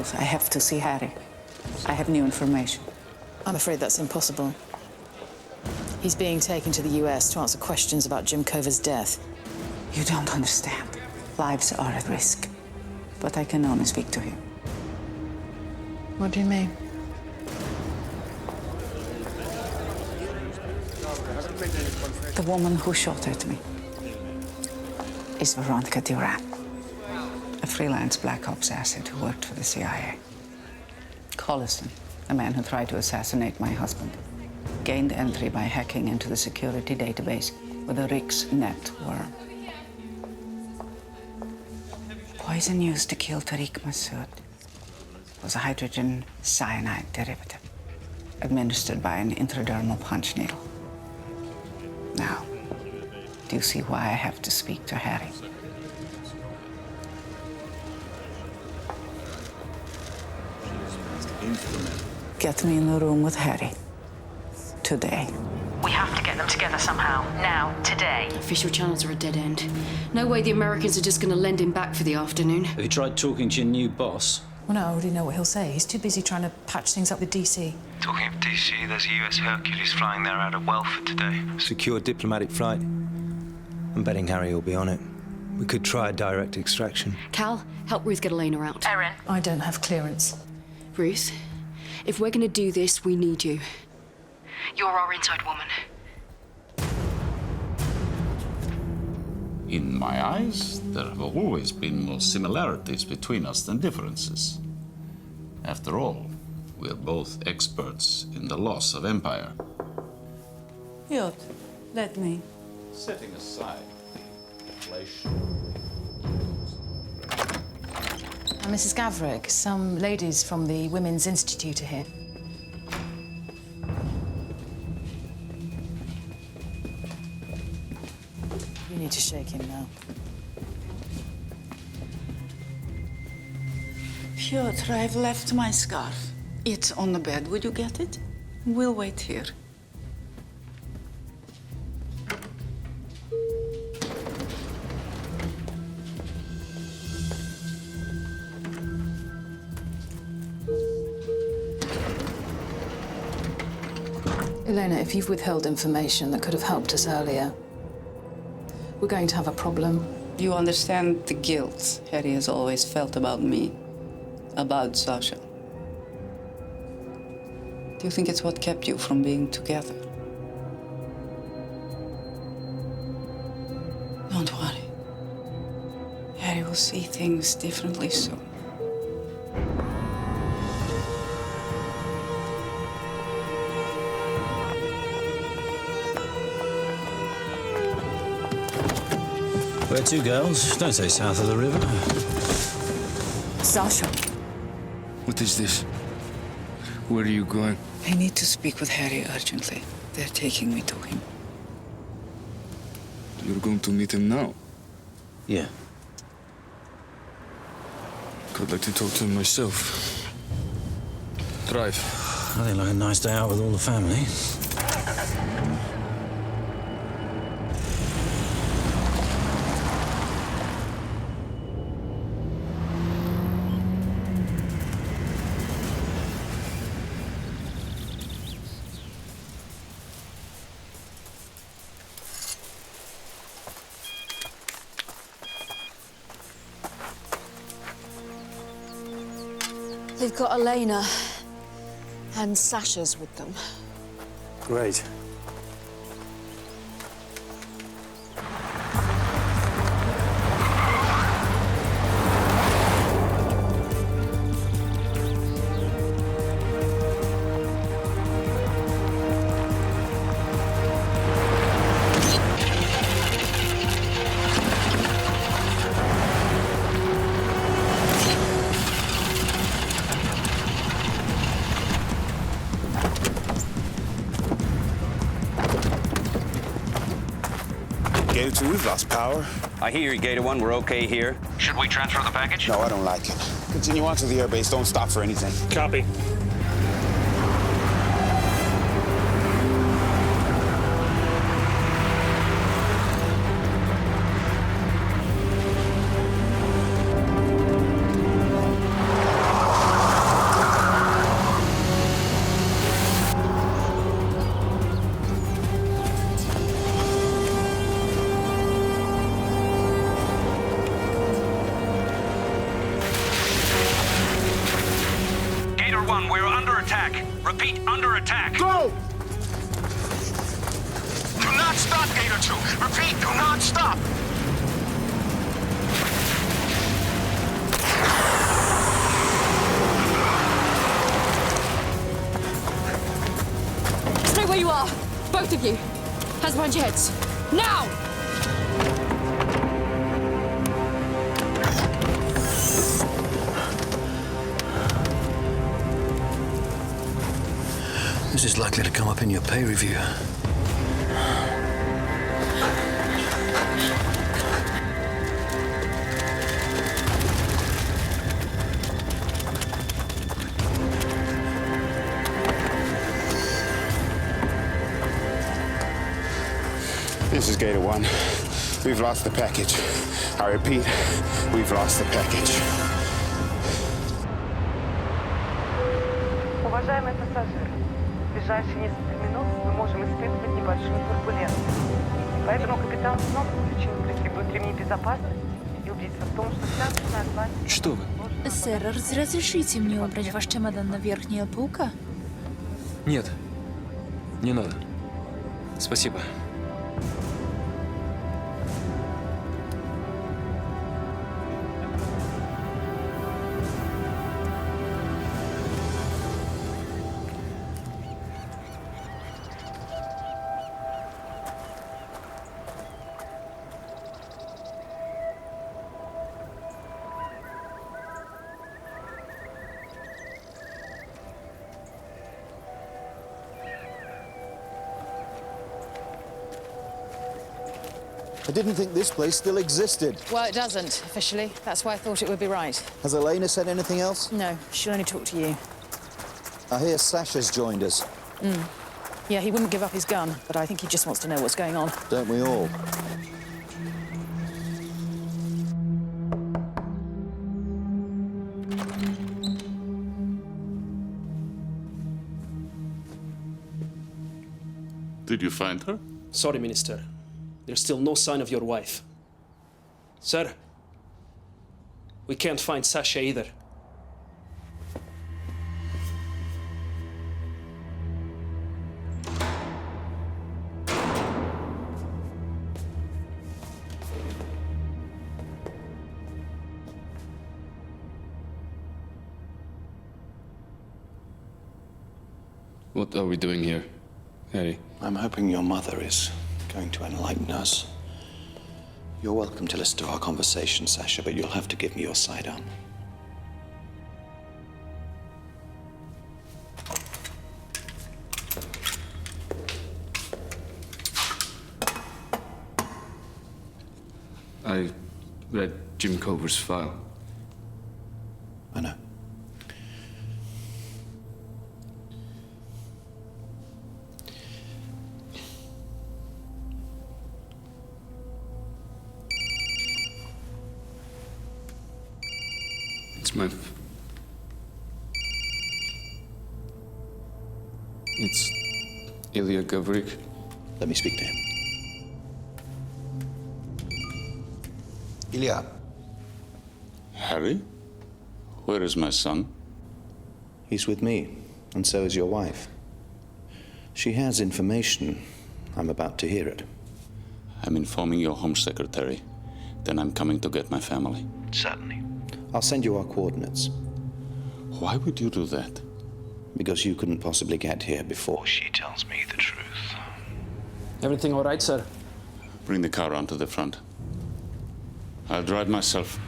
Ruth, I have to see Harry. I have new information. I'm afraid that's impossible. He's being taken to the US to answer questions about Jim Cover's death. You don't understand. Lives are at risk. But I can only speak to him. What do you mean? The woman who shot at me is Veronica Duran, a freelance Black Ops asset who worked for the CIA. Collison, a man who tried to assassinate my husband, gained entry by hacking into the security database with a RIX-net worm. Poison used to kill Tariq Masood was a hydrogen cyanide derivative administered by an intradermal punch needle. Now, do you see why I have to speak to Harry? Get me in the room with Harry. Today. We have to get them together somehow. Now, today. Official channels are a dead end. No way the Americans are just going to lend him back for the afternoon. Have you tried talking to your new boss? Well, no, I already know what he'll say. He's too busy trying to patch things up with DC. Talking of DC, there's a US Hercules flying there out of Welford today. Secure diplomatic flight. I'm betting Harry will be on it. We could try direct extraction. Cal, help Ruth get Elena out. Erin. I don't have clearance. Ruth, if we're going to do this, we need you. You're our inside woman. In my eyes, there have always been more similarities between us than differences. After all, we're both experts in the loss of empire. Witt, let me. Setting aside the inflation. Mrs. Gavrick, some ladies from the Women's Institute are here. You need to shake him now. Piotr, I've left my scarf. It's on the bed. Would you get it? We'll wait here. Elena, if you've withheld information that could have helped us earlier, we're going to have a problem. You understand the guilt Harry has always felt about me, about Sasha. Do you think it's what kept you from being together? Don't worry. Harry will see things differently soon. Where to, girls? Don't say south of the river. Sasha, What is this? Where are you going? I need to speak with Harry urgently. They're taking me to him. You're going to meet him now? Yeah. I'd like to talk to him myself. Drive. I think like a nice day out with all the family. They've got Elena and Sasha's with them. Great. Gator 2, we've lost power. I hear you, Gator 1. We're okay here. Should we transfer the package? No, I don't like it. Continue on to the airbase. Don't stop for anything. Copy. attack. Repeat, under attack. Go! Do not stop, Gator 2. Repeat, do not stop. Stay where you are. Both of you. Hands behind your heads. Now! This is likely to come up in your pay review. This is Gator 1. We've lost the package. I repeat, we've lost the package. Уважаемые пассажиры, в ближайшие несколько минут мы можем испытывать небольшую турбулентность. Поэтому капитан снова включил пристегнуть ремни безопасности и убедиться в том, что вся остальная класс... Что вы? Сэр, разрешите мне убрать ваш чемодан на верхнюю полку? Нет, не надо. Спасибо. I didn't think this place still existed. Well, it doesn't, officially. That's why I thought it would be right. Has Elena said anything else? No, she'll only talk to you. I hear Sasha's joined us. Yeah, he wouldn't give up his gun, but I think he just wants to know what's going on. Don't we all? Did you find her? Sorry, Minister. There's still no sign of your wife. Sir, we can't find Sasha either. What are we doing here, Harry? I'm hoping your mother is going to enlighten us. You're welcome to listen to our conversation, Sasha, but you'll have to give me your sidearm. I read Jim Cover's file. I know. It's Ilya Gavrik. Let me speak to him. Ilya. Harry? Where is my son? He's with me, and so is your wife. She has information. I'm about to hear it. I'm informing your Home Secretary. Then I'm coming to get my family. Certainly. I'll send you our coordinates. Why would you do that? Because you couldn't possibly get here before she tells me the truth. Everything all right, sir? Bring the car around to the front. I'll drive myself.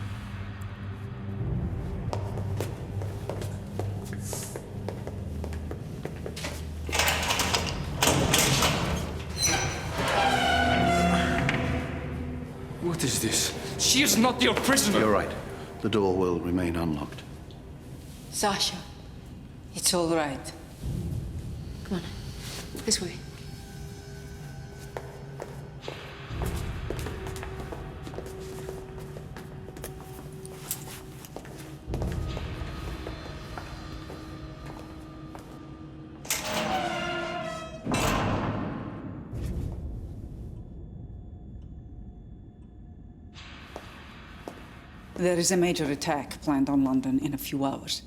What is this? She is not your prisoner! You're right. The door will remain unlocked. Sasha, it's all right. Come on. This way. There is a major attack planned on London in a few hours.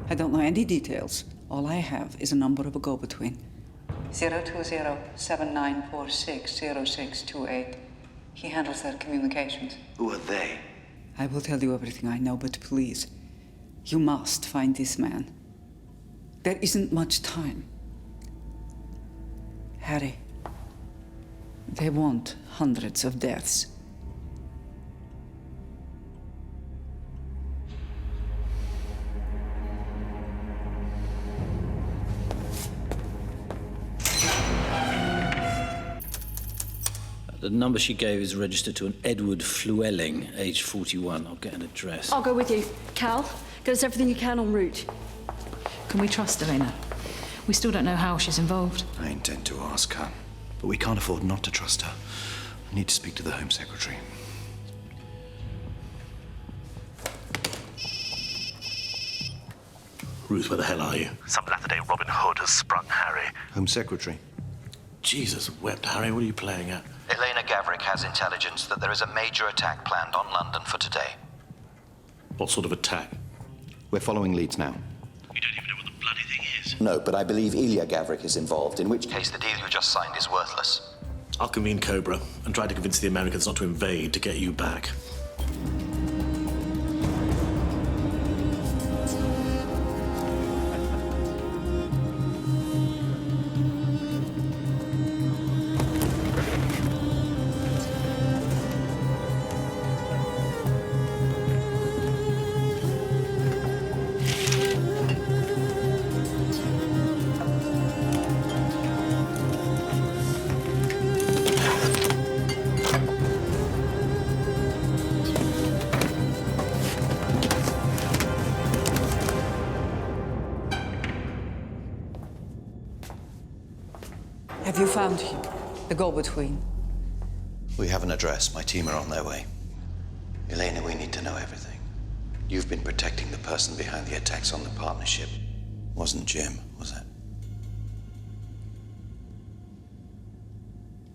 I don't know any details, All I have is a number of a go-between. 020-7946-0628. He handles their communications. Who are they? I will tell you everything I know, but please, you must find this man. There isn't much time. Harry, they want hundreds of deaths. The number she gave is registered to an Edward Fluelling, age 41. I'll get an address. I'll go with you. Cal, get us everything you can en route. Can we trust Elena? We still don't know how she's involved. I intend to ask her, but we can't afford not to trust her. I need to speak to the Home Secretary. Ruth, where the hell are you? Some latter-day Robin Hood has sprung Harry. Home Secretary. Jesus wept, Harry. What are you playing at? Elena Gavrik has intelligence that there is a major attack planned on London for today. What sort of attack? We're following leads now. You don't even know what the bloody thing is. No, but I believe Ilya Gavrik is involved, in which case the deal you just signed is worthless. I'll convene Cobra and try to convince the Americans not to invade to get you back. Have you found him? The go-between? we have an address. My team are on their way. Elena, we need to know everything. You've been protecting the person behind the attacks on the partnership. Wasn't Jim, was it?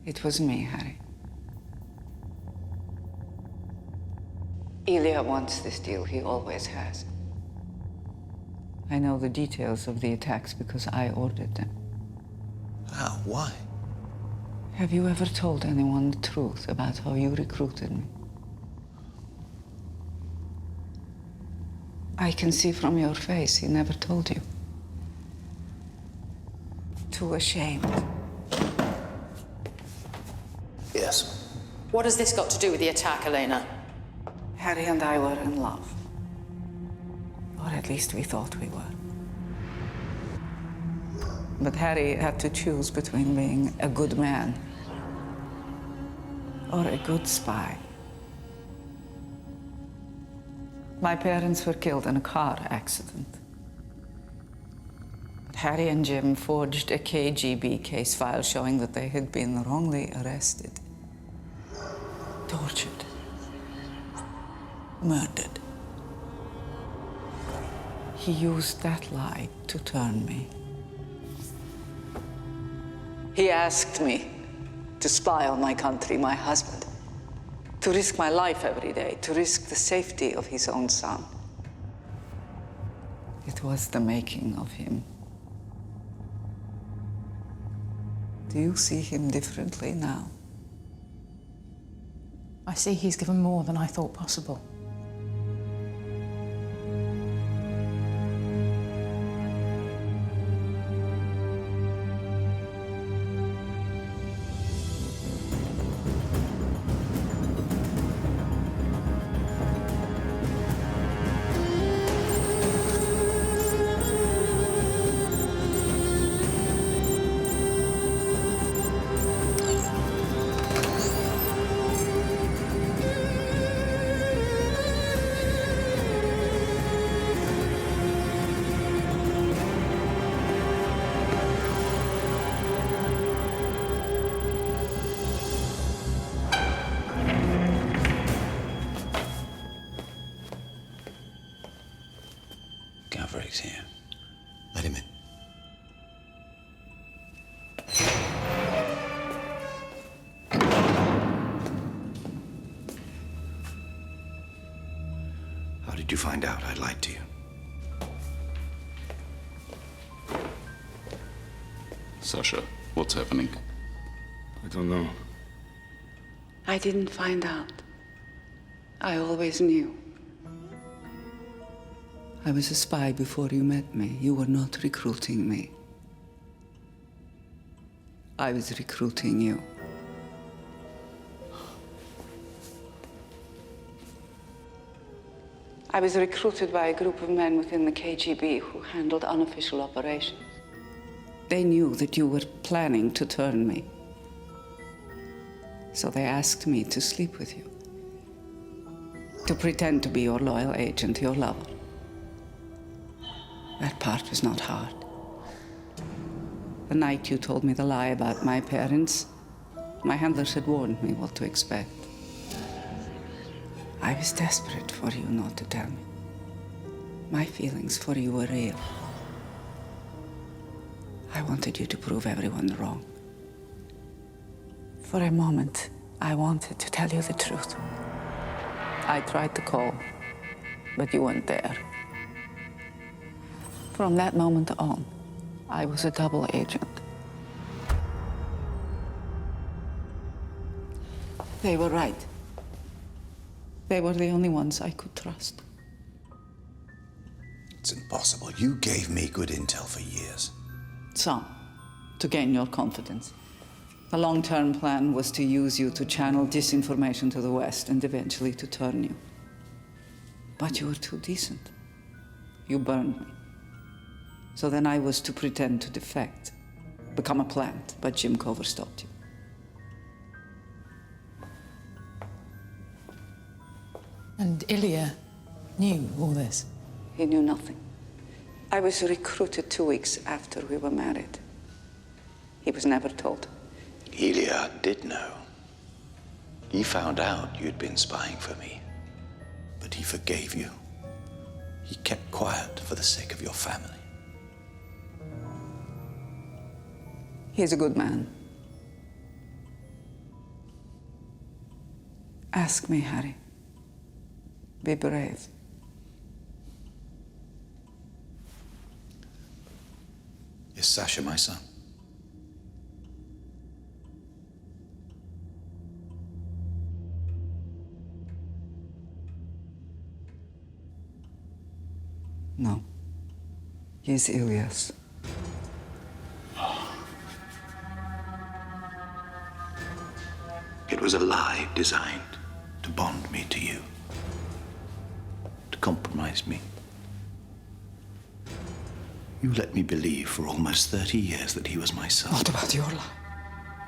It was me, Harry. Ilya wants this deal. He always has. I know the details of the attacks because I ordered them. How? Why? Have you ever told anyone the truth about how you recruited me? I can see from your face he never told you. Too ashamed. Yes. What has this got to do with the attack, Elena? Harry and I were in love. Or at least we thought we were. But Harry had to choose between being a good man or a good spy. My parents were killed in a car accident. But Harry and Jim forged a KGB case file showing that they had been wrongly arrested, tortured, murdered. He used that lie to turn me. He asked me to spy on my country, my husband, to risk my life every day, to risk the safety of his own son. It was the making of him. Do you see him differently now? I see he's given more than I thought possible. Gavrik's here. Let him in. How did you find out I lied to you? Sasha, what's happening? I don't know. I didn't find out. I always knew. I was a spy before you met me. You were not recruiting me. I was recruiting you. I was recruited by a group of men within the KGB who handled unofficial operations. They knew that you were planning to turn me. So they asked me to sleep with you. To pretend to be your loyal agent, your lover. That part was not hard. The night you told me the lie about my parents, my handlers had warned me what to expect. I was desperate for you not to tell me. My feelings for you were real. I wanted you to prove everyone wrong. For a moment, I wanted to tell you the truth. I tried to call, but you weren't there. From that moment on, I was a double agent. They were right. They were the only ones I could trust. It's impossible. You gave me good intel for years. Some, to gain your confidence. The long-term plan was to use you to channel disinformation to the West and eventually to turn you. But you were too decent. You burned me. So then I was to pretend to defect, become a plant, but Jim Cover stopped you. And Ilya knew all this? He knew nothing. I was recruited 2 weeks after we were married. He was never told. Ilya did know. He found out you'd been spying for me. But he forgave you. He kept quiet for the sake of your family. He's a good man. Ask me, Harry. Be brave. Is Sasha my son? No. He's Ilya's. It was a lie designed to bond me to you. To compromise me. You let me believe for almost 30 years that he was my son. What about your lie?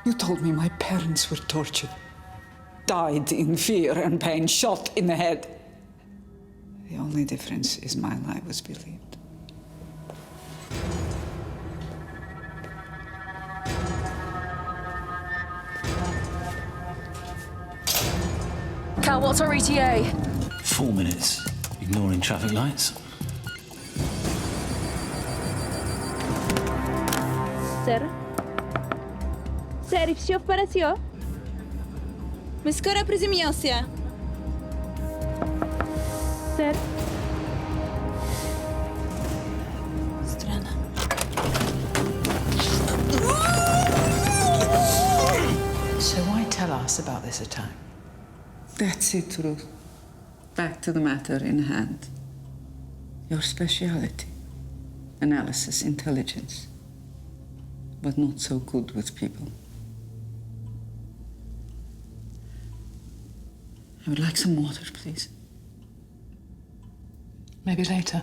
You told me my parents were tortured. Died in fear and pain, shot in the head. The only difference is my lie was believed. Cal, what's our ETA? 4 minutes, ignoring traffic lights. Сэр? Сэр, все в порядке? Мы скоро приземлился. Сэр? Странно. So why tell us about this attack? That's it, Ruth. Back to the matter in hand. Your speciality. Analysis, intelligence. But not so good with people. I would like some water, please. Maybe later.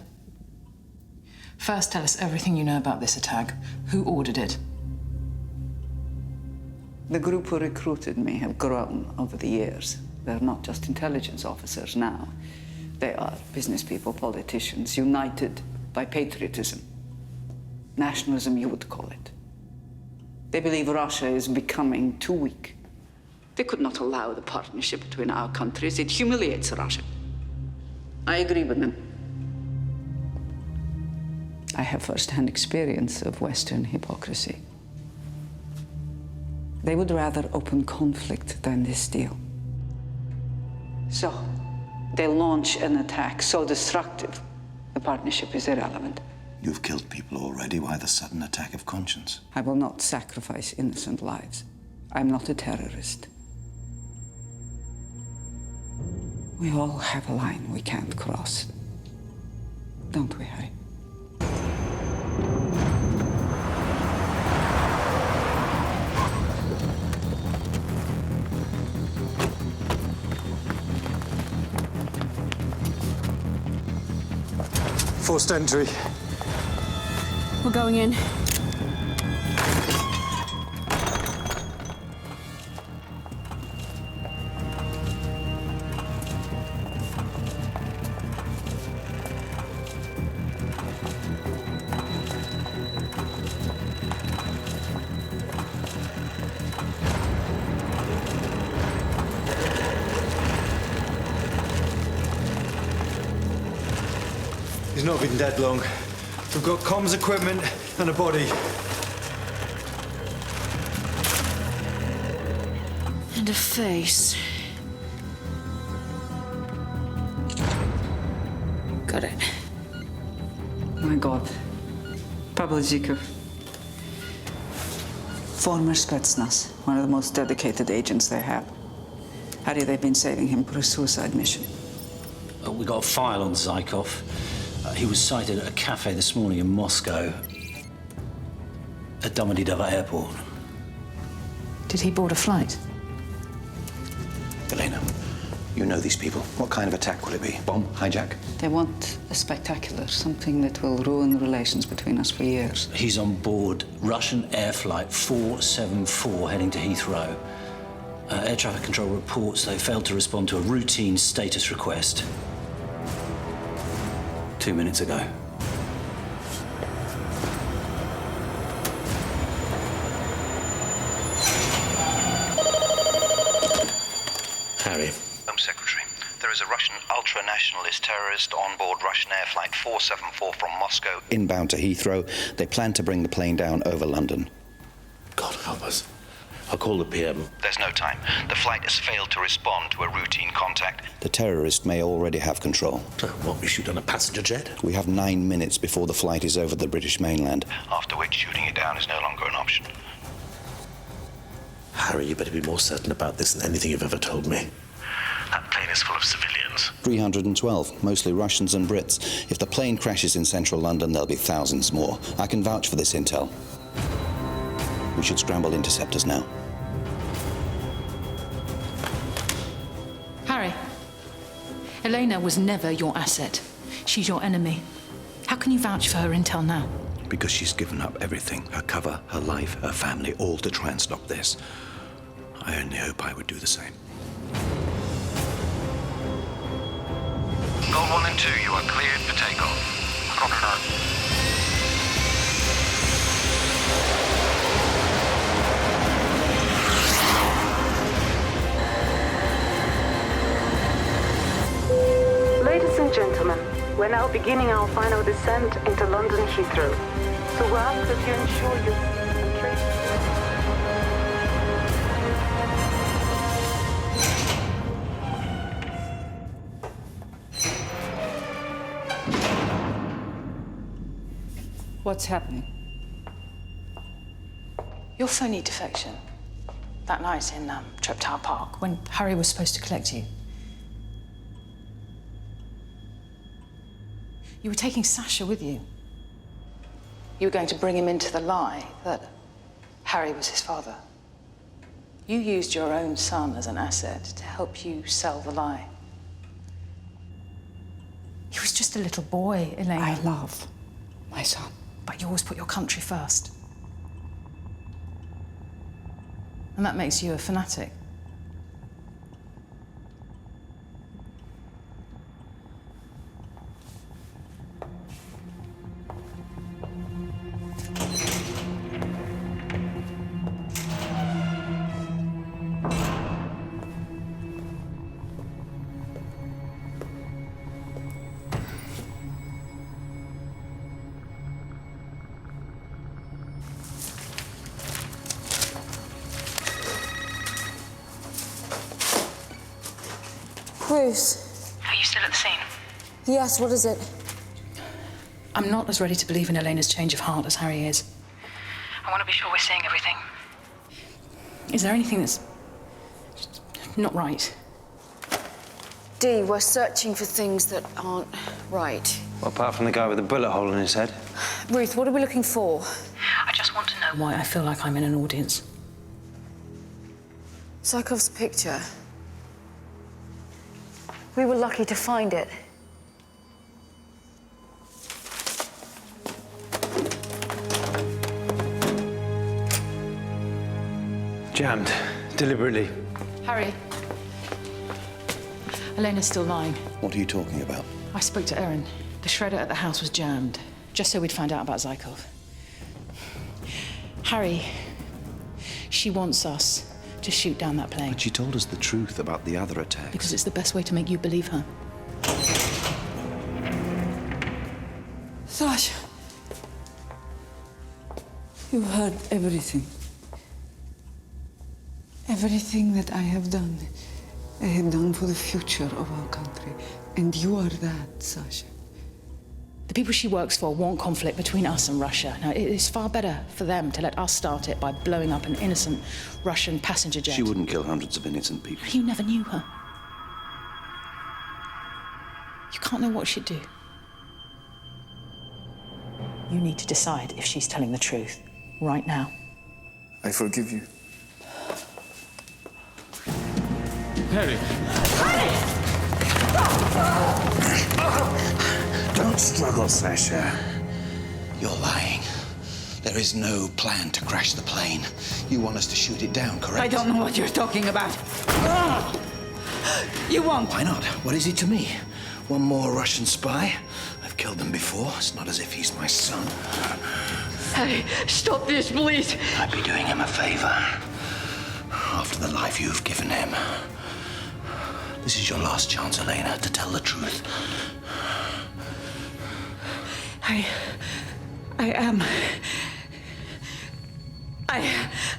First, tell us everything you know about this attack. Who ordered it? The group who recruited me have grown over the years. They're not just intelligence officers now. They are business people, politicians, united by patriotism. Nationalism, you would call it. They believe Russia is becoming too weak. They could not allow the partnership between our countries. It humiliates Russia. I agree with them. I have first-hand experience of Western hypocrisy. They would rather open conflict than this deal. So, they launch an attack so destructive, the partnership is irrelevant. You've killed people already. Why the sudden attack of conscience? I will not sacrifice innocent lives. I'm not a terrorist. We all have a line we can't cross. Don't we, Harry? Forced entry. We're going in. He's not been dead long. We've got comms equipment and a body. And a face. Got it. My God. Pavel Zhikov. Former Spetsnaz, one of the most dedicated agents they have. Harry, they've been saving him for a suicide mission. We got a file on Zhikov. He was sighted at a cafe this morning in Moscow at Domodedovo Airport. Did he board a flight? Elena, you know these people. What kind of attack will it be? Bomb? Hijack? They want a spectacular, something that will ruin relations between us for years. He's on board Russian Air Flight 474 heading to Heathrow. Air traffic control reports they failed to respond to a routine status request 2 minutes ago. Harry. Home Secretary, there is a Russian ultra-nationalist terrorist on board Russian Air Flight 474 from Moscow. Inbound to Heathrow, they plan to bring the plane down over London. God help us. I'll call the PM. There's no time. The flight has failed to respond to a routine contact. The terrorist may already have control. What, we shoot on a passenger jet? We have 9 minutes before the flight is over the British mainland. After which shooting it down is no longer an option. Harry, you better be more certain about this than anything you've ever told me. That plane is full of civilians. 312, mostly Russians and Brits. If the plane crashes in central London, there'll be thousands more. I can vouch for this intel. We should scramble interceptors now. Harry, Elena was never your asset. She's your enemy. How can you vouch for her intel now? Because she's given up everything. Her cover, her life, her family, all to try and stop this. I only hope I would do the same. Gold 1 and 2, you are cleared for takeoff. Copy that. Ladies and gentlemen, we're now beginning our final descent into London Heathrow. So we ask that you ensure you concentrate. What's happening? Your phony defection. That night in Treptower Park, when Harry was supposed to collect you. You were taking Sasha with you. You were going to bring him into the lie that Harry was his father. You used your own son as an asset to help you sell the lie. He was just a little boy, Elena. I love my son. But you always put your country first. And that makes you a fanatic. Ruth. Are you still at the scene? Yes, what is it? I'm not as ready to believe in Elena's change of heart as Harry is. I want to be sure we're seeing everything. Is there anything that's not right? Dee, we're searching for things that aren't right. Well, apart from the guy with the bullet hole in his head. Ruth, what are we looking for? I just want to know why I feel like I'm in an audience. Psychov's picture. We were lucky to find it. Jammed. Deliberately. Harry. Elena's still lying. What are you talking about? I spoke to Erin. The shredder at the house was jammed, just so we'd find out about Zykov. Harry, she wants us to shoot down that plane. But she told us the truth about the other attacks. Because it's the best way to make you believe her. Sasha, you heard everything. Everything that I have done for the future of our country. And you are that, Sasha. The people she works for want conflict between us and Russia. Now, it is far better for them to let us start it by blowing up an innocent Russian passenger jet. She wouldn't kill hundreds of innocent people. You never knew her. You can't know what she'd do. You need to decide if she's telling the truth right now. I forgive you. Harry! Don't struggle, Sasha. You're lying. There is no plan to crash the plane. You want us to shoot it down, correct? I don't know what you're talking about. You won't. Why not? What is he to me? One more Russian spy? I've killed them before. It's not as if he's my son. Harry, stop this, please. I'd be doing him a favor. After the life you've given him. This is your last chance, Elena, to tell the truth. I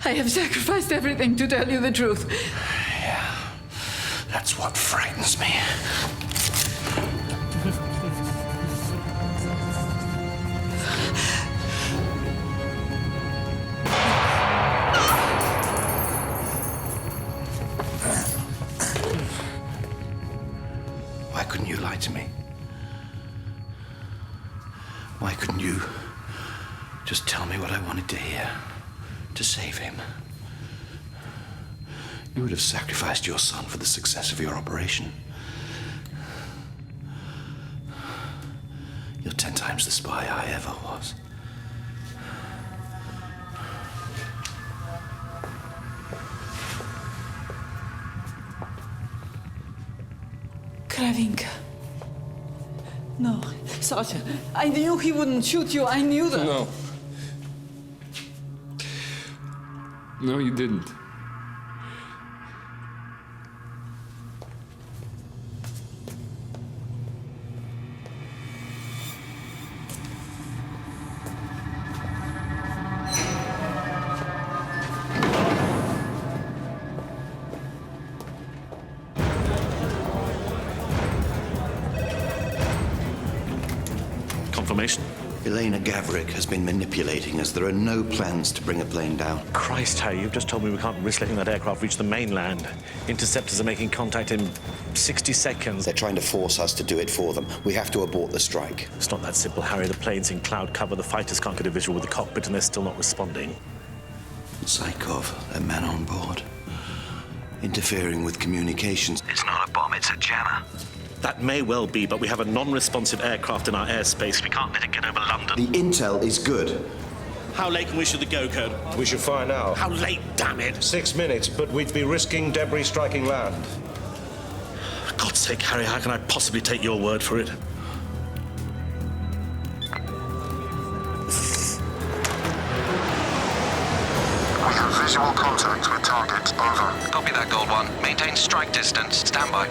have sacrificed everything to tell you the truth. Yeah, that's what frightens me. Why couldn't you lie to me? Why couldn't you just tell me what I wanted to hear to save him? You would have sacrificed your son for the success of your operation. You're 10 times the spy I ever was. Kravinka. No, Sasha, I knew he wouldn't shoot you. I knew that. No. No, you didn't. Confirmation. Elena Gavrik has been manipulating us. There are no plans to bring a plane down. Christ, Harry, you've just told me we can't risk letting that aircraft reach the mainland. Interceptors are making contact in 60 seconds. They're trying to force us to do it for them. We have to abort the strike. It's not that simple, Harry. The plane's in cloud cover. The fighters can't get a visual with the cockpit, and they're still not responding. Zykov, a man on board, interfering with communications. It's not a bomb, it's a jammer. That may well be, but we have a non-responsive aircraft in our airspace. We can't let it get over London. The intel is good. How late can we issue the go code? We should find out. How late, damn it? 6 minutes, but we'd be risking debris striking land. For God's sake, Harry, how can I possibly take your word for it? We have visual contact with target. Over. Copy that, Gold One. Maintain strike distance. Stand by.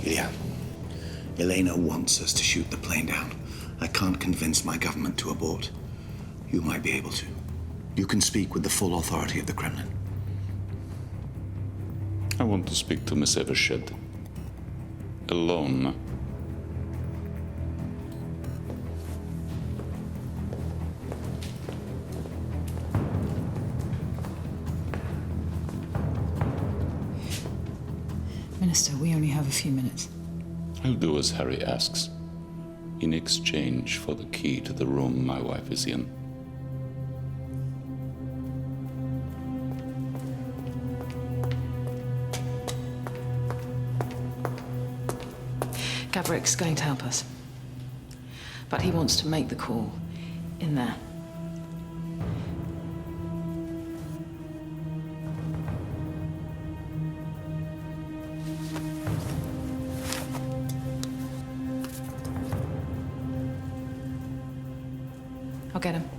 Ilya, Elena wants us to shoot the plane down. I can't convince my government to abort. You might be able to. You can speak with the full authority of the Kremlin. I want to speak to Miss Evershed. Alone. Minister, we only have a few minutes. I'll do as Harry asks, in exchange for the key to the room my wife is in. Gavrick's going to help us. But he wants to make the call in there. I'll get him.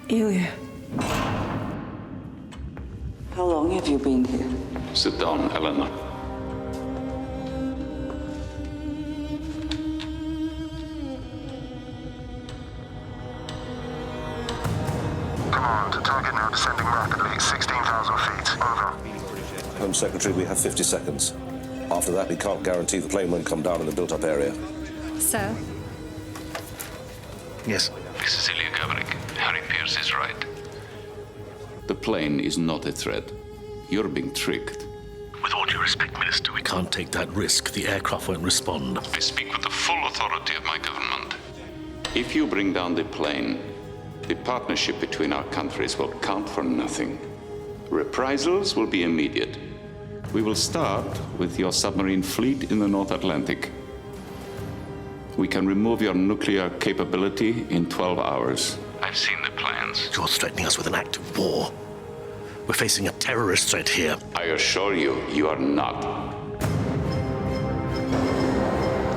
Ilya. How long have you been here? Sit down, Elena. Command, target now descending rapidly, 16,000 feet. Over. Home Secretary, we have 50 seconds. After that, we can't guarantee the plane won't come down in the built-up area. So? Yes. This is Ilya Gavrik. Harry Pierce is right. The plane is not a threat. You're being tricked. With all due respect, Minister, we can't take that risk. The aircraft won't respond. I speak with the full authority of my government. If you bring down the plane, the partnership between our countries will count for nothing. Reprisals will be immediate. We will start with your submarine fleet in the North Atlantic. We can remove your nuclear capability in 12 hours. I've seen the plans. You're threatening us with an act of war. We're facing a terrorist threat here. I assure you, you are not.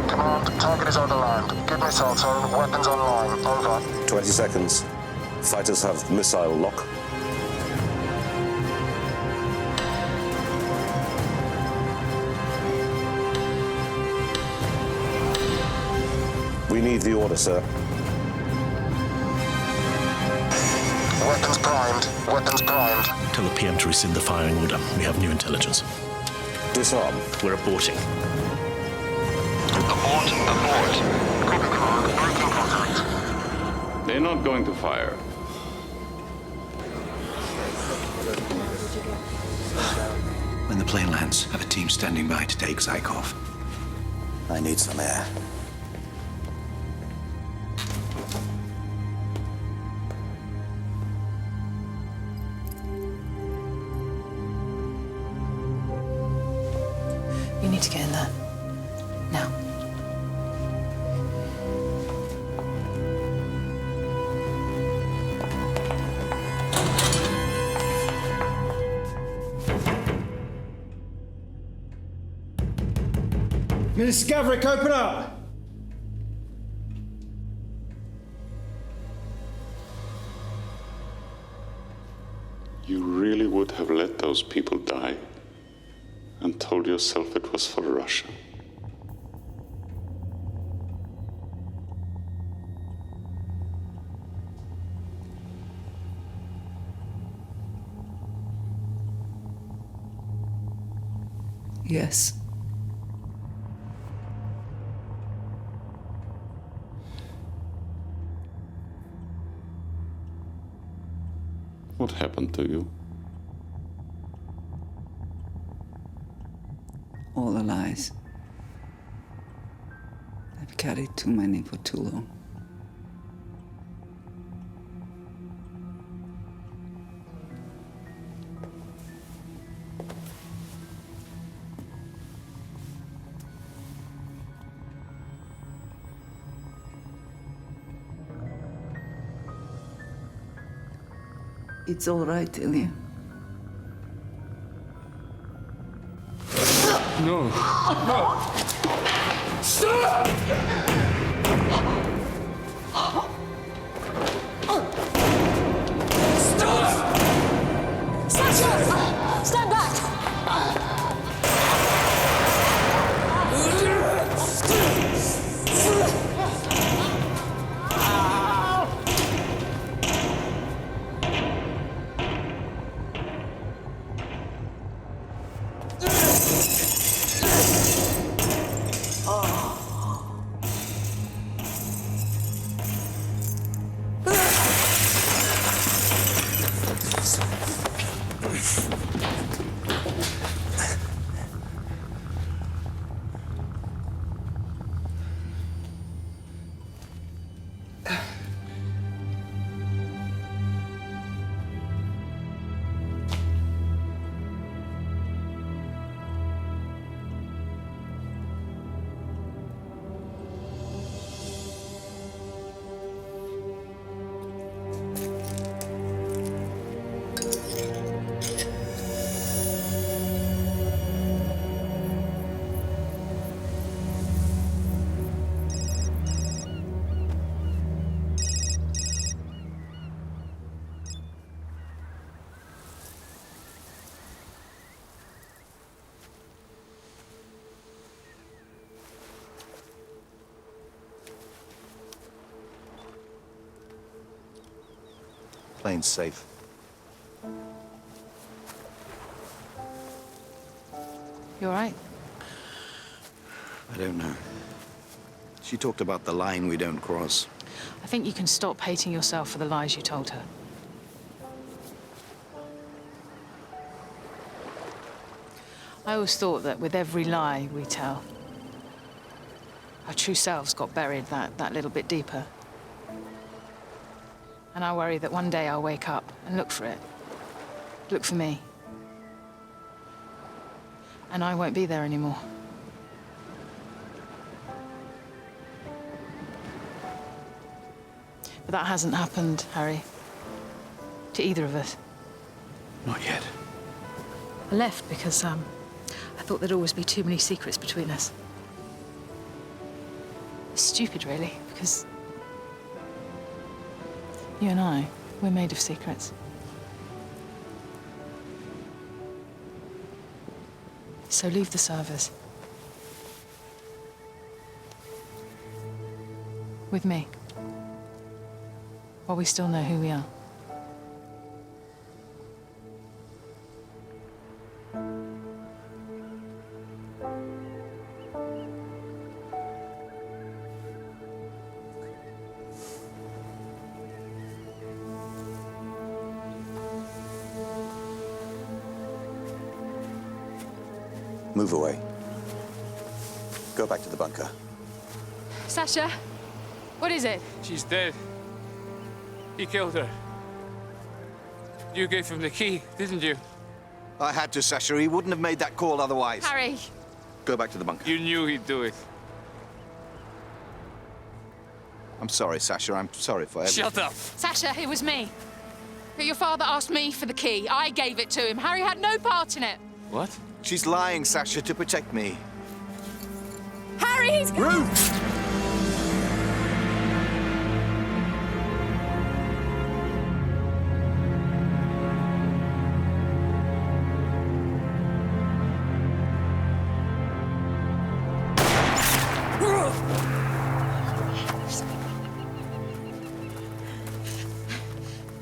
Command, target is over land. Good missile tone, weapons online. Over. 20 seconds. Fighters have missile lock. We need the order, sir. Weapons primed. Weapons primed. Tell the PM to rescind the firing order. We have new intelligence. Disarm. We're aborting. Abort. Copy, command. Breaking contact. They're not going to fire. When the plane lands, have a team standing by to take Zykov. I need some air. You need to get in there. Now. Minister Gavrik, open up! You really would have let those people die and told yourself it was for Russia. Yes. What happened to you? All the lies. I've carried too many for too long. It's all right, Ilya. No. No. Stop! Stop! Sasha! Stand back! Plane's safe. You all right? I don't know. She talked about the line we don't cross. I think you can stop hating yourself for the lies you told her. I always thought that with every lie we tell, our true selves got buried that little bit deeper. And I worry that one day I'll wake up and look for it. Look for me. And I won't be there anymore. But that hasn't happened, Harry. To either of us. Not yet. I left because, I thought there'd always be too many secrets between us. It's stupid, really, because you and I, we're made of secrets. So leave the servers. With me. While we still know who we are. Move away. Go back to the bunker. Sasha, what is it? She's dead. He killed her. You gave him the key, didn't you? I had to, Sasha. He wouldn't have made that call otherwise. Harry! Go back to the bunker. You knew he'd do it. I'm sorry, Sasha. I'm sorry for everything. Shut up! Sasha, it was me. Your father asked me for the key. I gave it to him. Harry had no part in it. What? She's lying, Sasha, to protect me. Harry, he's... Ruth!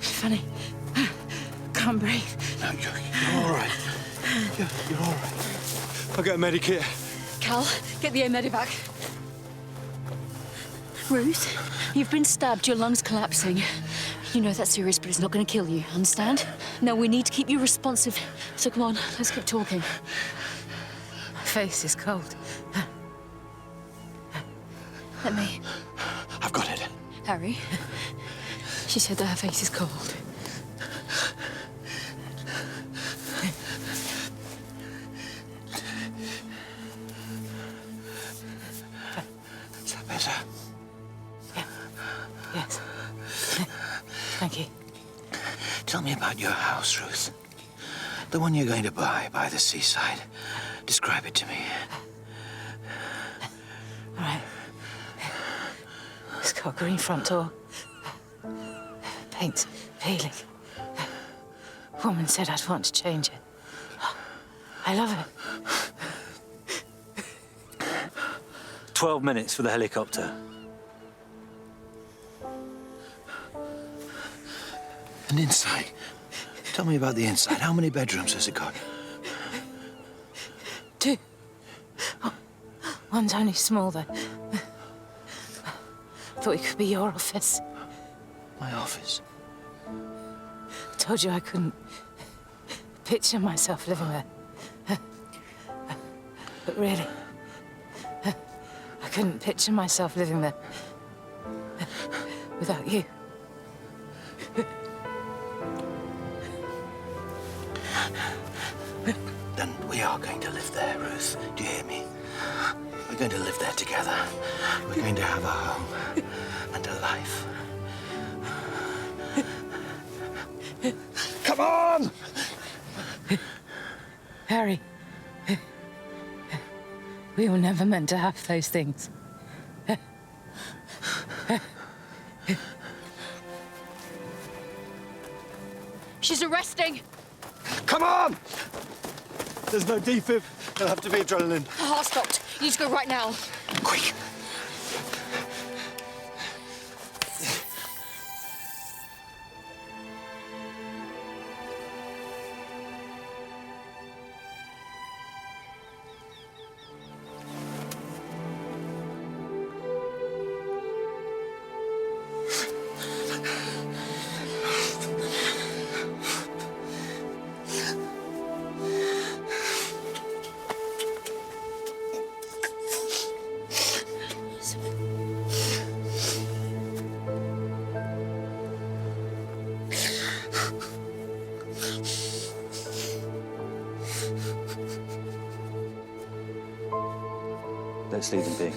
Funny. Can't breathe. No, you're all right. You're all right. I'll get a medikit. Cal, get the medevac. Ruth, you've been stabbed. Your lungs collapsing. You know that's serious, but it's not going to kill you. Understand? Now we need to keep you responsive. So come on, let's keep talking. My face is cold. Let me. I've got it. Harry. She said that her face is cold. Is that better? Yeah. Yes. Thank you. Tell me about about your house, Ruth? The one you're going to buy by the seaside. Describe it to me. All right. It's got a green front door. Paint's peeling. Woman said I'd want to change it. I love it. 12 minutes for the helicopter. And inside? Tell me about the inside. How many bedrooms has it got? 2. One's only small, though. Thought it could be your office. My office? Told you I couldn't picture myself living there. But really, I couldn't picture myself living there without you. Then we are going to live there, Ruth. Do you hear me? We're going to live there together. We're going to have a home and a life. Come on! Harry, we were never meant to have those things. She's arresting. Come on! There's no defib. There'll have to be adrenaline. Her heart stopped. You need to go right now. Quick! Let's leave them be.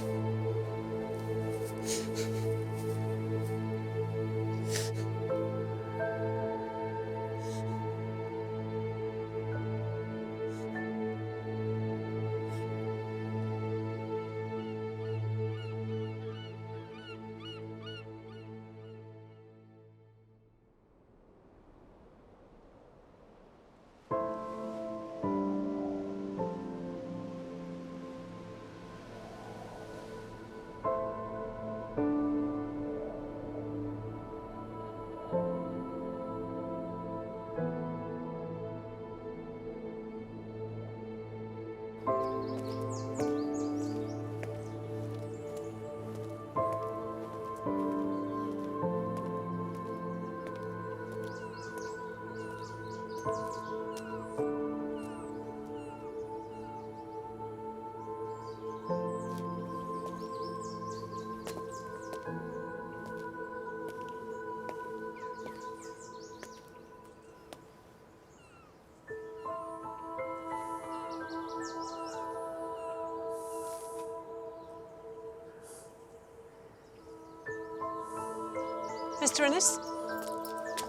Mr. Innes?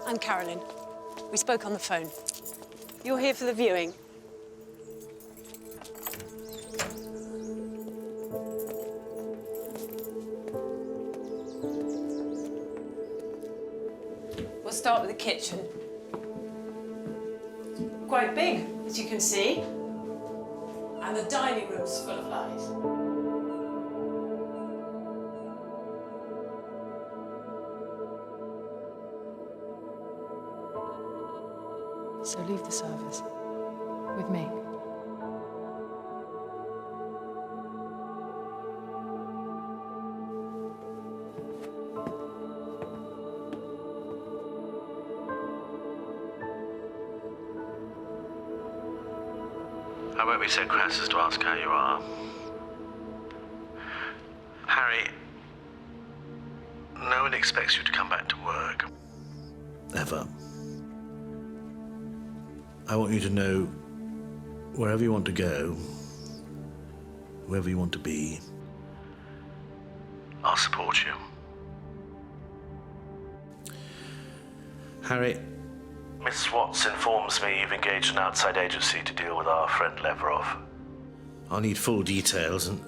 I'm Carolyn. We spoke on the phone. You're here for the viewing. We'll start with the kitchen. Quite big, as you can see. And the dining room's full of light. So leave the service with me. I won't be so crass as to ask how you are. Harry, no one expects you to come back to work. Ever. I want you to know wherever you want to go, whoever you want to be, I'll support you. Harry, Miss Watts informs me you've engaged an outside agency to deal with our friend Leverov. I'll need full details and...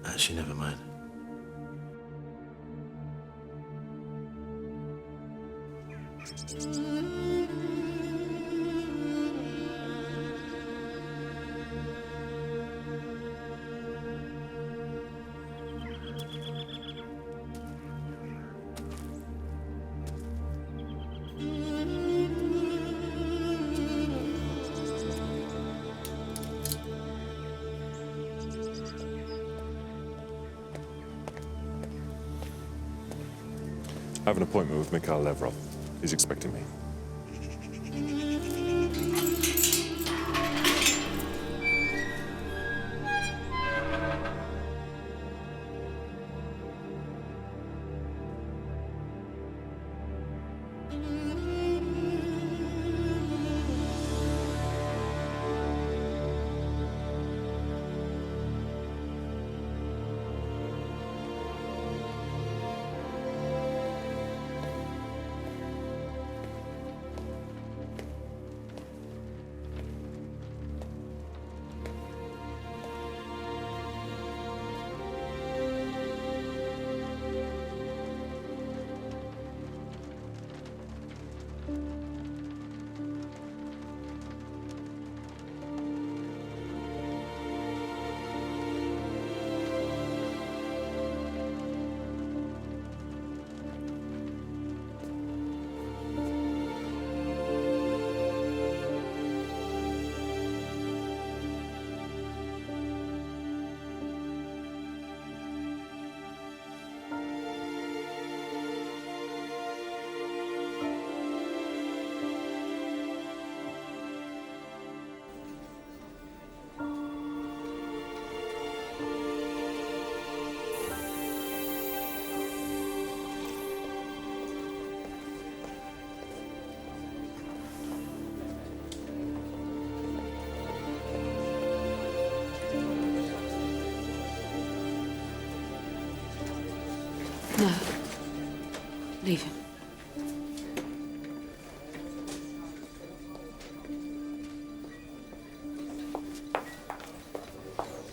Actually, never mind. I have an appointment with Mikhail Levrov. He's expecting me. No. Leave him.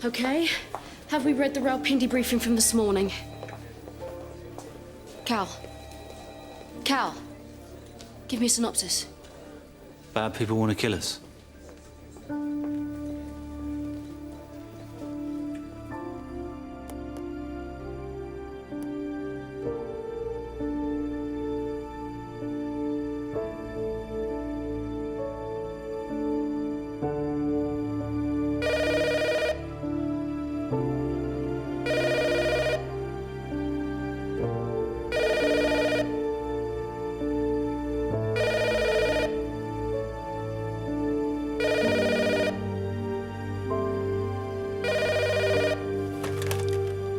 Okay. Have we read the Rawalpindi briefing from this morning? Cal. Cal. Give me a synopsis. Bad people want to kill us.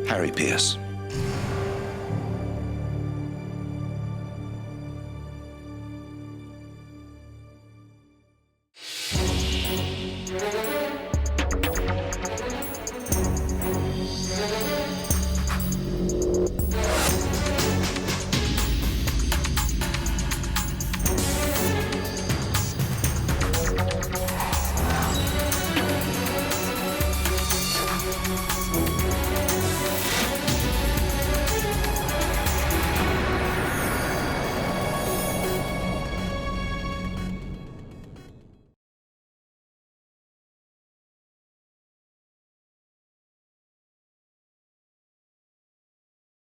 Harry Pierce.